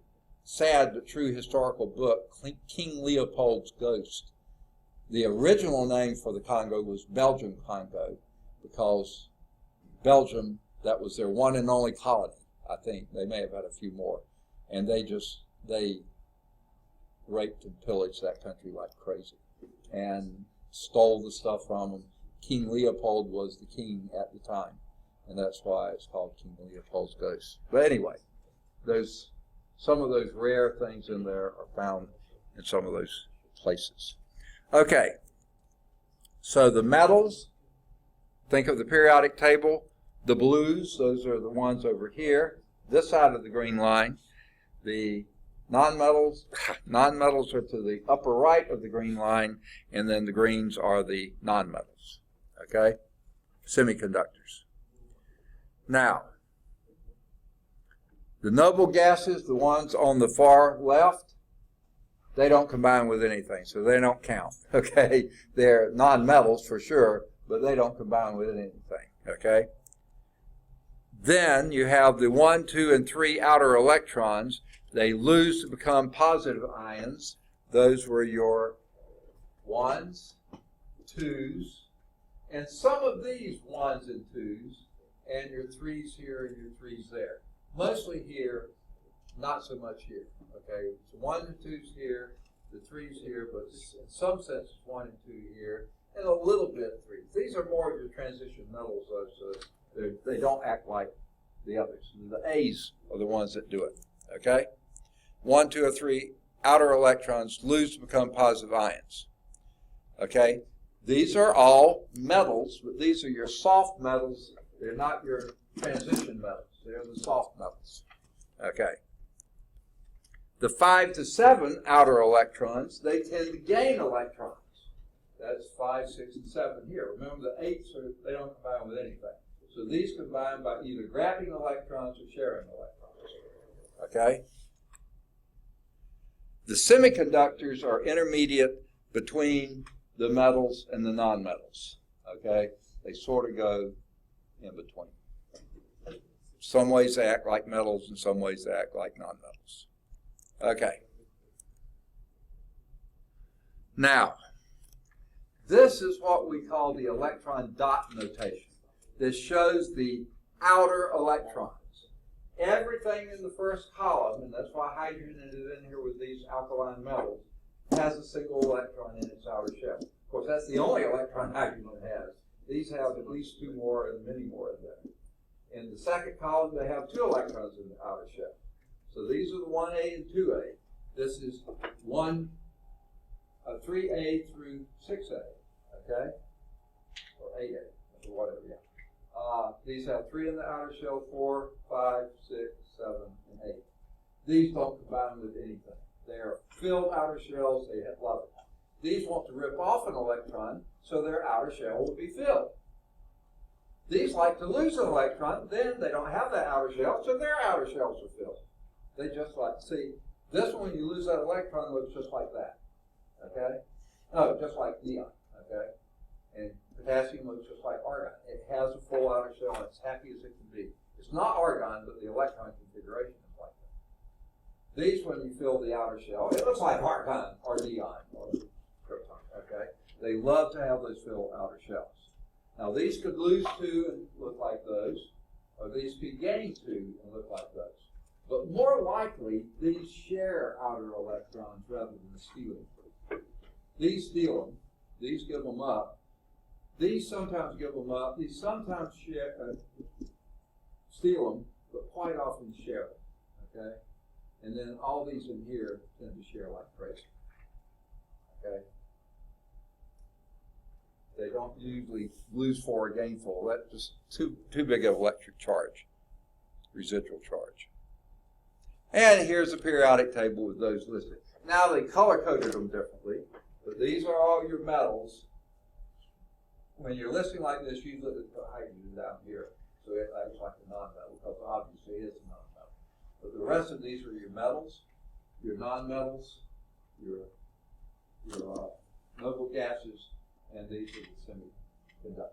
sad but true historical book, King Leopold's Ghost, the original name for the Congo was Belgian Congo, because Belgium, that was their one and only colony, I think. They may have had a few more. And they raped and pillaged that country like crazy and stole the stuff from them. King Leopold was the king at the time, and that's why it's called King Leopold's Ghost. But anyway, some of those rare things in there are found in some of those places. Okay, so the metals, think of the periodic table. The blues, those are the ones over here, this side of the green line. The nonmetals are to the upper right of the green line, and then the greens are the nonmetals, okay? Semiconductors. Now, the noble gases, the ones on the far left, they don't combine with anything, so they don't count, okay? They're nonmetals for sure, but they don't combine with anything, okay? Then you have the 1, 2, and 3 outer electrons. They lose to become positive ions. Those were your 1s, 2s, and some of these 1s and 2s, and your 3s here and your 3s there. Mostly here, not so much here. Okay, so 1 and 2's here, the 3's here, but in some sense it's 1 and 2 here, and a little bit 3. These are more of your transition metals, though, so they don't act like the others. The A's are the ones that do it. Okay, 1, 2, or 3 outer electrons lose to become positive ions. Okay, these are all metals, but these are your soft metals. They're not your transition metals. They're the soft metals. Okay. The 5 to 7 outer electrons, they tend to gain electrons. That's 5, 6, and 7 here. Remember, the 8s, they don't combine with anything. So these combine by either grabbing electrons or sharing electrons. Okay? The semiconductors are intermediate between the metals and the nonmetals. Okay? They sort of go in between. Some ways they act like metals, and some ways they act like nonmetals. Okay. Now, this is what we call the electron dot notation. This shows the outer electrons. Everything in the first column, and that's why hydrogen is in here with these alkaline metals, has a single electron in its outer shell. Of course, that's the only electron hydrogen has. These have at least 2 more and many more in there. In the second column, they have 2 electrons in the outer shell. So these are the 1A and 2A. This is 3A through 6A, okay? Or 8A, or whatever, yeah. These have 3 in the outer shell, 4, 5, 6, 7, and 8. These don't combine with anything. They are filled outer shells. They love it. These want to rip off an electron, so their outer shell will be filled. These like to lose an electron, then they don't have that outer shell, so their outer shells are filled. They just like, see, this one, when you lose that electron, looks just like that, okay? No, just like neon, okay? And potassium looks just like argon. It has a full outer shell, and it's happy as it can be. It's not argon, but the electron configuration is like that. These, when you fill the outer shell, it looks like argon or neon or krypton, okay? They love to have those filled outer shells. Now, these could lose 2 and look like those, or these could gain 2 and look like those. But more likely, these share outer electrons rather than stealing. These steal them. These give them up. These sometimes give them up. These sometimes steal them, but quite often share them. Okay? And then all these in here tend to share like crazy. Okay? They don't usually lose 4 or gain 4. That's just too big of electric charge, residual charge. And here's a periodic table with those listed. Now they color-coded them differently, but these are all your metals. When you're listing like this, usually the hydrogen down here, so it acts like a non-metal, because obviously it is a non-metal. But the rest of these are your metals, your non-metals, your noble gases, and these are the semiconductors.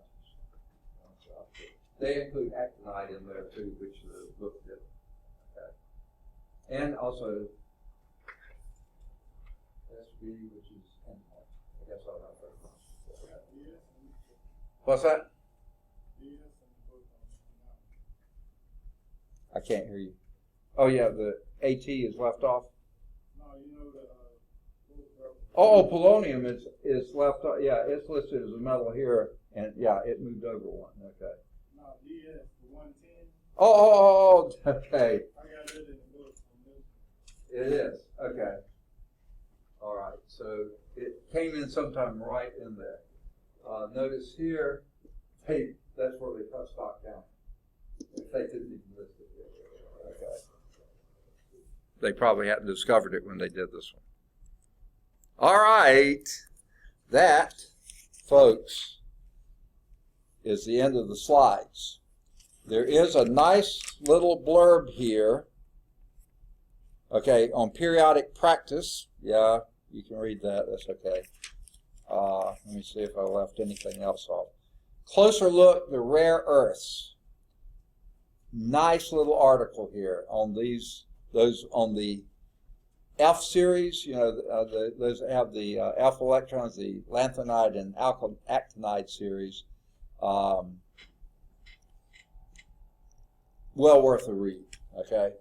They include actinide in there too, which the book did. Okay. And also SB, which is endpoint. I guess I'll have that. What's that? I can't hear you. Oh yeah, the AT is left off. No, you know that. Oh, polonium is left off. Yeah, it's listed as a metal here, and yeah, it moved over one. Okay. No, DS, the 110. Oh, okay. I got it in the book. It is. Okay. All right. So it came in sometime right in there. Notice here, hey, that's where they cut stock down. If they didn't even list it. Okay. They probably hadn't discovered it when they did this one. All right. That, folks, is the end of the slides. There is a nice little blurb here, okay, on periodic practice. Yeah, you can read that. That's okay. Let me see if I left anything else off. Closer look, the rare earths. Nice little article here on those on the F series, you know, those that have the alpha electrons, the lanthanide and actinide series. Well worth a read, okay?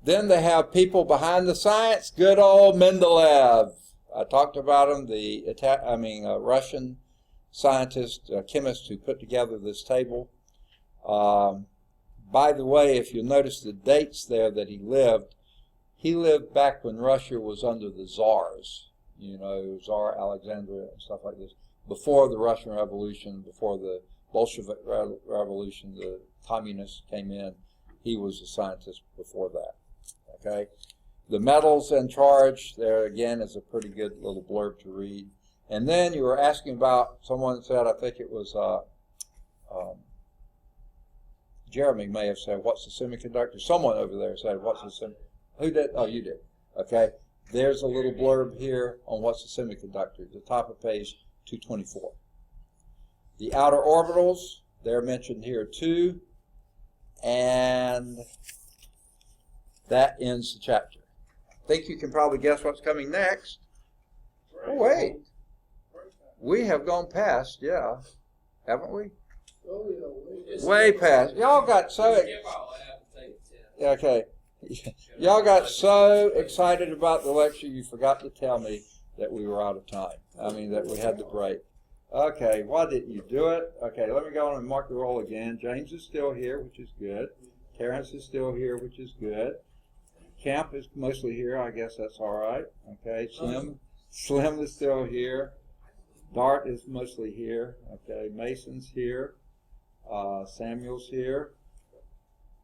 Then they have people behind the science, good old Mendeleev. I talked about him, the Russian scientist, chemist who put together this table. By the way, if you notice the dates there that he lived back when Russia was under the czars, you know, Tsar Alexander and stuff like this, before the Russian Revolution, before the Bolshevik Revolution, the communists came in. He was a scientist before that, okay? The metals in charge, there again is a pretty good little blurb to read. And then you were asking about, someone said, I think it was Jeremy may have said, what's the semiconductor? Someone over there said, what's the semiconductor? Who did? Oh, you did. Okay. There's a little blurb here on what's the semiconductor, at the top of page 224. The outer orbitals, they're mentioned here too. And that ends the chapter. I think you can probably guess what's coming next. Oh, wait. We have gone past, yeah. Haven't we? Oh, yeah, Way past. Y'all got so okay. Y'all got so excited about the lecture you forgot to tell me that we were out of time. I mean that we had the break. Okay, why didn't you do it? Okay, let me go on and mark the roll again. James is still here, which is good. Terrence is still here, which is good. Camp is mostly here. I guess that's all right. Okay, Slim is still here. Dart is mostly here. Okay, Mason's here. Samuel's here.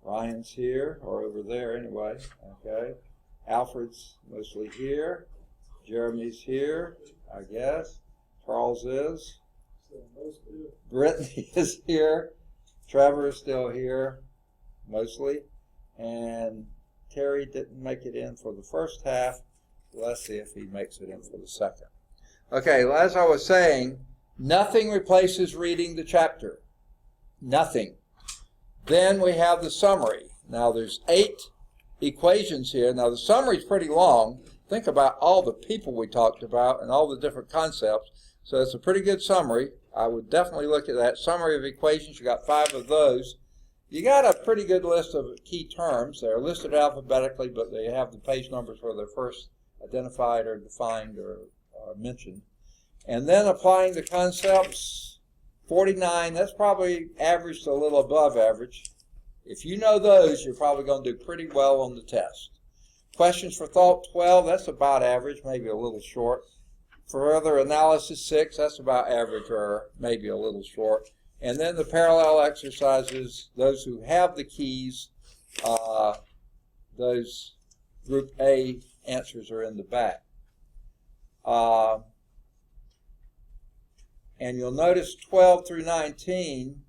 Ryan's here, or over there anyway. Okay, Alfred's mostly here. Jeremy's here, I guess. Charles is. Brittany is here. Trevor is still here, mostly. And Terry didn't make it in for the first half. Let's see if he makes it in for the second. Okay, well, as I was saying, nothing replaces reading the chapter. Nothing. Then we have the summary. Now there's 8 equations here. Now the summary is pretty long. Think about all the people we talked about and all the different concepts. So it's a pretty good summary. I would definitely look at that. Summary of equations, you got 5 of those. You got a pretty good list of key terms. They're listed alphabetically, but they have the page numbers where they're first identified or defined or mentioned. And then applying the concepts, 49, that's probably average to a little above average. If you know those, you're probably going to do pretty well on the test. Questions for thought, 12, that's about average, maybe a little short. Further analysis, 6, that's about average or maybe a little short. And then the parallel exercises, those who have the keys, those group A answers are in the back. And you'll notice 12 through 19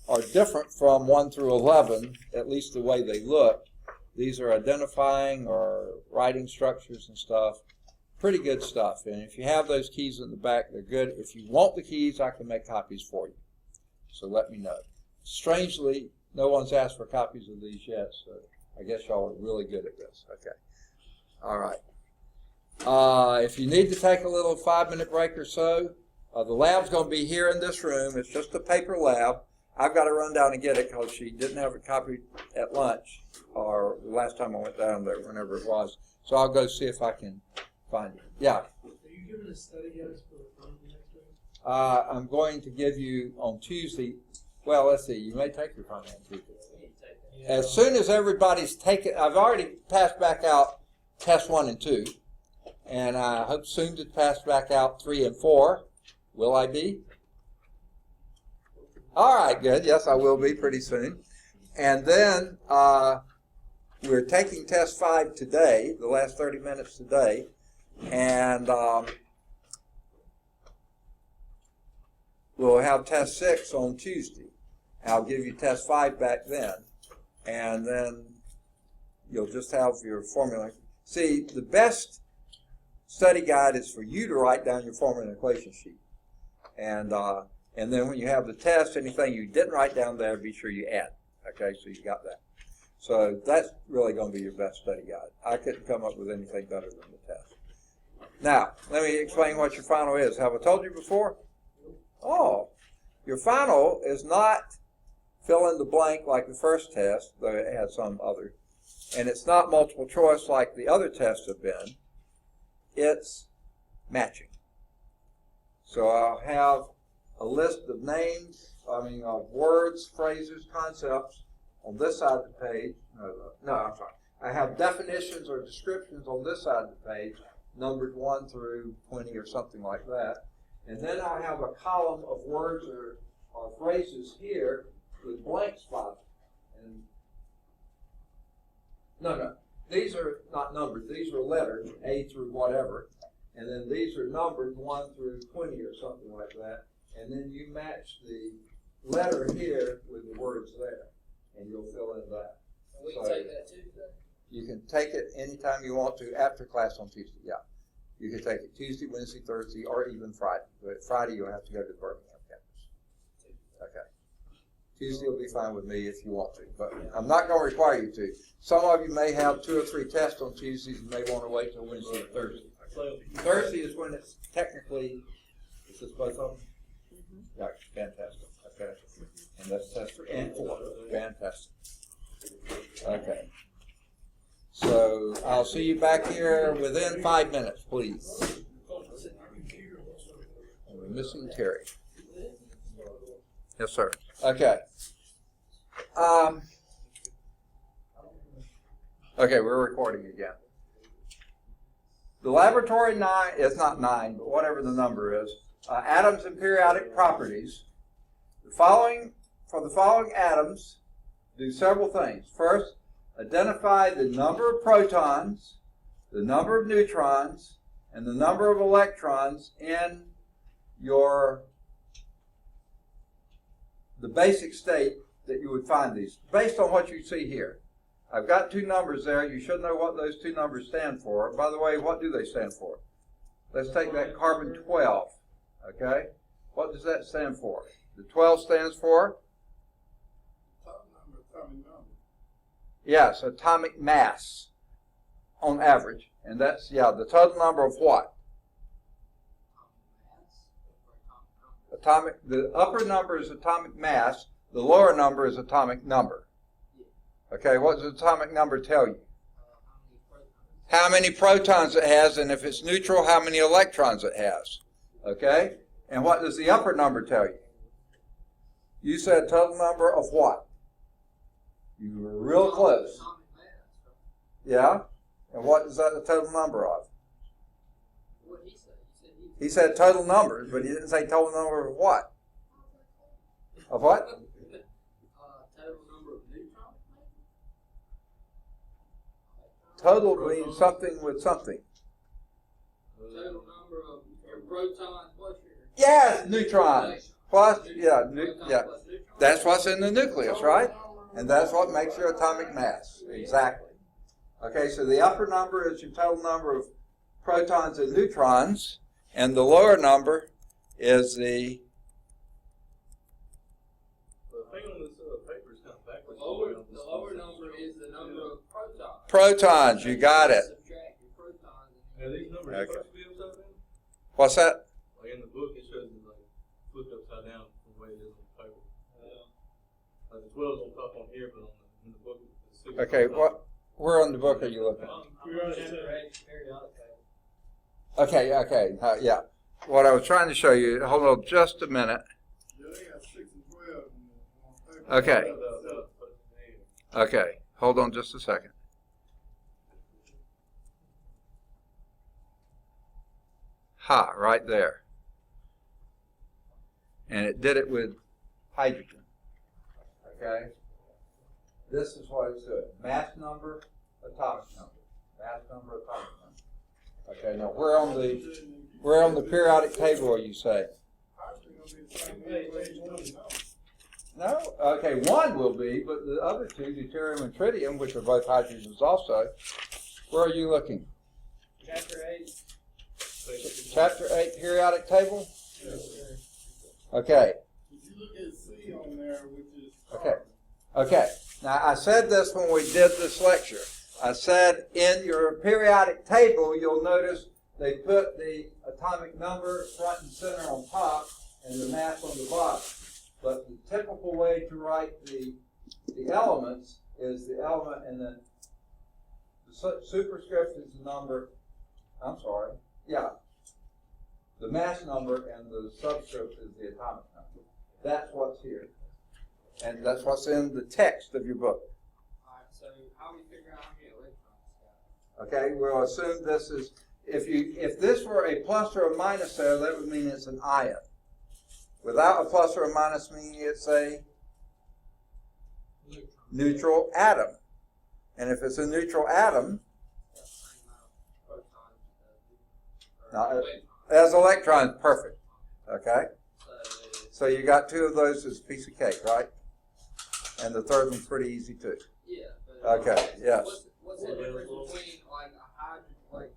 are different from 1 through 11, at least the way they look. These are identifying or writing structures and stuff. pretty good stuff. And if you have those keys in the back, they're good. If you want the keys, I can make copies for you. So let me know. Strangely, no one's asked for copies of these yet, so I guess y'all are really good at this. Okay. All right. If you need to take a little 5-minute break or so, the lab's going to be here in this room. It's just a paper lab. I've got to run down and get it because she didn't have a copy at lunch or the last time I went down there, whenever it was. So I'll go see if I can find it. Yeah. Are you giving us study guides for the front next week? I'm going to give you on Tuesday. Well, let's see. You may take your front end Tuesday. As soon as everybody's taken, I've already passed back out test 1 and 2, and I hope soon to pass back out 3 and 4. Will I be? All right, good. Yes, I will be pretty soon. And then we're taking test 5 today, the last 30 minutes today, and we'll have test 6 on Tuesday. I'll give you test 5 back then, and then you'll just have your formula. See, the best study guide is for you to write down your formula and equation sheet. And then when you have the test, anything you didn't write down there, be sure you add. Okay, so you got that. So that's really going to be your best study guide. I couldn't come up with anything better than the test. Now, let me explain what your final is. Have I told you before? Oh, your final is not fill in the blank like the first test, though it had some other. And it's not multiple choice like the other tests have been. It's matching. So I'll have a list of names, of words, phrases, concepts on this side of the page. No, I'm sorry. I have definitions or descriptions on this side of the page, numbered 1 through 20 or something like that. And then I have a column of words or phrases here with blank spots. And no, these are not numbered. These are lettered, A through whatever. And then these are numbered 1 through 20 or something like that. And then you match the letter here with the words there, and you'll fill in that. And we can take that Tuesday? You can take it anytime you want to after class on Tuesday, yeah. You can take it Tuesday, Wednesday, Thursday, or even Friday. But Friday you'll have to go to the Birmingham campus. Okay. Tuesday will be fine with me if you want to, but I'm not going to require you to. Some of you may have 2 or 3 tests on Tuesdays and may want to wait till Wednesday or Thursday. Thursday is when it's technically, is this both of them? Yeah, fantastic. Okay. And that's test 3 and 4. Fantastic. Okay. So I'll see you back here within 5 minutes, please. And we're missing Terry. Yes, sir. Okay. Okay, we're recording again. The laboratory 9 is not 9, but whatever the number is. Atoms and periodic properties. For the following atoms, do several things. First, identify the number of protons, the number of neutrons, and the number of electrons in the basic state that you would find these, based on what you see here. I've got 2 numbers there. You should know what those 2 numbers stand for. By the way, what do they stand for? Let's take that carbon 12. Okay? What does that stand for? The 12 stands for? Atomic number. Yes, atomic mass on average. And that's, the total number of what? The upper number is atomic mass. The lower number is atomic number. Okay, what does atomic number tell you? How many protons it has, and if it's neutral, how many electrons it has. Okay? And what does the upper number tell you? You said total number of what? You were real close. Yeah? And what is that the total number of? What did he say? He said total numbers, but he didn't say total number of what? Of what? Total number of neutrons, maybe? Total means something with something. Total number of your protons plus your... Yes, neutrons. Plus, that's what's in the nucleus, right? And that's what makes your atomic mass. Exactly. Okay, so the upper number is your total number of protons and neutrons, and the lower number is the The thing on this paper is kind of backwards. The lower number is the number of protons. protons. You got it. Subtract your protons. Are these numbers Okay. supposed to be upside down? What's that? Like in the book, it shows it like flipped upside down from the way it is on the paper. Like the 12's on top on here, but in the book, it's 6. Okay, where on the book are you looking? Okay, yeah. What I was trying to show you, hold on just a minute. Yeah, they got 6 and 12 in there. Okay. Okay, hold on just a second. Right there. And it did it with hydrogen. Okay? This is what it's doing. Mass number, atomic number. Mass number, atomic number. Okay, now we're on the periodic table, you say? No? Okay, one will be, but the other two, deuterium and tritium, which are both hydrogens also, where are you looking? Chapter 8. Chapter 8 periodic table? Okay. If you look at C on there, which is Okay. Okay. Now, I said this when we did this lecture. I said in your periodic table, you'll notice they put the atomic number front and center on top and the mass on the bottom. But the typical way to write the elements is the element and then the superscript is the number, the mass number and the subscript is the atomic number. That's what's here. And that's what's in the text of your book. Alright, so how do we figure out how many electrons it's got? Okay, we'll assume this is, if this were a plus or a minus there, that would mean it's an ion. Without a plus or a minus meaning it's a neutral atom. And if it's a neutral atom, now, as electrons, perfect. Okay? So you got two of those as a piece of cake, right? And the third one's pretty easy too. Yeah. But Okay, yes. What's the difference between like a hydrogen, like,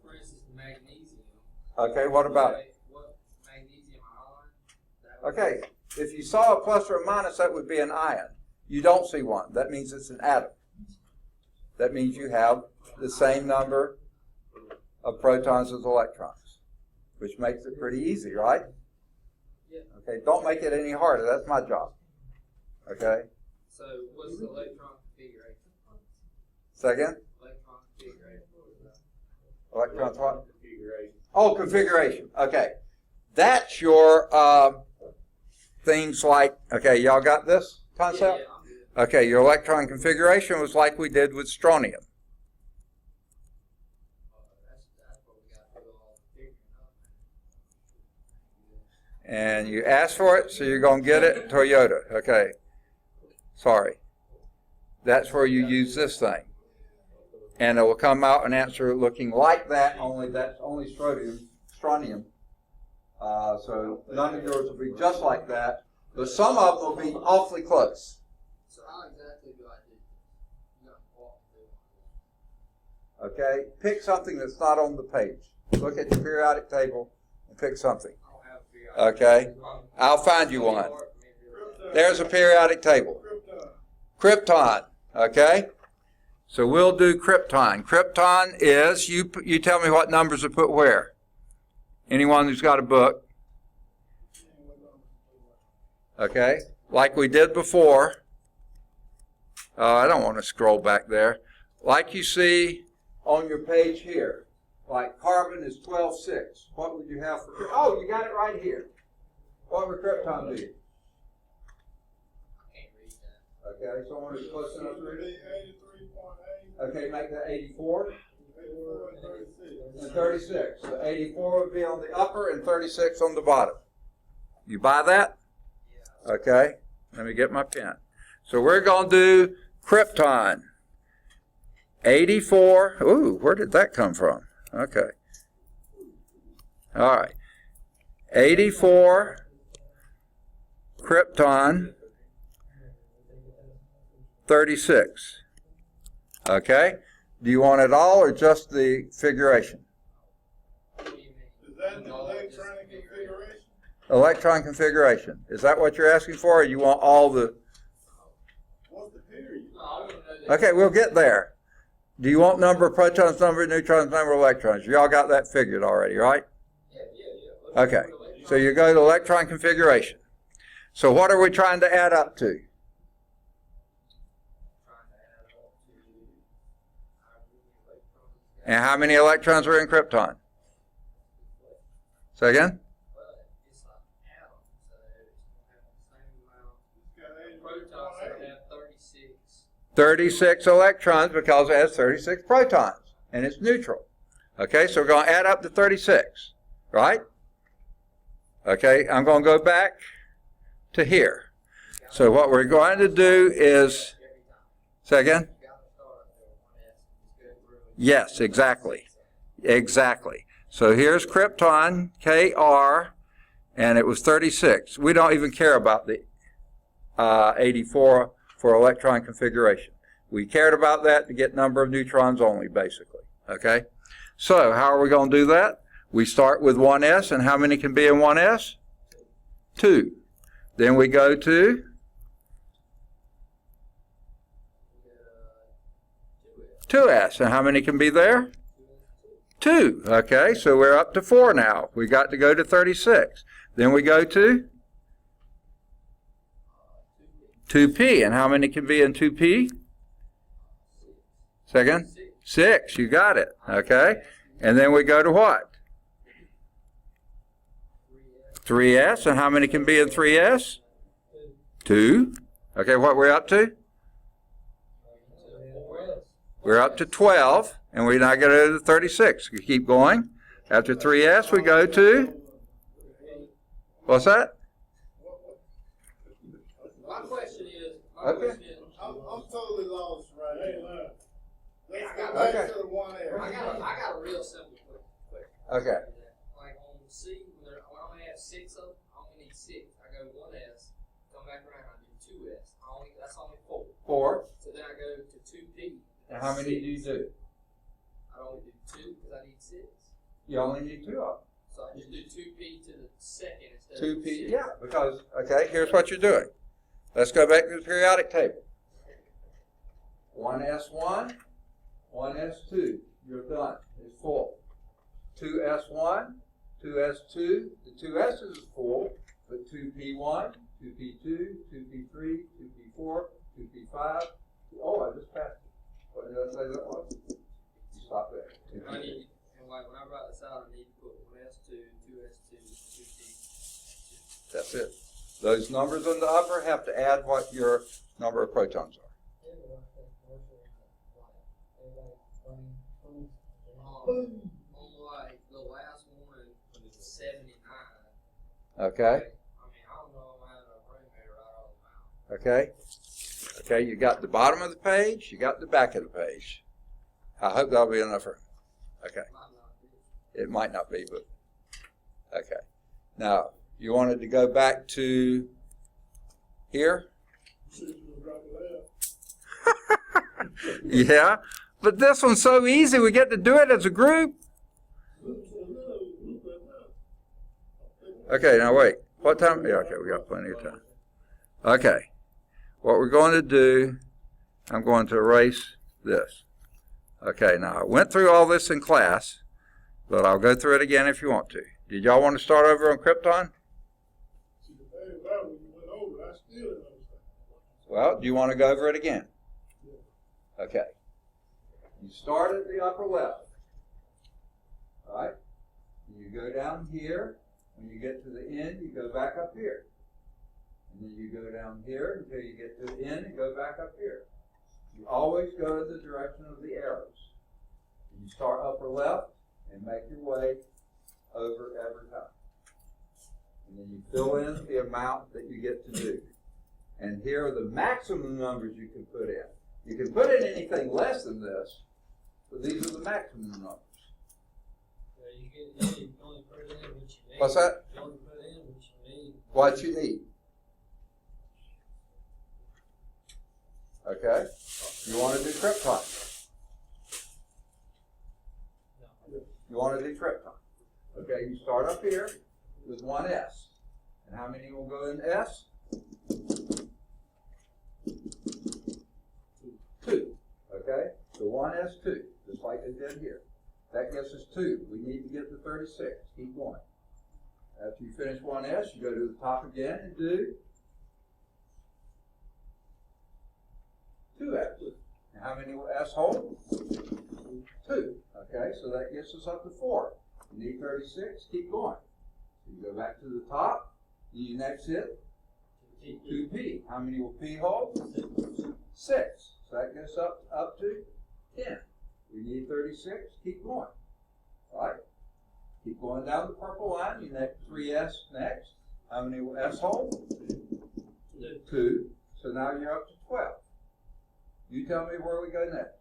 for instance, magnesium? Okay, what about it? What magnesium ion? Okay, if you saw a plus or a minus, that would be an ion. You don't see one. That means it's an atom. That means you have the same number of protons as electrons, which makes it pretty easy, right? Yeah. Okay, don't make it any harder. That's my job. Okay? So what's the electron configuration? Second? Electron configuration. Electrons what? Configuration. Oh, configuration. Okay. That's your things like, okay, y'all got this concept? Yeah, I'm good. Okay, your electron configuration was like we did with strontium. That's what we got to do all the figuring up. And you asked for it, so you're going to get it, Toyota. Okay. Sorry. That's where you use this thing. And it will come out an answer looking like that, only that's only strontium. So none of yours will be just like that, but some of them will be awfully close. So how exactly do I do this? You got to walk through it. Okay? Pick something that's not on the page. Look at your periodic table and pick something. I don't have to figure out. Okay? I'll find you one. There's a periodic table. Krypton. Okay? So we'll do krypton. Krypton is, you tell me what numbers are put where. Anyone who's got a book. Okay? Like we did before. I don't want to scroll back there. Like you see on your page here. Like carbon is 12,6. What would you have for, oh, you got it right here. What would krypton be? Can't read that. Okay, someone is close enough to read it. 83.8, Okay, make that 84 84, and 36. and 36. So 84 would be on the upper and 36 on the bottom. You buy that? Yeah. Okay, let me get my pen. So we're going to do krypton. 84. Ooh, where did that come from? Okay. All right. 84 krypton 36. Okay? Do you want it all or just the configuration? What do you mean? Is that the electronic configuration? Electron configuration. Is that what you're asking for, or you want all the... What's the period? No, I want to know that. Okay, we'll get there. Do you want number of protons, number of neutrons, number of electrons? You all got that figured already, right? Yeah. Okay, so you go to electron configuration. So what are we trying to add up to? And how many electrons are in krypton? Say again? It's like atoms, so it's going to have the same amount. Protons that have 36. 36 electrons because it has 36 protons, and it's neutral. Okay, so we're going to add up to 36, right? Okay, I'm going to go back to here. So what we're going to do is, say again? Yes, exactly. Exactly. So here's krypton, Kr, and it was 36. We don't even care about the 84 for electron configuration. We cared about that to get number of neutrons only, basically. Okay? So how are we going to do that? We start with 1s, and how many can be in 1s? 2. Then we go to 2s, and how many can be there? 2. Okay, so we're up to 4 now. We got to go to 36. Then we go to 2p, and how many can be in 2p? Second? 6, you got it. Okay, and then we go to what? 3s, and how many can be in 3s? 2. Okay, what we're up to? We're up to 12, and we now get to 36. We keep going. After 3s, we go to, what's that? My question is, Okay. I'm totally lost right now. Let's I go got- back okay. to the 1S. I got a real simple question. Okay. Like on C, when I only have 6 of them, I only need 6. I go 1s, come back around, I do 2s. That's only 4. 4. So then I go to 2p. And how many do you do? I only do 2 because I need 6. You only need 2 of So I just do 2p to the second instead them. of 2p, 6. yeah, because, okay, here's what you're doing. Let's go back to the periodic table. 1s1, 1s2, you're done. It's full. 2s1, 2s2, the 2s is full, but 2p1, 2p2, 2p3, 2p4, 2p5. Oh, I just passed it. What did I say that was? You stop there. I need, and like when I write this out, I need to put 1s2, 2s2, 2p. That's it. Those numbers in the upper have to add what your number of protons are. On like the last one, 79. Okay? I mean, I don't know if I have enough room here to write all of them out. Okay? Okay, you got the bottom of the page, you got the back of the page. I hope that'll be enough room. Okay. Might not be. It might not be, but okay. Now, you wanted to go back to here? Yeah, but this one's so easy. We get to do it as a group. Okay, now wait. What time? Yeah, okay, we got plenty of time. Okay. What we're going to do, I'm going to erase this. Okay, now I went through all this in class, but I'll go through it again if you want to. Did y'all want to start over on krypton? Well, do you want to go over it again? Okay. You start at the upper left. All right? You go down here. When you get to the end, you go back up here. And then you go down here until you get to the end and go back up here. You always go in the direction of the arrows. You start upper left and make your way over every time. And then you fill in the amount that you get to do. And here are the maximum numbers you can put in. You can put in anything less than this, but these are the maximum numbers. You only put in what you need. What's that? You only put in what you need. What you need. Okay? You want to do krypton. You want to do krypton. Okay, you start up here with one S. And how many will go in S? 2. Okay, so 1s2, just like they did here. That gets us 2. We need to get to 36. Keep going. After you finish 1s, you go to the top again and do 2s. And how many will s hold? 2. Okay, so that gets us up to 4. You need 36. Keep going. So you go back to the top. You next hit 2p. How many will p hold? 6. So that gets up to 10. We need 36. Keep going. All right? Keep going down the purple line. You next 3s next. How many will s hold? 2. So now you're up to 12. You tell me where we go next.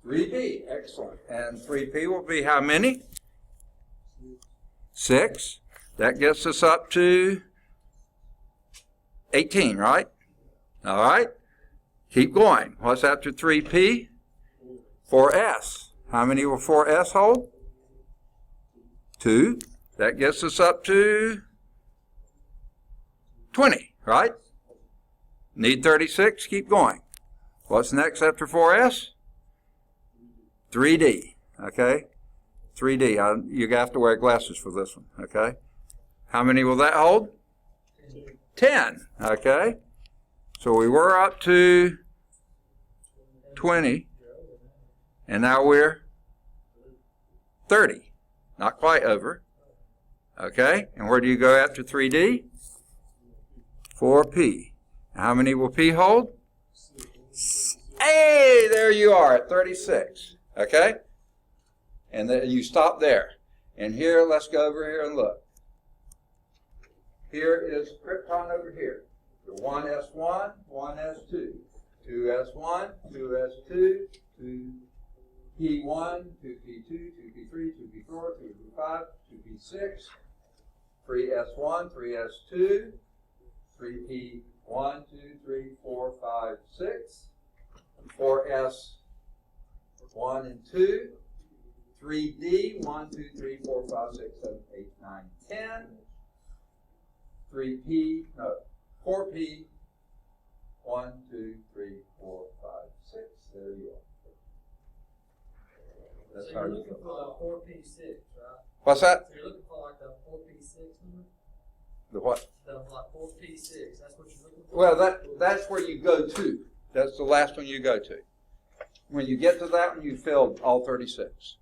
3p. Excellent. And 3p will be how many? 6. That gets us up to 18, right? All right. Keep going. What's after 3p? 4s. How many will 4s hold? 2. That gets us up to 20, right? Need 36. Keep going. What's next after 4s? 3d. Okay? 3d. You have to wear glasses for this one. Okay? How many will that hold? 10. Okay? So we were up to 20, and now we're 30. Not quite over. Okay? And where do you go after 3D? 4P. How many will P hold? Hey, there you are at 36. Okay? And then you stop there. And here, let's go over here and look. Here is krypton over here. 1s1, 1s2, 2s1, 2s2, 2p1, 2p2, 2p3, 2p4, 2p5, 2p6, 3s1, 3s2, 3p1, 2, 3, 4, 5, 6, 4s1 and 2, 3d, 1, 2, 3, 4, 5, 6, 7, 8, 9, 10, 3p, no, 4p, 1, 2, 3, 4, 5, 6. There you are. That's So how you're you looking go. for the 4P6, right? What's that? So you're looking for like the 4P6 number? The what? The like 4P6, that's what you're looking for? Well, that's where you go to. That's the last one you go to. When you get to that one, you filled all 36.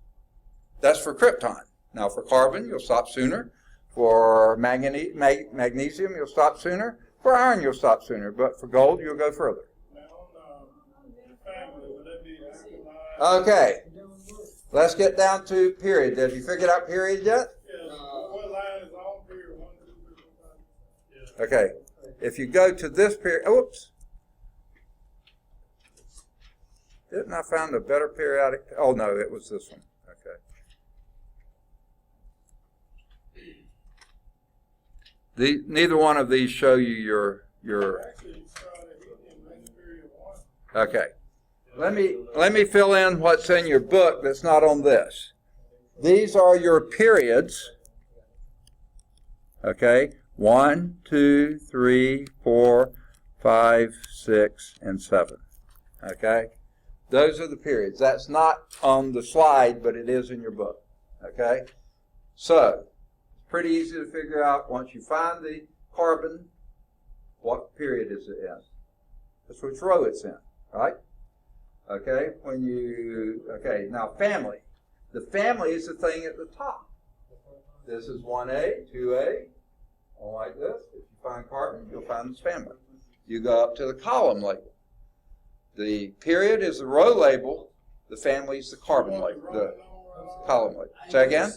That's for krypton. Now for carbon, you'll stop sooner. For magnesium, you'll stop sooner. For iron, you'll stop sooner. But for gold, you'll go further. Now, family, would that be alkaline? Okay. Let's get down to period. Have you figured out period yet? Yes. What line is on period? 1, 2, 3, 4, 5. Okay. If you go to this period, oops. Didn't I find a better periodic? Oh, no, it was this one. Okay. Neither one of these show you your. Actually, started in period 1. Okay. Let me fill in what's in your book that's not on this. These are your periods. Okay. 1, 2, 3, 4, 5, 6, and 7. Okay. Those are the periods. That's not on the slide, but it is in your book. Okay. So, it's pretty easy to figure out once you find the carbon, what period is it in. That's which row it's in, right? Okay, now family. The family is the thing at the top. This is 1A, 2A, all like this. If you find carbon, you'll find this family. You go up to the column label. The period is the row label, the family is the carbon label, the column label. Say again?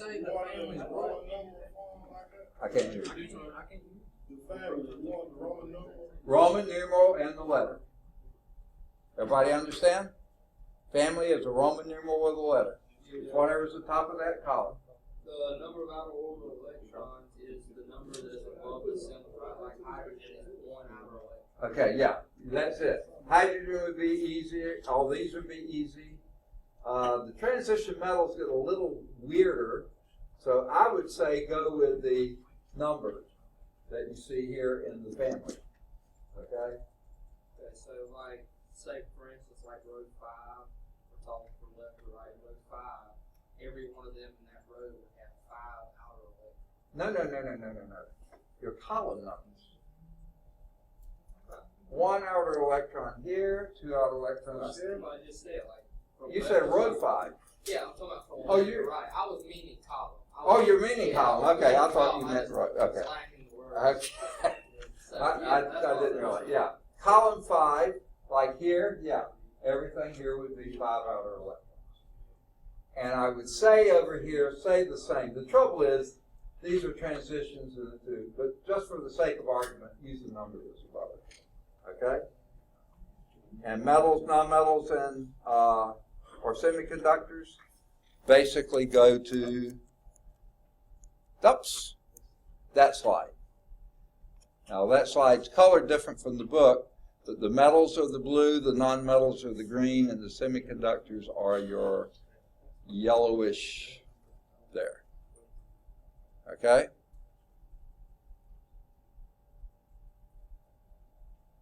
I can't hear you. Roman numeral and the letter. Everybody understand? Family is a Roman numeral with a letter. It's whatever's the top of that column. The number of outer orbital electrons is the number that's above the symbol, right? Like hydrogen is 1 outer electron. Okay, yeah, that's it. Hydrogen would be easy. All these would be easy. The transition metals get a little weirder, so I would say go with the numbers that you see here in the family. Okay? Okay, so like, say for instance, like row 5, we're talking from left to right, row 5, every one of them in that row would have 5 outer electrons. No. Your column numbers. 1 outer electron here, 2 outer electrons here. I just said, like, from You left said to row right. 5. Yeah, I'm talking about from Oh, left to you're- right. I was meaning column. You're meaning column. Okay, I thought you meant row. Okay. Lacking the word. Okay. So, I didn't realize. Yeah. Column 5, like here, yeah. Everything here would be 5 outer electrons. And I would say over here, say the same. The trouble is, these are transitions in the two, but just for the sake of argument, use the number that's above it. Okay? And metals, nonmetals, and or semiconductors basically go to that slide. Now that slide's colored different from the book, but the metals are the blue, the nonmetals are the green, and the semiconductors are your yellowish there. Okay?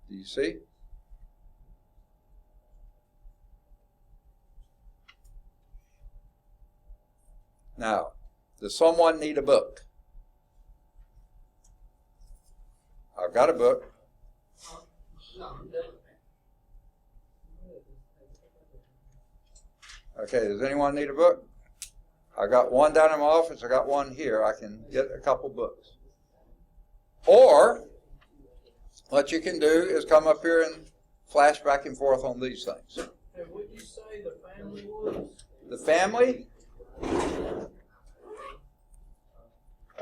Do you see? Now, does someone need a book? I've got a book. No, I'm done. Okay, does anyone need a book? I got one down in my office. I got one here. I can get a couple books. Or, what you can do is come up here and flash back and forth on these things. And what did you say the family was? The family,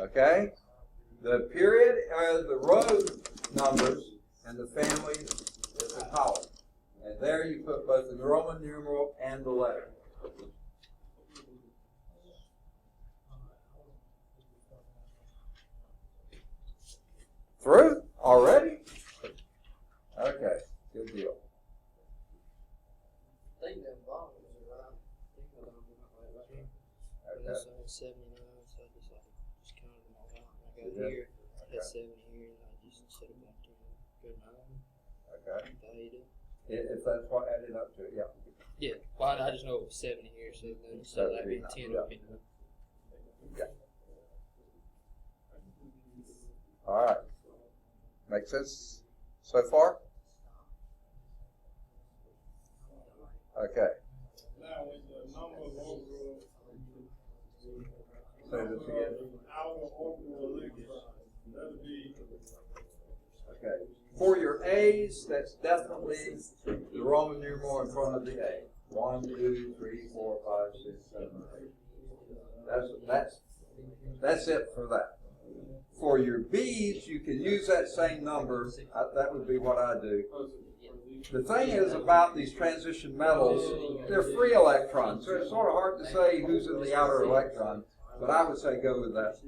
okay, the period are the row numbers, and the family is the column. And there you put both the Roman numeral and the letter. Through? Already? Okay, good deal. I think that bottom is right. I think that bottom is right here. And Okay. this one's 79, so I just counted them all out. I got Yeah. here, Okay. got 70 here, and I just set it back to good 9. Okay. That's how you do it. If that's what added up to it, yeah. Yeah, well, I just know it was 70 here, so then so that'd be 10 Yeah. would be Yeah. All right. Make sense so far? Okay. Now, with the number of orbital, Say this again. our orbital electrons, that'll be, Okay. For your A's, that's definitely the Roman numeral in front of the A. 1, 2, 3, 4, 5, 6, 7, 8. That's it for that. For your B's, you can use that same number. That would be what I do. The thing is about these transition metals, they're free electrons, so it's sort of hard to say who's in the outer electron. But I would say go with that,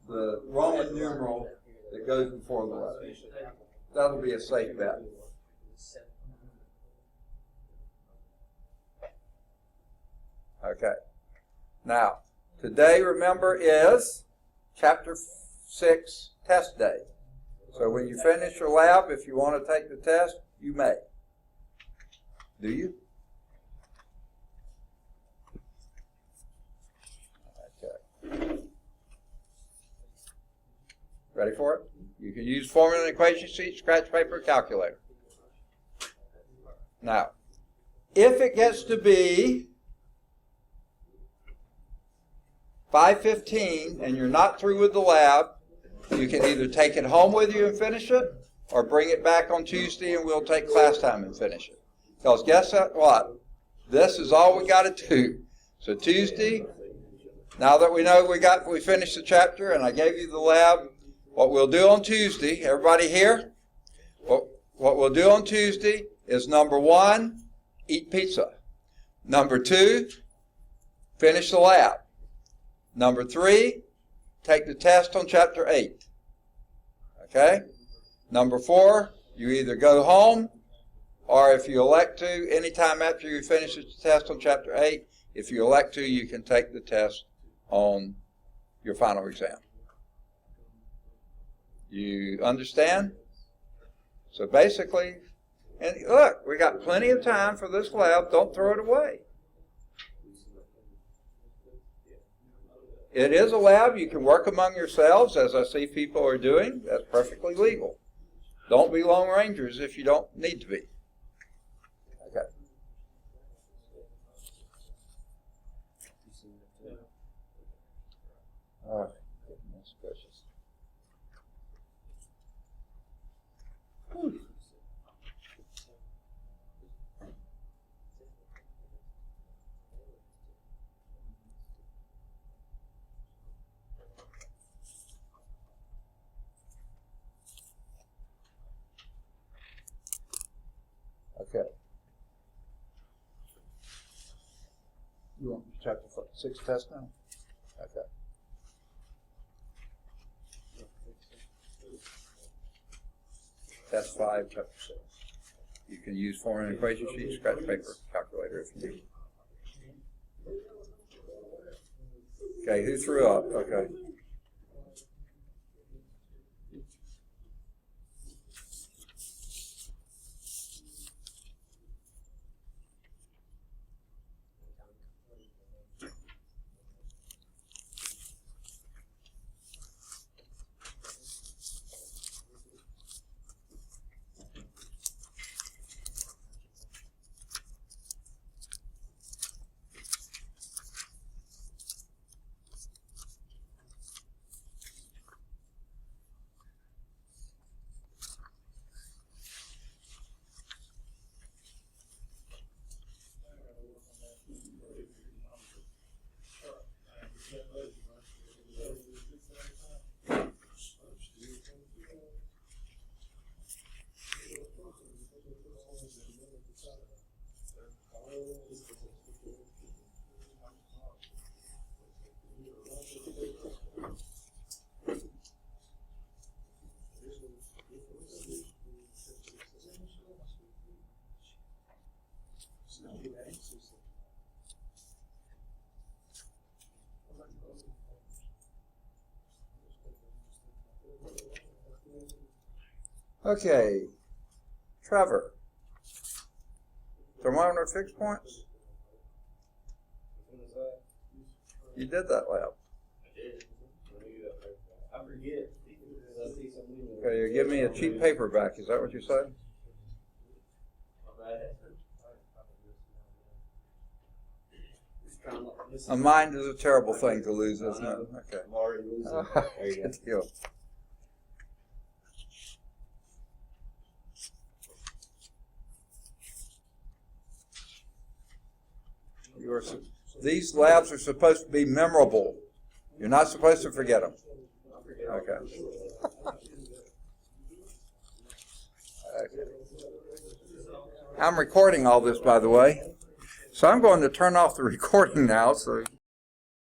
the Roman numeral that goes before the letter. That'll be a safe bet. Okay. Now, today, remember, is Chapter 6 test day. So when you finish your lab, if you want to take the test, you may. Do you? Okay. Ready for it? You can use formula and equation sheet, scratch paper, calculator. Now, if it gets to be 5:15 and you're not through with the lab, you can either take it home with you and finish it, or bring it back on Tuesday and we'll take class time and finish it. Because guess what? This is all we got to do. So Tuesday, now that we know we finished the chapter and I gave you the lab, what we'll do on Tuesday, everybody here? What we'll do on Tuesday is number 1, eat pizza. Number 2, finish the lab. Number 3, take the test on chapter 8. Okay? Number 4, you either go home or if you elect to, anytime after you finish the test on Chapter 8, if you elect to, you can take the test on your final exam. You understand? So basically, and look, we got plenty of time for this lab. Don't throw it away. It is a lab. You can work among yourselves, as I see people are doing. That's perfectly legal. Don't be Lone Rangers if you don't need to be. Okay. All right. Goodness gracious. Whew. Okay. You want Chapter 6 test now? Okay. Test 5, Chapter 6. You can use formula equation sheet, scratch paper, calculator if you need. Okay, who threw up? Okay. Okay, Trevor. Thermometer fixed points? You did that lab. I forget. Okay, you give me a cheap paper back. Is that what you said? A mind is a terrible thing to lose, isn't it? Okay. I'm already losing. There you go. Good deal. These labs are supposed to be memorable. You're not supposed to forget them. Okay. I'm recording all this, by the way. So I'm going to turn off the recording now so